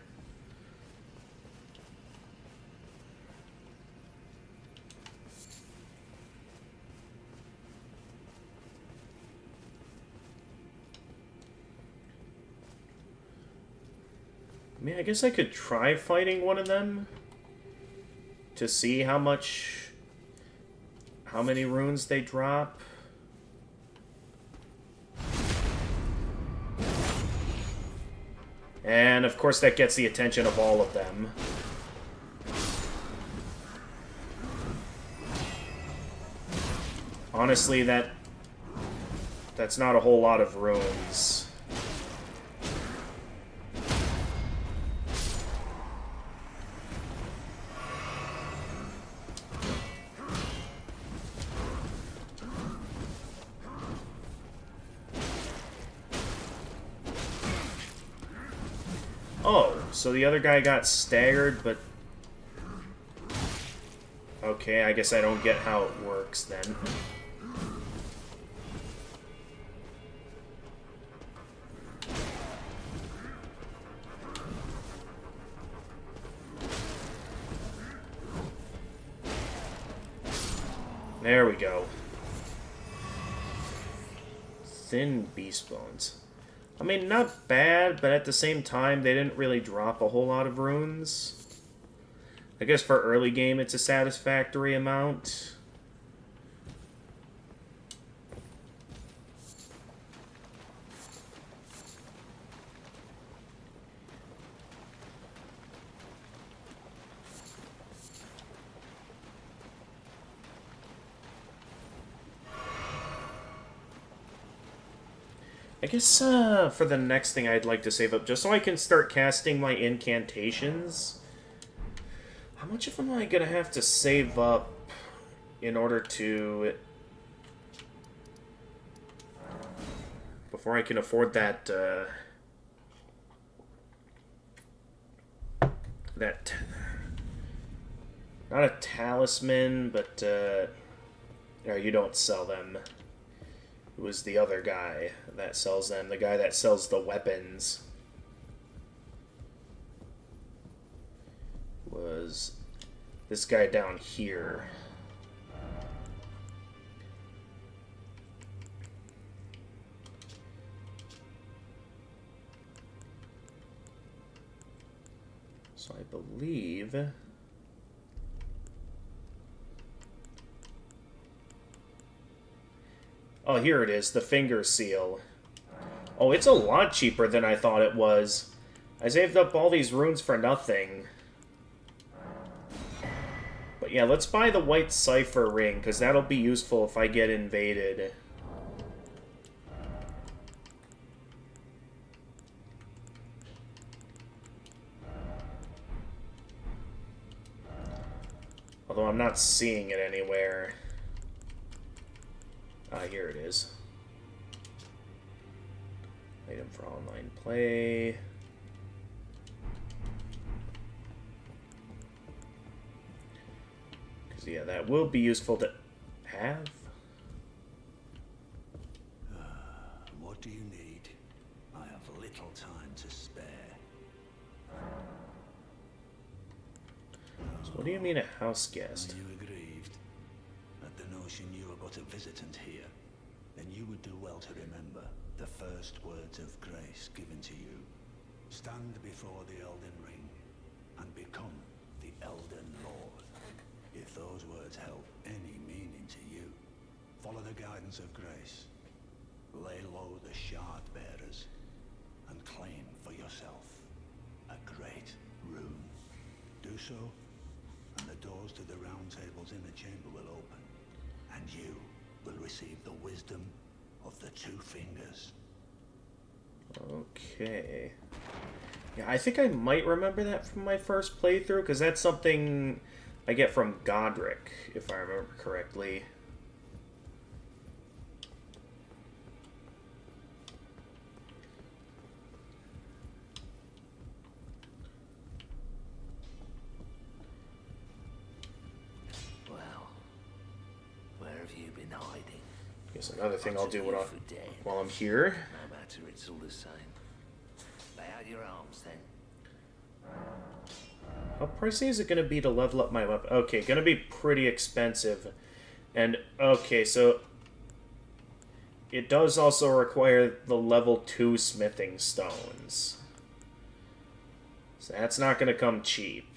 I mean, I guess I could try fighting one of them to see how many runes they drop. And of course that gets the attention of all of them. Honestly, that's not a whole lot of runes. Oh, so the other guy got staggered, but... Okay, I guess I don't get how it works then. There we go. Thin beast bones. I mean, not bad, but at the same time, they didn't really drop a whole lot of runes. I guess for early game, it's a satisfactory amount. I guess for the next thing I'd like to save up, just so I can start casting my incantations. How much of them am I going to have to save up in order to... before I can afford that, not a talisman, but, no, you don't sell them. It was the other guy that sells them, the guy that sells the weapons. Was this guy down here. So I believe... Oh, here it is, the finger seal. Oh, it's a lot cheaper than I thought it was. I saved up all these runes for nothing. But yeah, let's buy the white cipher ring, because that'll be useful if I get invaded. Although I'm not seeing it anywhere. Ah, here it is. Item for online play. Because, yeah, that will be useful to have. What do you need? I have little time to spare. What do you mean a house guest? Are you aggrieved at the notion you are but a visitant here? Then you would do well to remember the first words of grace given to you. Stand before the Elden Ring and become the Elden Lord. If those words held any meaning to you, follow the guidance of grace. Lay low the shard bearers and claim for yourself a great rune. Do so, and the doors to the round tables in the chamber will open, and you will receive the wisdom of the two fingers. Okay. Yeah, I think I might remember that from my first playthrough, because that's something I get from Godric, if I remember correctly. Well, where have you been hiding? Guess another thing I'll do You for dead. while I'm here. No matter, it's all the same. Lay out your arms then. How pricey is it going to be to level up my weapon? Okay, going to be pretty expensive. And, okay, so it does also require the level 2 smithing stones. So that's not going to come cheap.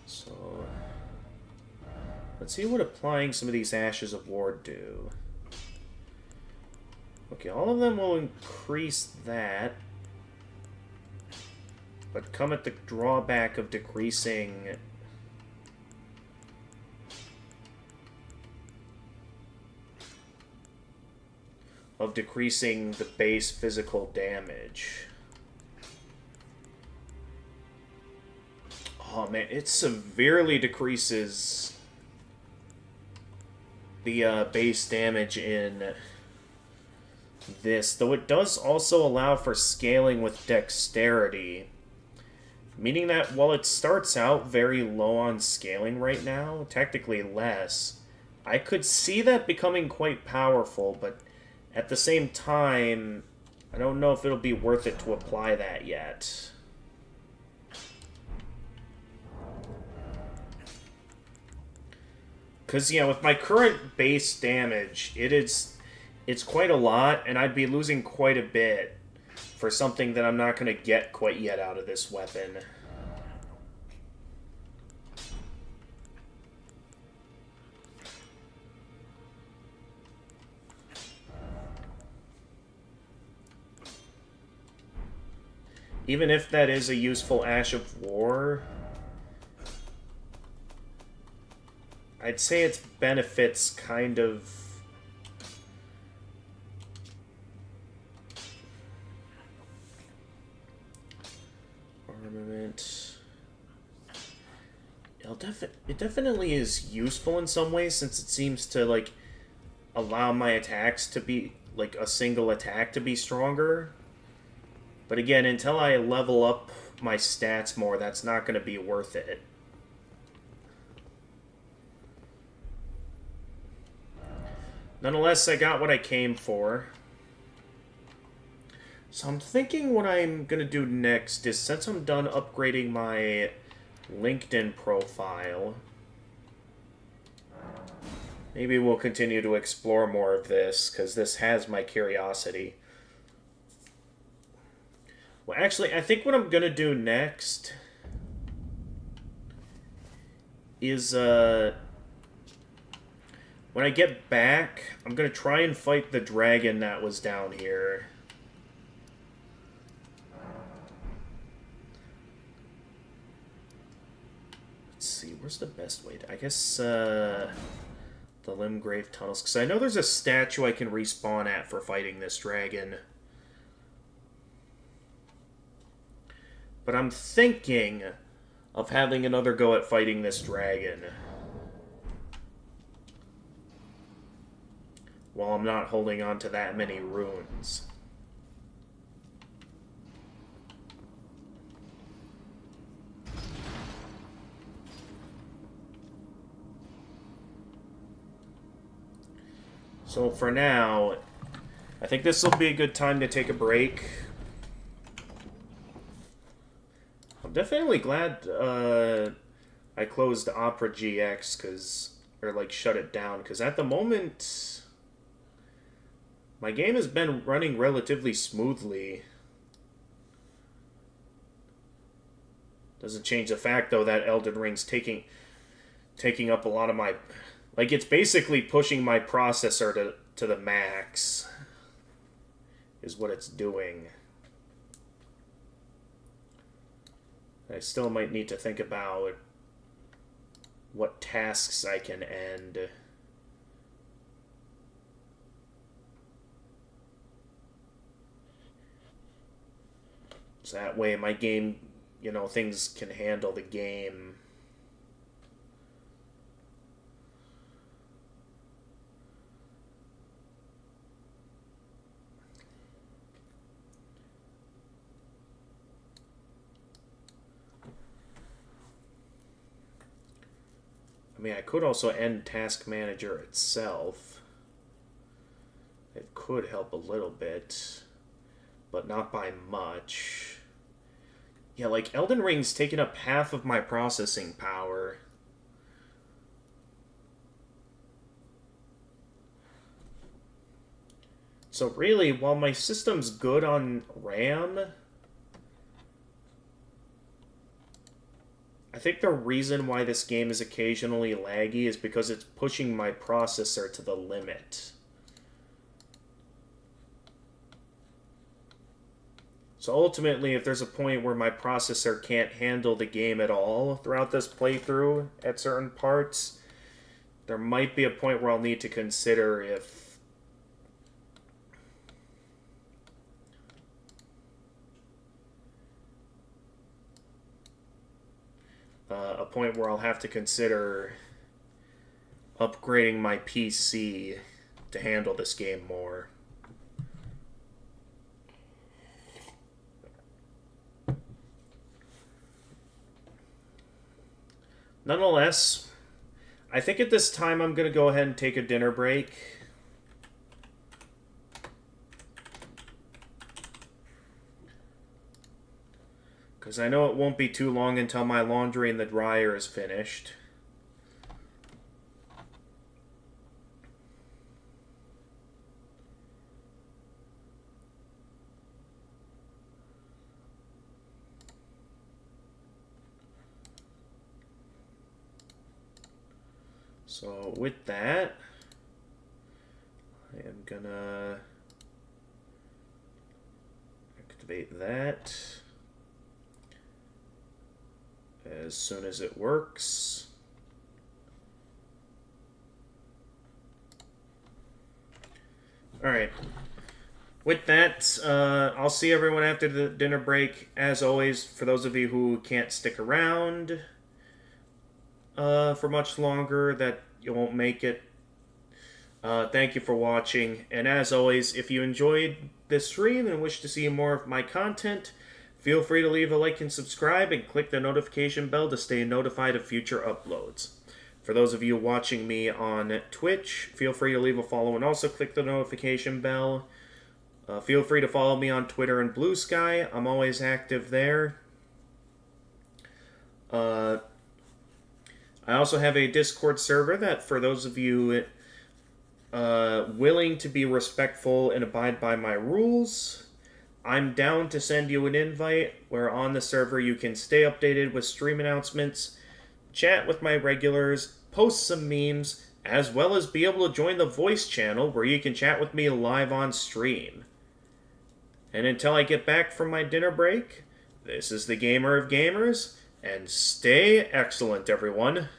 So let's see what applying some of these Ashes of War do. Okay, all of them will increase that, but come at the drawback of decreasing the base physical damage. Oh man, it severely decreases the base damage in this, though it does also allow for scaling with dexterity, meaning that while it starts out very low on scaling right now, technically less, I could see that becoming quite powerful, but at the same time, I don't know if it'll be worth it to apply that yet. Because, yeah, with my current base damage, it's quite a lot, and I'd be losing quite a bit for something that I'm not going to get quite yet out of this weapon. Even if that is a useful Ash of War, I'd say its benefits kind of... Armament... It definitely is useful in some ways, since it seems to, like, allow my attacks to be, like, a single attack to be stronger. But again, until I level up my stats more, that's not going to be worth it. Nonetheless, I got what I came for. So I'm thinking what I'm going to do next is, since I'm done upgrading my LinkedIn profile, maybe we'll continue to explore more of this, because this has my curiosity. Well, actually, I think what I'm going to do next is, when I get back, I'm going to try and fight the dragon that was down here. Let's see, where's the best way to... I guess, the Limgrave Tunnels. Because I know there's a statue I can respawn at for fighting this dragon. But I'm thinking of having another go at fighting this dragon while I'm not holding on to that many runes. So for now, I think this will be a good time to take a break. I'm definitely glad I closed Opera GX or like shut it down, because at the moment my game has been running relatively smoothly. Doesn't change the fact though that Elden Ring's taking up a lot of my, like, it's basically pushing my processor to the max is what it's doing. I still might need to think about what tasks I can end. So that way my game, things can handle the game. I mean, I could also end Task Manager itself. It could help a little bit, but not by much. Yeah, like, Elden Ring's taken up half of my processing power. So really, while my system's good on RAM, I think the reason why this game is occasionally laggy is because it's pushing my processor to the limit. So ultimately, if there's a point where my processor can't handle the game at all throughout this playthrough at certain parts, there might be a point where I'll need to consider if a point where I'll have to consider upgrading my PC to handle this game more. Nonetheless, I think at this time I'm going to go ahead and take a dinner break. Because I know it won't be too long until my laundry in the dryer is finished. So with that, I am gonna activate that as soon as it works. Alright. With that, I'll see everyone after the dinner break. As always, for those of you who can't stick around for much longer, that you won't make it, thank you for watching. And as always, if you enjoyed this stream and wish to see more of my content, feel free to leave a like and subscribe, and click the notification bell to stay notified of future uploads. For those of you watching me on Twitch, feel free to leave a follow and also click the notification bell. Feel free to follow me on Twitter and Blue Sky. I'm always active there. I also have a Discord server that, for those of you willing to be respectful and abide by my rules, I'm down to send you an invite where on the server you can stay updated with stream announcements, chat with my regulars, post some memes, as well as be able to join the voice channel where you can chat with me live on stream. And until I get back from my dinner break, this is the Gamer of Gamers, and stay excellent, everyone.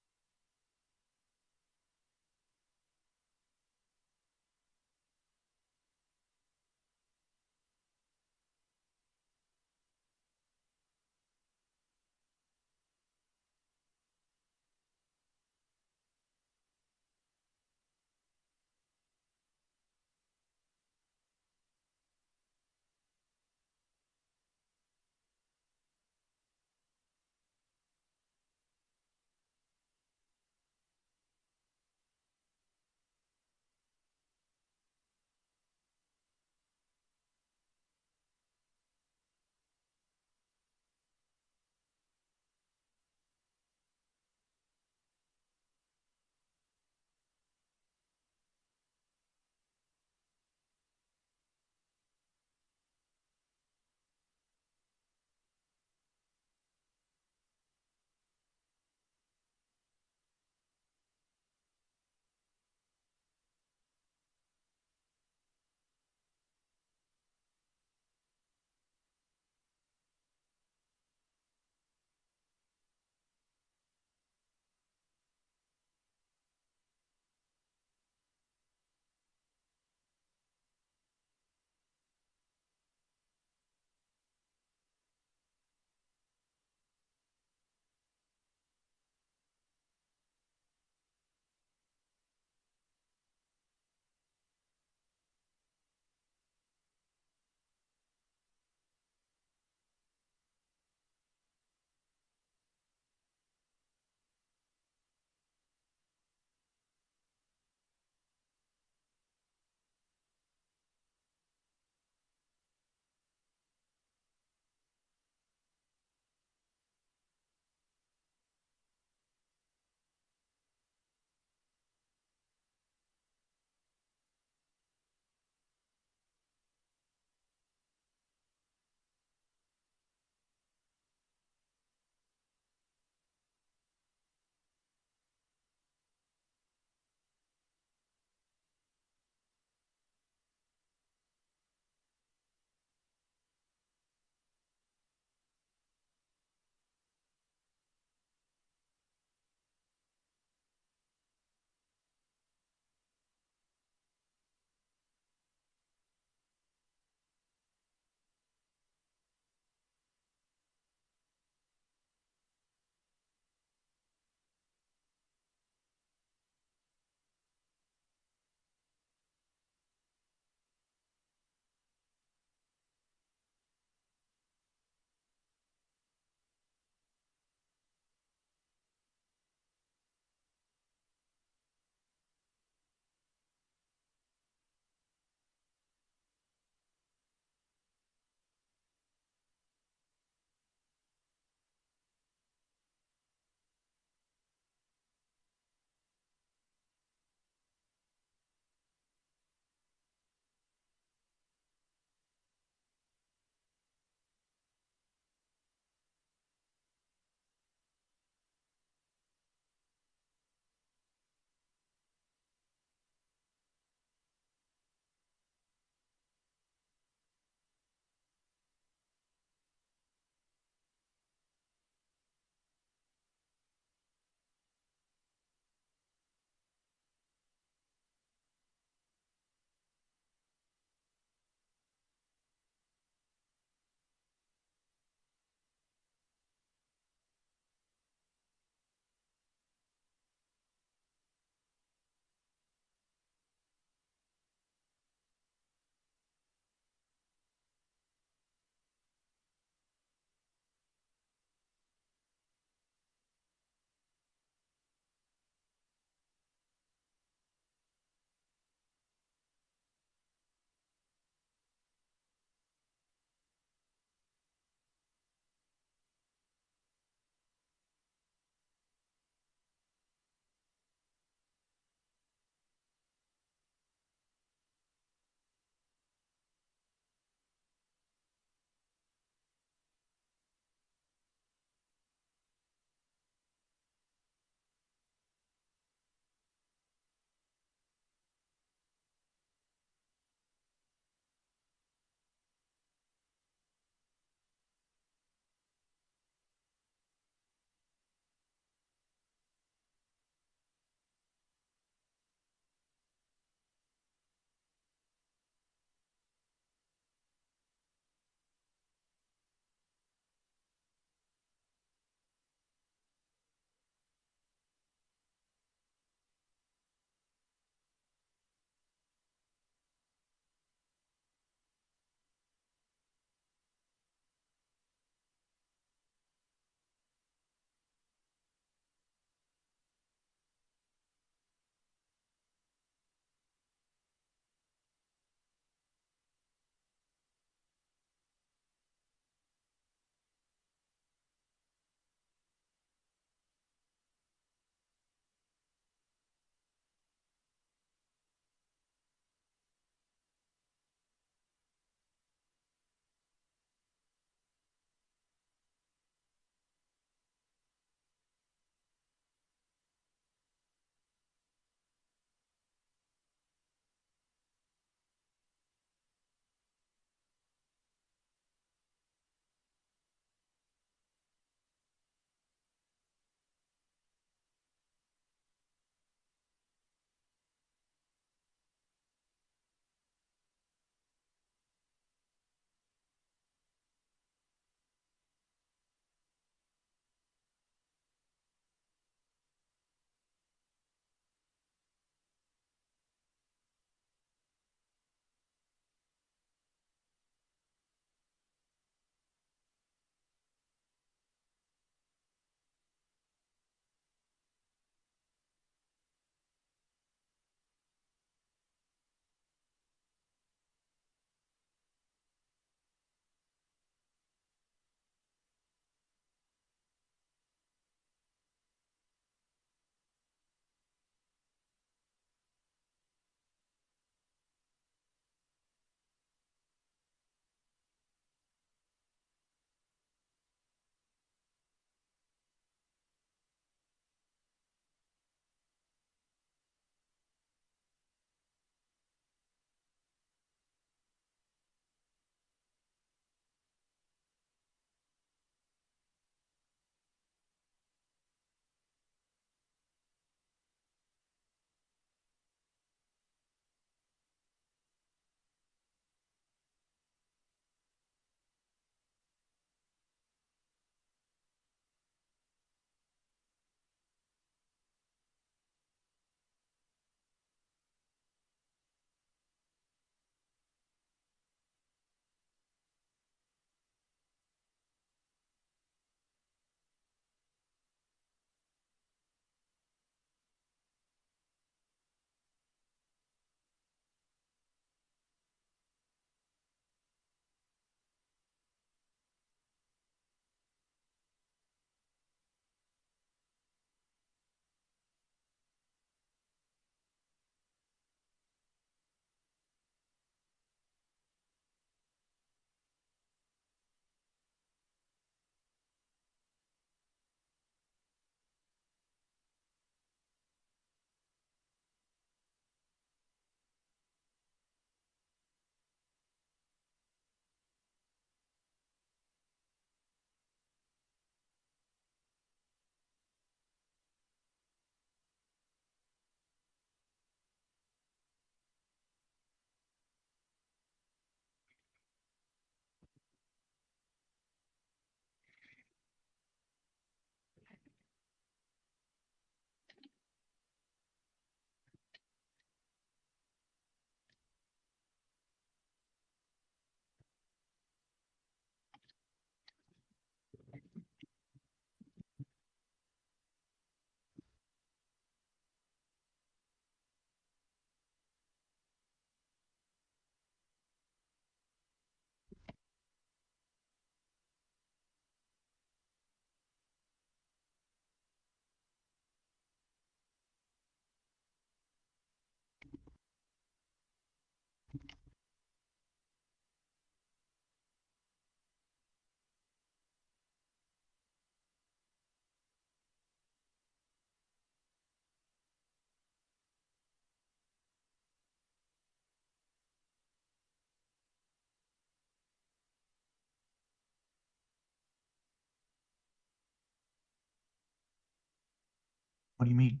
What do you mean?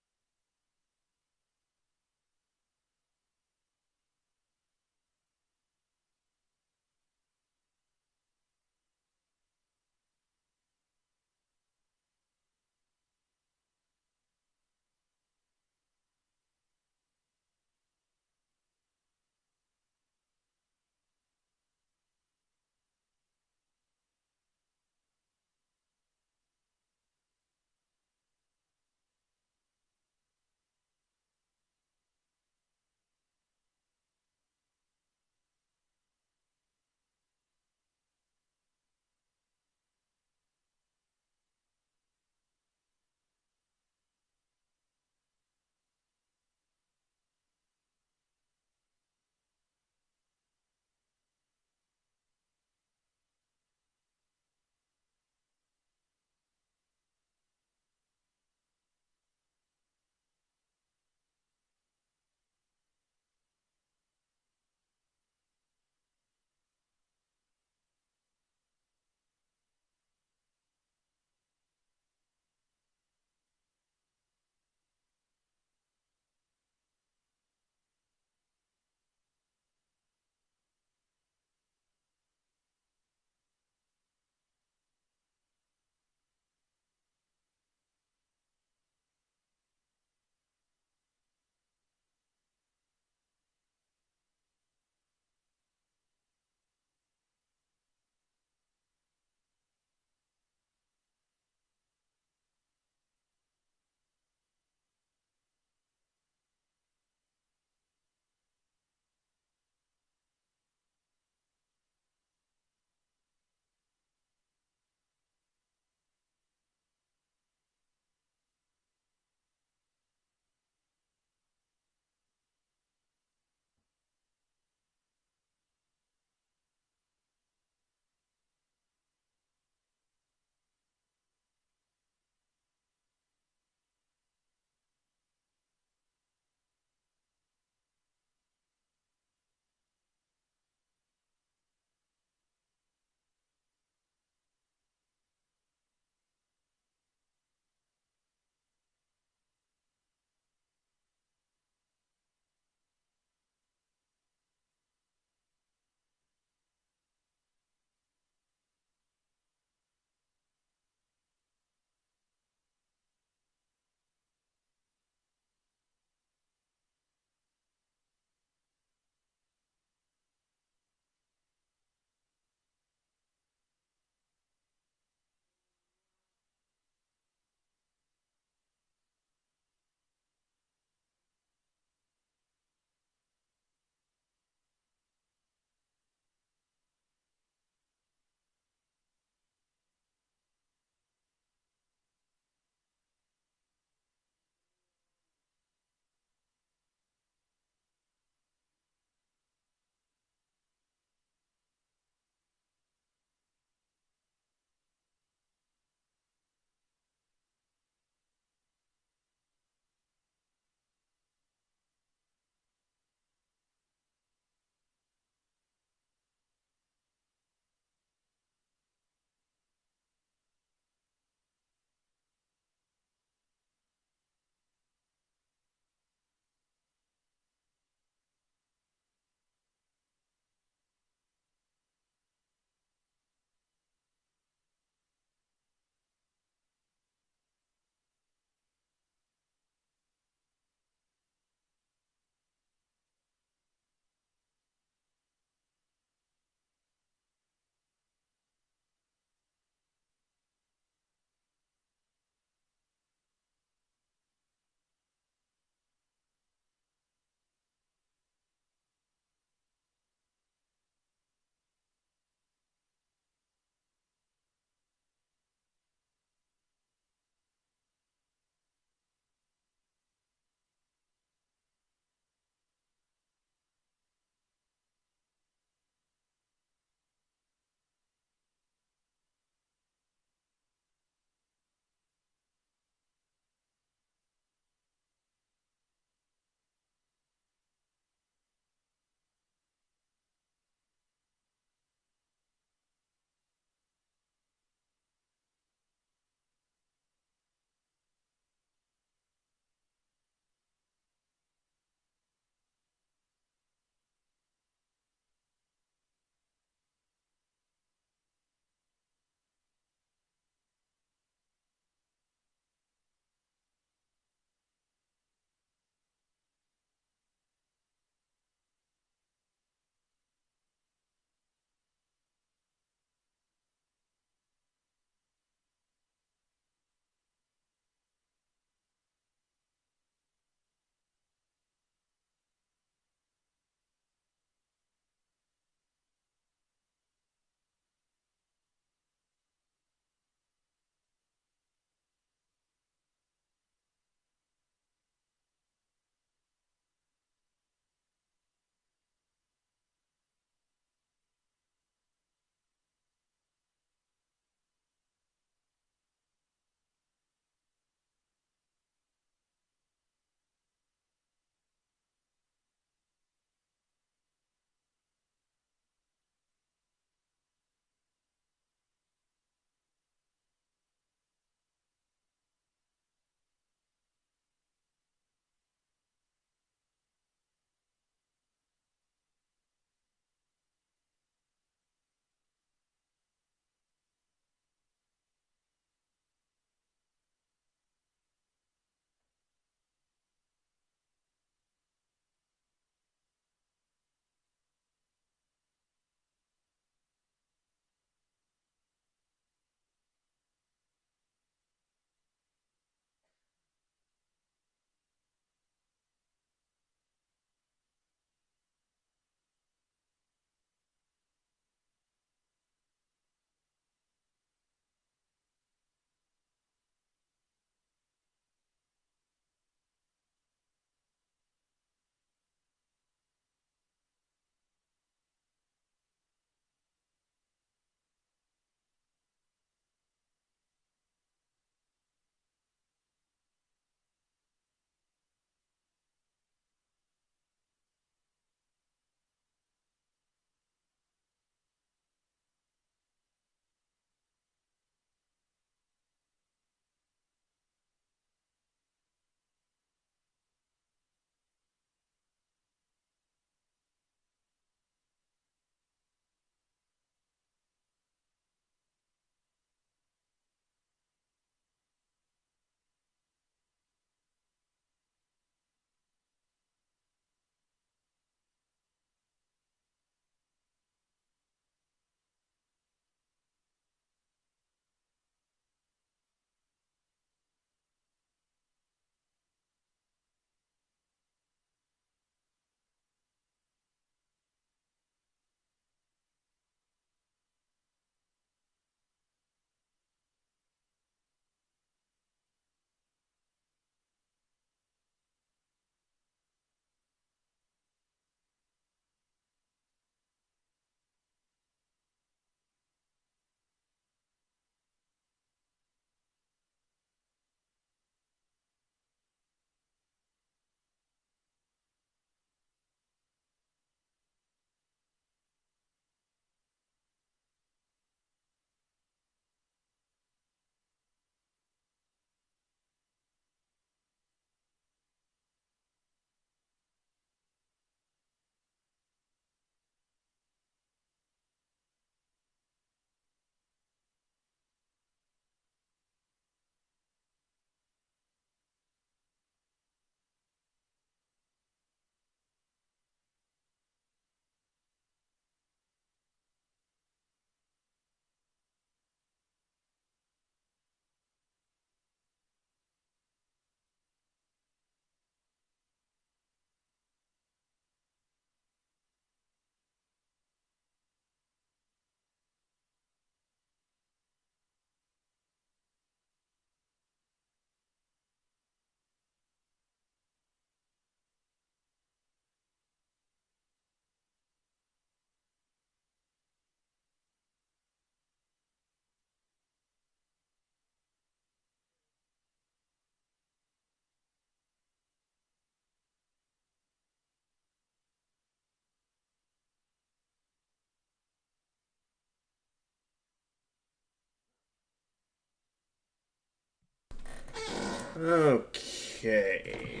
Okay.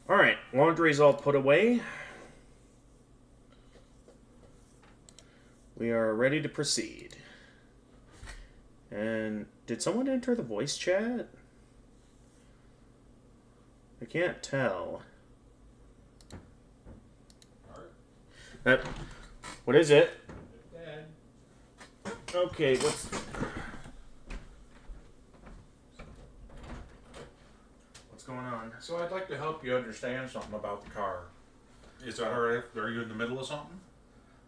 Alright, laundry's all put away. We are ready to proceed. And did someone enter the voice chat? I can't tell. What is it? Okay, what's going on? So I'd like to help you understand something about the car. Is that alright? Are you in the middle of something?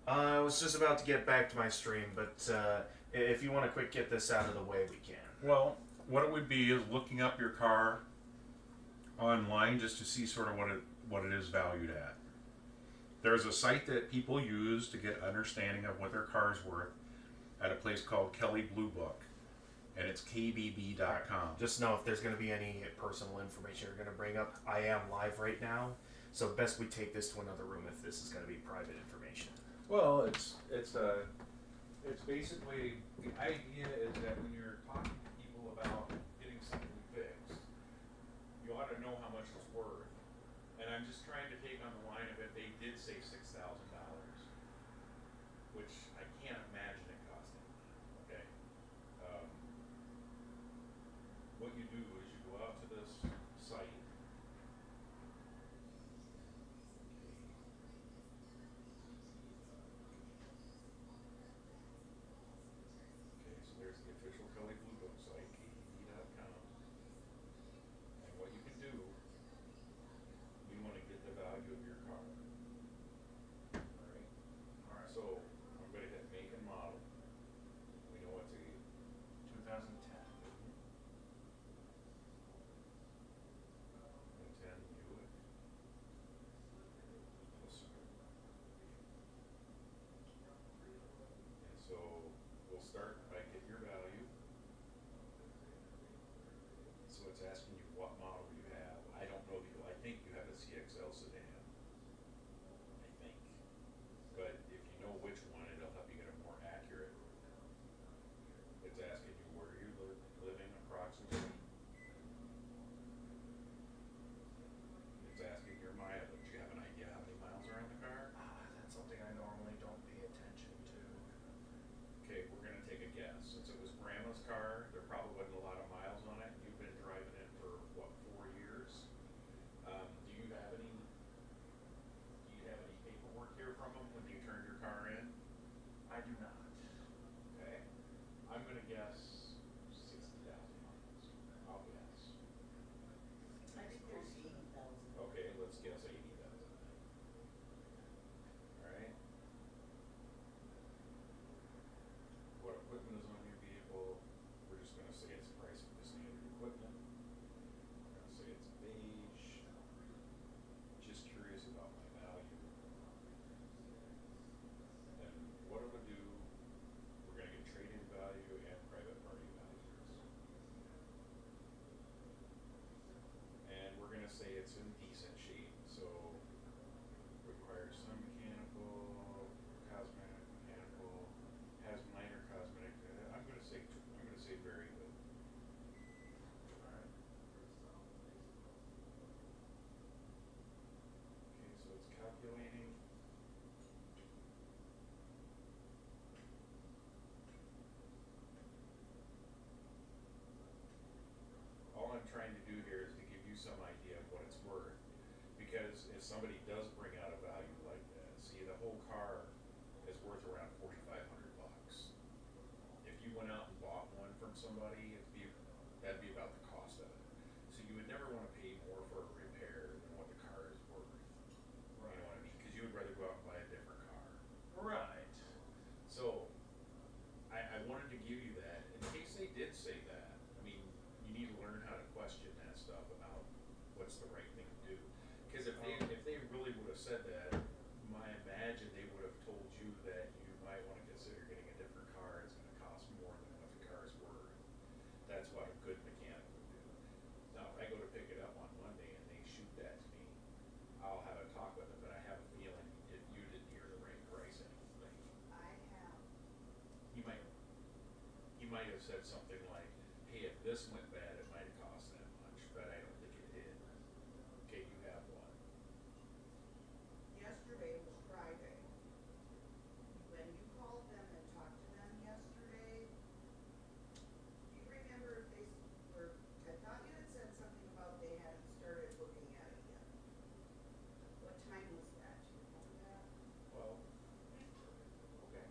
I was just about to get back to my stream, but if you want to quick get this out of the way, we can. Well, what it would be is looking up your car online just to see sort of what it is valued at. There's a site that people use to get understanding of what their car is worth at a place called Kelly Blue Book, and it's kbb.com. Just know if there's going to be any personal information you're going to bring up, I am live right now, so best we take this to another room if this is going to be private information. Well, it's basically, the idea is that when you're talking to people about getting something fixed, you ought to know how much it's worth. And I'm just trying to take on the line of it. They did say $6,000, which I can't imagine it costing. Okay. What you do is you go out to this site. Okay, so there's the official Kelly Blue Book site, kbb.com. And what you can do, we want to get the value of your car. Alright, so I'm going to hit make and model. We know it's a 2010. 10 Buick. And so we'll start by getting your value. So it's asking you what model you have. I don't know, I think you have a CXL sedan. I think. But if you know which one, it'll help you get a more accurate. It's asking you where you living approximately. It's asking your mileage. Do you have an idea how many miles are on the car? That's something I normally don't pay attention to. Okay, we're gonna take a guess. Since it was Grandma's car, there probably wasn't a lot of miles on it. You've been driving it for, what, 4 years? Do you have any paperwork here from them when you turned your car in? I do not. Okay. I'm gonna guess 60,000 miles. I'll guess. I think there's 80,000. Okay, let's guess 80,000. Alright. What equipment is on your vehicle? We're just gonna say it's the price of the standard equipment. We're gonna say it's beige. Just curious about my value. And what it would do, we're gonna get trade-in value and private party values. And we're gonna say it's in decent shape, so requires some mechanical, cosmetic, mechanical, has minor cosmetic. I'm gonna say very good. Alright. Okay, so it's calculating. All I'm trying to do here is to give you some idea of what it's worth. Because if somebody does bring out a value like that, see, the whole car is worth around $4,500. If you went out and bought one from somebody, that'd be about the cost of it. So you would never want to pay more for a repair than what the car is worth. You know what I mean? Because you would rather go out and buy a different car. Right. So I wanted to give you that in case they did say that. I mean, you need to learn how to question that stuff about what's the right thing to do. Because if they really would have might have said something like, hey, if this went bad, it might have cost that much, but I don't think it did. Okay, you have one. Yesterday was Friday. When you called them and talked to them yesterday, do you remember if they were, I thought you had said something about they hadn't started looking at it yet. What time was that? Do you remember that? Well, okay.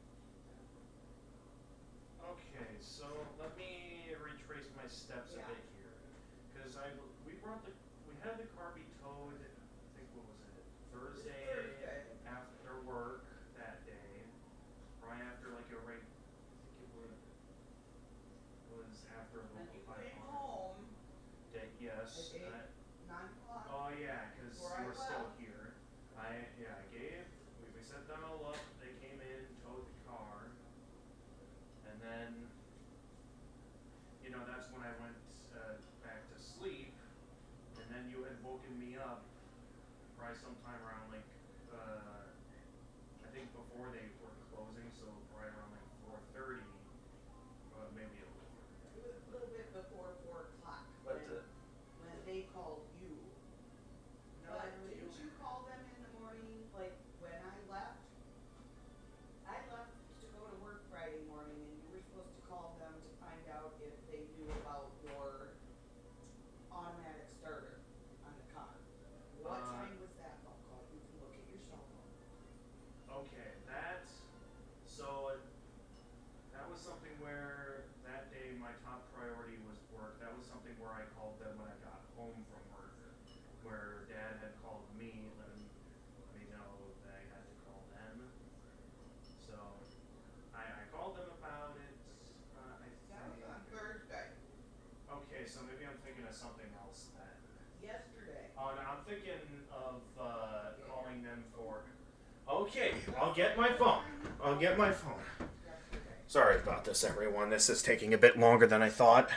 Okay, so let me retrace my steps a Yeah. bit here, because we had the car be towed. I think what was it? Thursday Thursday. after work that day, right after like a right. I think it was after a And local you 500 came home day. Yes. at 9 o'clock Oh yeah, because before you I were still left. here. I gave. We set them all up. They came in, towed the car, and then that's when I went back to sleep, and then you had woken me up probably sometime around like I think before they were closing, so probably around like 4:30, maybe a little It earlier. was a little bit before 4 o'clock But when they called you. no, But didn't you call them in the morning, like when I left? I left to go to work Friday morning and you were supposed to call them to find out if they knew about your automatic starter on the car. What time was that phone call? You can look at your cell phone. okay, so that was something where that day my top priority was work. That was something where I called them when I got home from work, where Dad had called me, let me know that I had to call them. So I called them about it. I That was on think. Thursday. Okay, so maybe I'm thinking of something else then. Yesterday. Oh, no, I'm thinking of Yeah. calling them for. Okay, I'll get my phone. I'll get my phone. Yesterday. Sorry about this, everyone. This is taking a bit longer than I thought.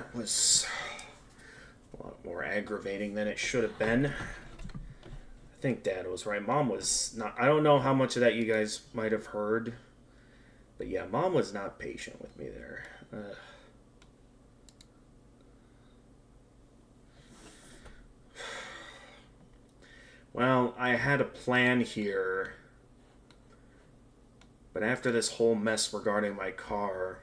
that was a lot more aggravating than it should have been. I think Dad was right. Mom was not. I don't know how much of that you guys might have heard, but yeah, Mom was not patient with me there. Well, I had a plan here, but after this whole mess regarding my car,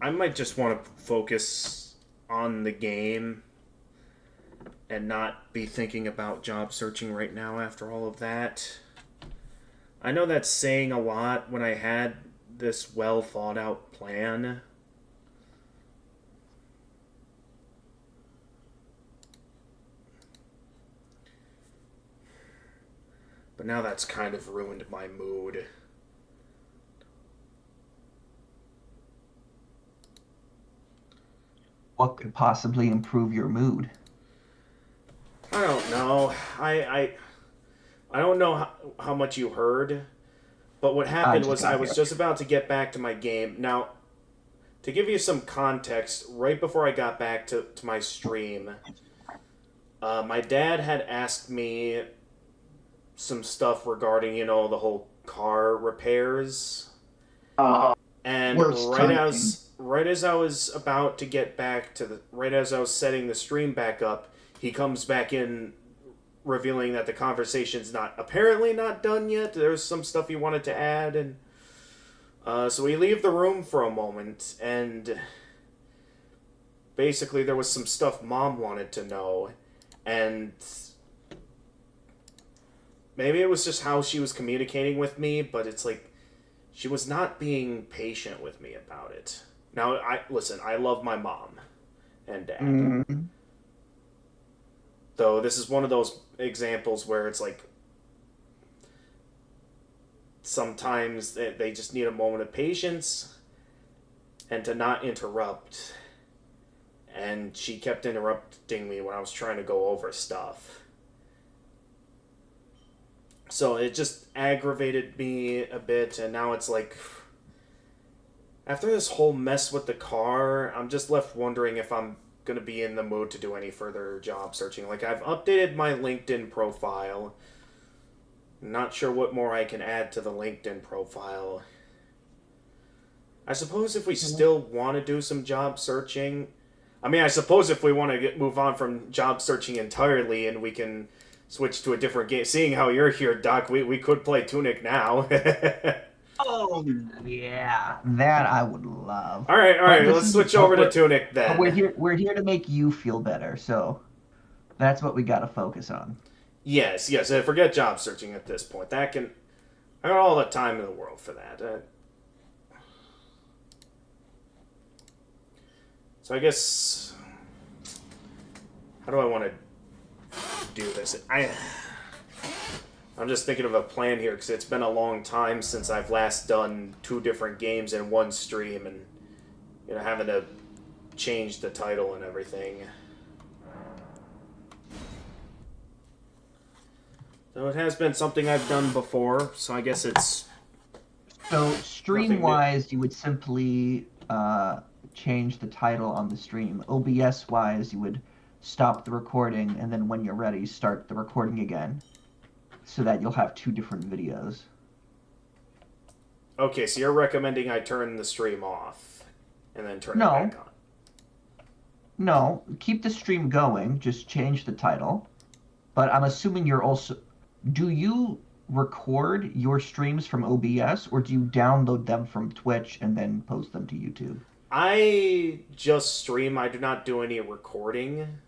I might just want to focus on the game and not be thinking about job searching right now after all of that. I know that's saying a lot when I had this well thought out plan. But now that's kind of ruined my mood. What could possibly improve your mood? I don't know. I don't know how much you heard, but what happened was I was just about to get back to my game. Now, to give you some context, right before I got back to my stream, my dad had asked me some stuff regarding, the whole car repairs. And right as I was about to get back to right as I was setting the stream back up, he comes back in revealing that the conversation's apparently not done yet. There's some stuff he wanted to add, and so we leave the room for a moment, and basically there was some stuff Mom wanted to know, and maybe it was just how she was communicating with me, but it's like she was not being patient with me about it. Now, I love my mom and dad. Mm-hmm. Though this is one of those examples where it's like sometimes they just need a moment of patience and to not interrupt. And she kept interrupting me when I was trying to go over stuff. So it just aggravated me a bit, and now it's like, after this whole mess with the car, I'm just left wondering if I'm going to be in the mood to do any further job searching. Like, I've updated my LinkedIn profile. Not sure what more I can add to the LinkedIn profile. I suppose if we still want to do some job searching, I suppose if we want to move on from job searching entirely and we can switch to a different game. Seeing how you're here, Doc, we could play Tunic now. Oh, yeah. That I would love. All right. Let's switch over to Tunic then. But we're here to make you feel better, so that's what we got to focus on. Yes. Forget job searching at this point. I got all the time in the world for that. So I guess, how do I want to do this? I'm just thinking of a plan here because it's been a long time since I've last done 2 different games in one stream, and having to change the title and everything. So it has been something I've done before, so I guess it's... So stream-wise, you would simply change the title on the stream. OBS-wise, you would stop the recording, and then when you're ready, start the recording again, so that you'll have 2 different videos. Okay, so you're recommending I turn the stream off, and then turn it back on? No, keep the stream going, just change the title. But I'm assuming you're also... Do you record your streams from OBS, or do you download them from Twitch and then post them to YouTube? I just stream. I do not do any recording.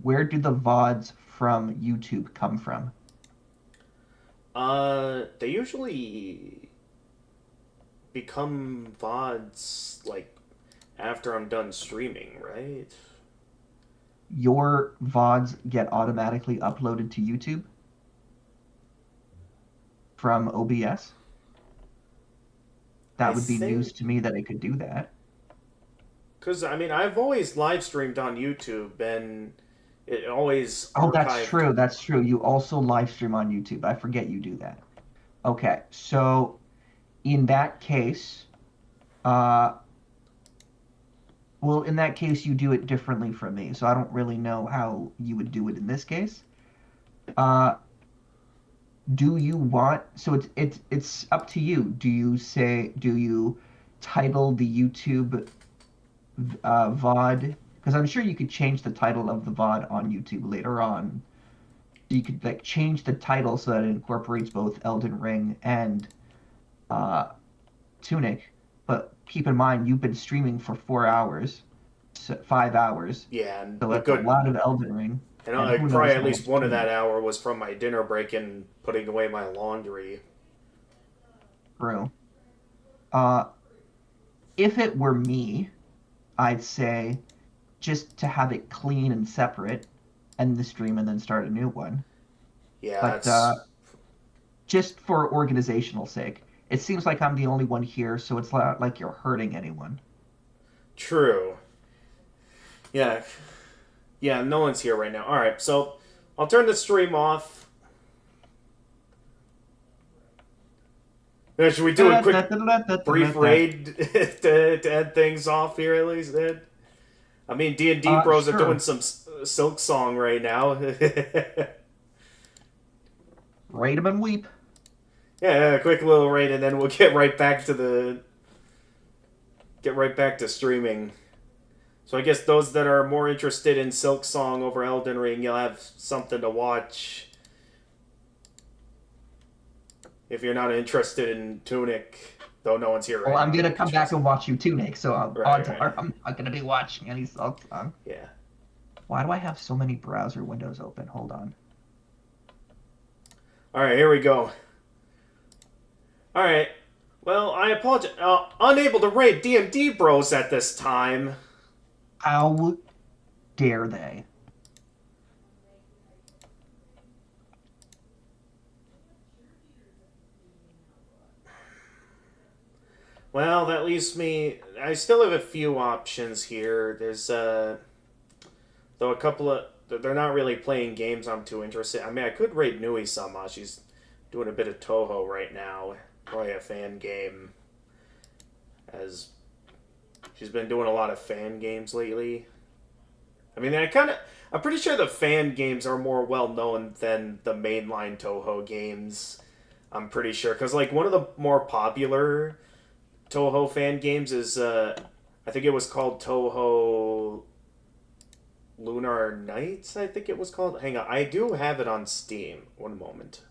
Where do the VODs from YouTube come from? They usually become VODs, like, after I'm done streaming, right? Your VODs get automatically uploaded to YouTube? From OBS? That would be news to me that it could do that. Because, I've always live streamed on YouTube, and it always... Oh, that's true. You also live stream on YouTube. I forget you do that. Okay, so in that case, Uh, well, in that case, you do it differently from me, so I don't really know how you would do it in this case. Uh, do you want? So it's up to you. Do you title the YouTube VOD? Because I'm sure you could change the title of the VOD on YouTube later on. You could like change the title so that it incorporates both Elden Ring and uh, Tunic. But keep in mind, you've been streaming for 4 hours, 5 hours. Yeah, and So a that's a good, lot of Elden Ring, and and who probably knows at how least much one of that Tunic. hour was from my dinner break and putting away my laundry. True. Uh, if it were me, I'd say just to have it clean and separate, end the stream and then start a new one. Yeah, But that's just for organizational sake, it seems like I'm the only one here, so it's not like you're hurting anyone. true. Yeah, yeah, no one's here right now. All right, so I'll turn the stream off. Now, should we do a quick, brief raid to end things off here at least, Ed? I mean, D&D bros Sure. are doing some Silk Song right now. Raid 'em and weep. Yeah, a quick little raid, and then we'll get right back to streaming. So I guess those that are more interested in Silk Song over Elden Ring, you'll have something to watch. If you're not interested in Tunic, though no one's here right Well, now. I'm gonna come back and watch you Tunic, so odds Right. are I'm not gonna be watching any Silk Song. Yeah. Why do I have so many browser windows open? Hold on. Alright, here we go. Alright. Well, I apologize. Unable to raid D&D bros at this time. How dare they? Well, that leaves me... I still have a few options here. There's, though a couple of... They're not really playing games I'm too interested. I mean, I could raid Nui-sama. She's doing a bit of Toho right now. Probably a fan game. As she's been doing a lot of fan games lately. I mean, I'm pretty sure the fan games are more well-known than the mainline Toho games. I'm pretty sure. Because, like, one of the more popular Toho fan games is, I think it was called Toho Lunar Nights, I think it was called. Hang on, I do have it on Steam. One moment.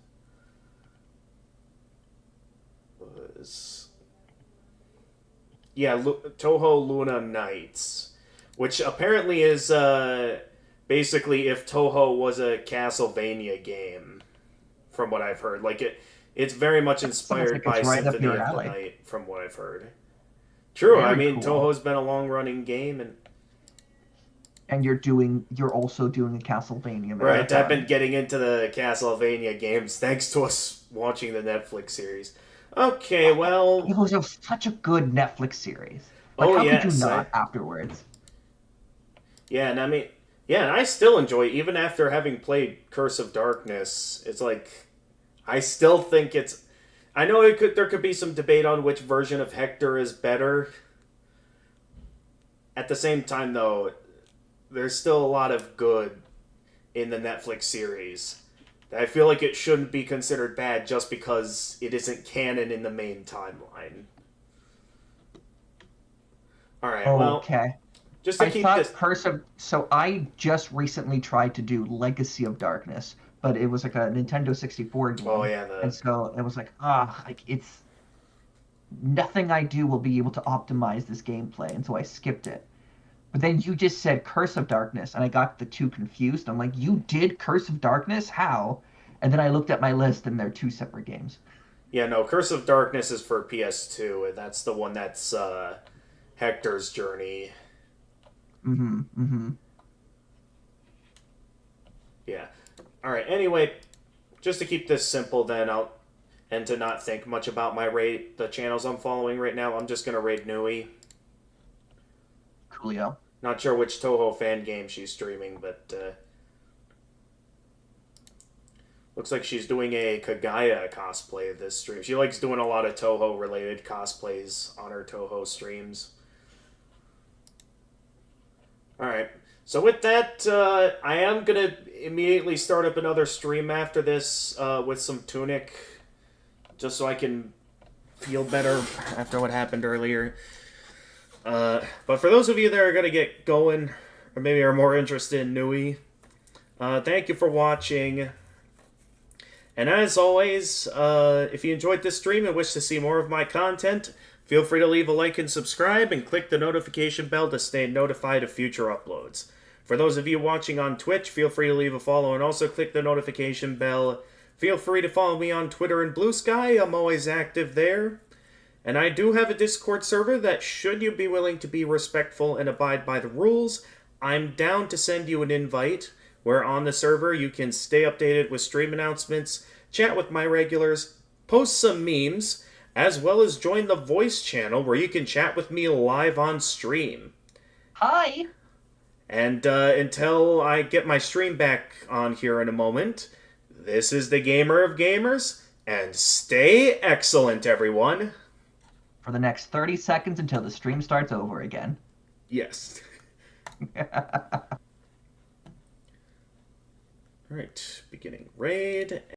Yeah, Toho Luna Nights, which apparently is basically if Toho was a Castlevania game, from what I've heard. Like it's very much inspired like by it's right up Symphony your of the alley. Night, from what I've heard. True, I Very mean cool. Toho's been a long-running game, And you're also doing a Castlevania marathon. right, I've been getting into the Castlevania games thanks to us watching the Netflix series. Okay, well, It was such a good Netflix series. Like, how could you not afterwards? Yeah, and I mean, yeah, and I still enjoy it, even after having played Curse of Darkness. It's like, I still think it's... I know there could be some debate on which version of Hector is better. At the same time, though, there's still a lot of good in the Netflix series. I feel like it shouldn't be considered bad just because it isn't canon in the main timeline. Alright, well... Okay. Just to I keep thought this... So I just recently tried to do Legacy of Darkness, but it was like a Nintendo 64 game. Oh, yeah, And so it was like, it's... Nothing I do will be able to optimize this gameplay, and so I skipped it. But then you just said Curse of Darkness, and I got the two confused. I'm like, you did Curse of Darkness? How? And then I looked at my list, and they're two separate games. Yeah, no, Curse of Darkness is for PS2, and that's the one that's Hector's Journey. Yeah. Alright, anyway, just to keep this simple then, and to not think much about the channels I'm following right now, I'm just gonna raid Nui. Coolio. Not sure which Toho fan game she's streaming, but Looks like she's doing a Kagaya cosplay this stream. She likes doing a lot of Toho related cosplays on her Toho streams. Alright, so with that, I am going to immediately start up another stream after this with some Tunic, just so I can feel better after what happened earlier. But for those of you that are going to get going, or maybe are more interested in Nui, thank you for watching. And as always, if you enjoyed this stream and wish to see more of my content, feel free to leave a like and subscribe, and click the notification bell to stay notified of future uploads. For those of you watching on Twitch, feel free to leave a follow and also click the notification bell. Feel free to follow me on Twitter and Blue Sky. I'm always active there. And I do have a Discord server that, should you be willing to be respectful and abide by the rules, I'm down to send you an invite, where on the server you can stay updated with stream announcements, chat with my regulars, post some memes, as well as join the voice channel where you can chat with me live on stream. Hi! And until I get my stream back on here in a moment, this is the Gamer of Gamers, and stay excellent, everyone. For the next 30 seconds until the stream starts over again. Yes. Alright, beginning raid.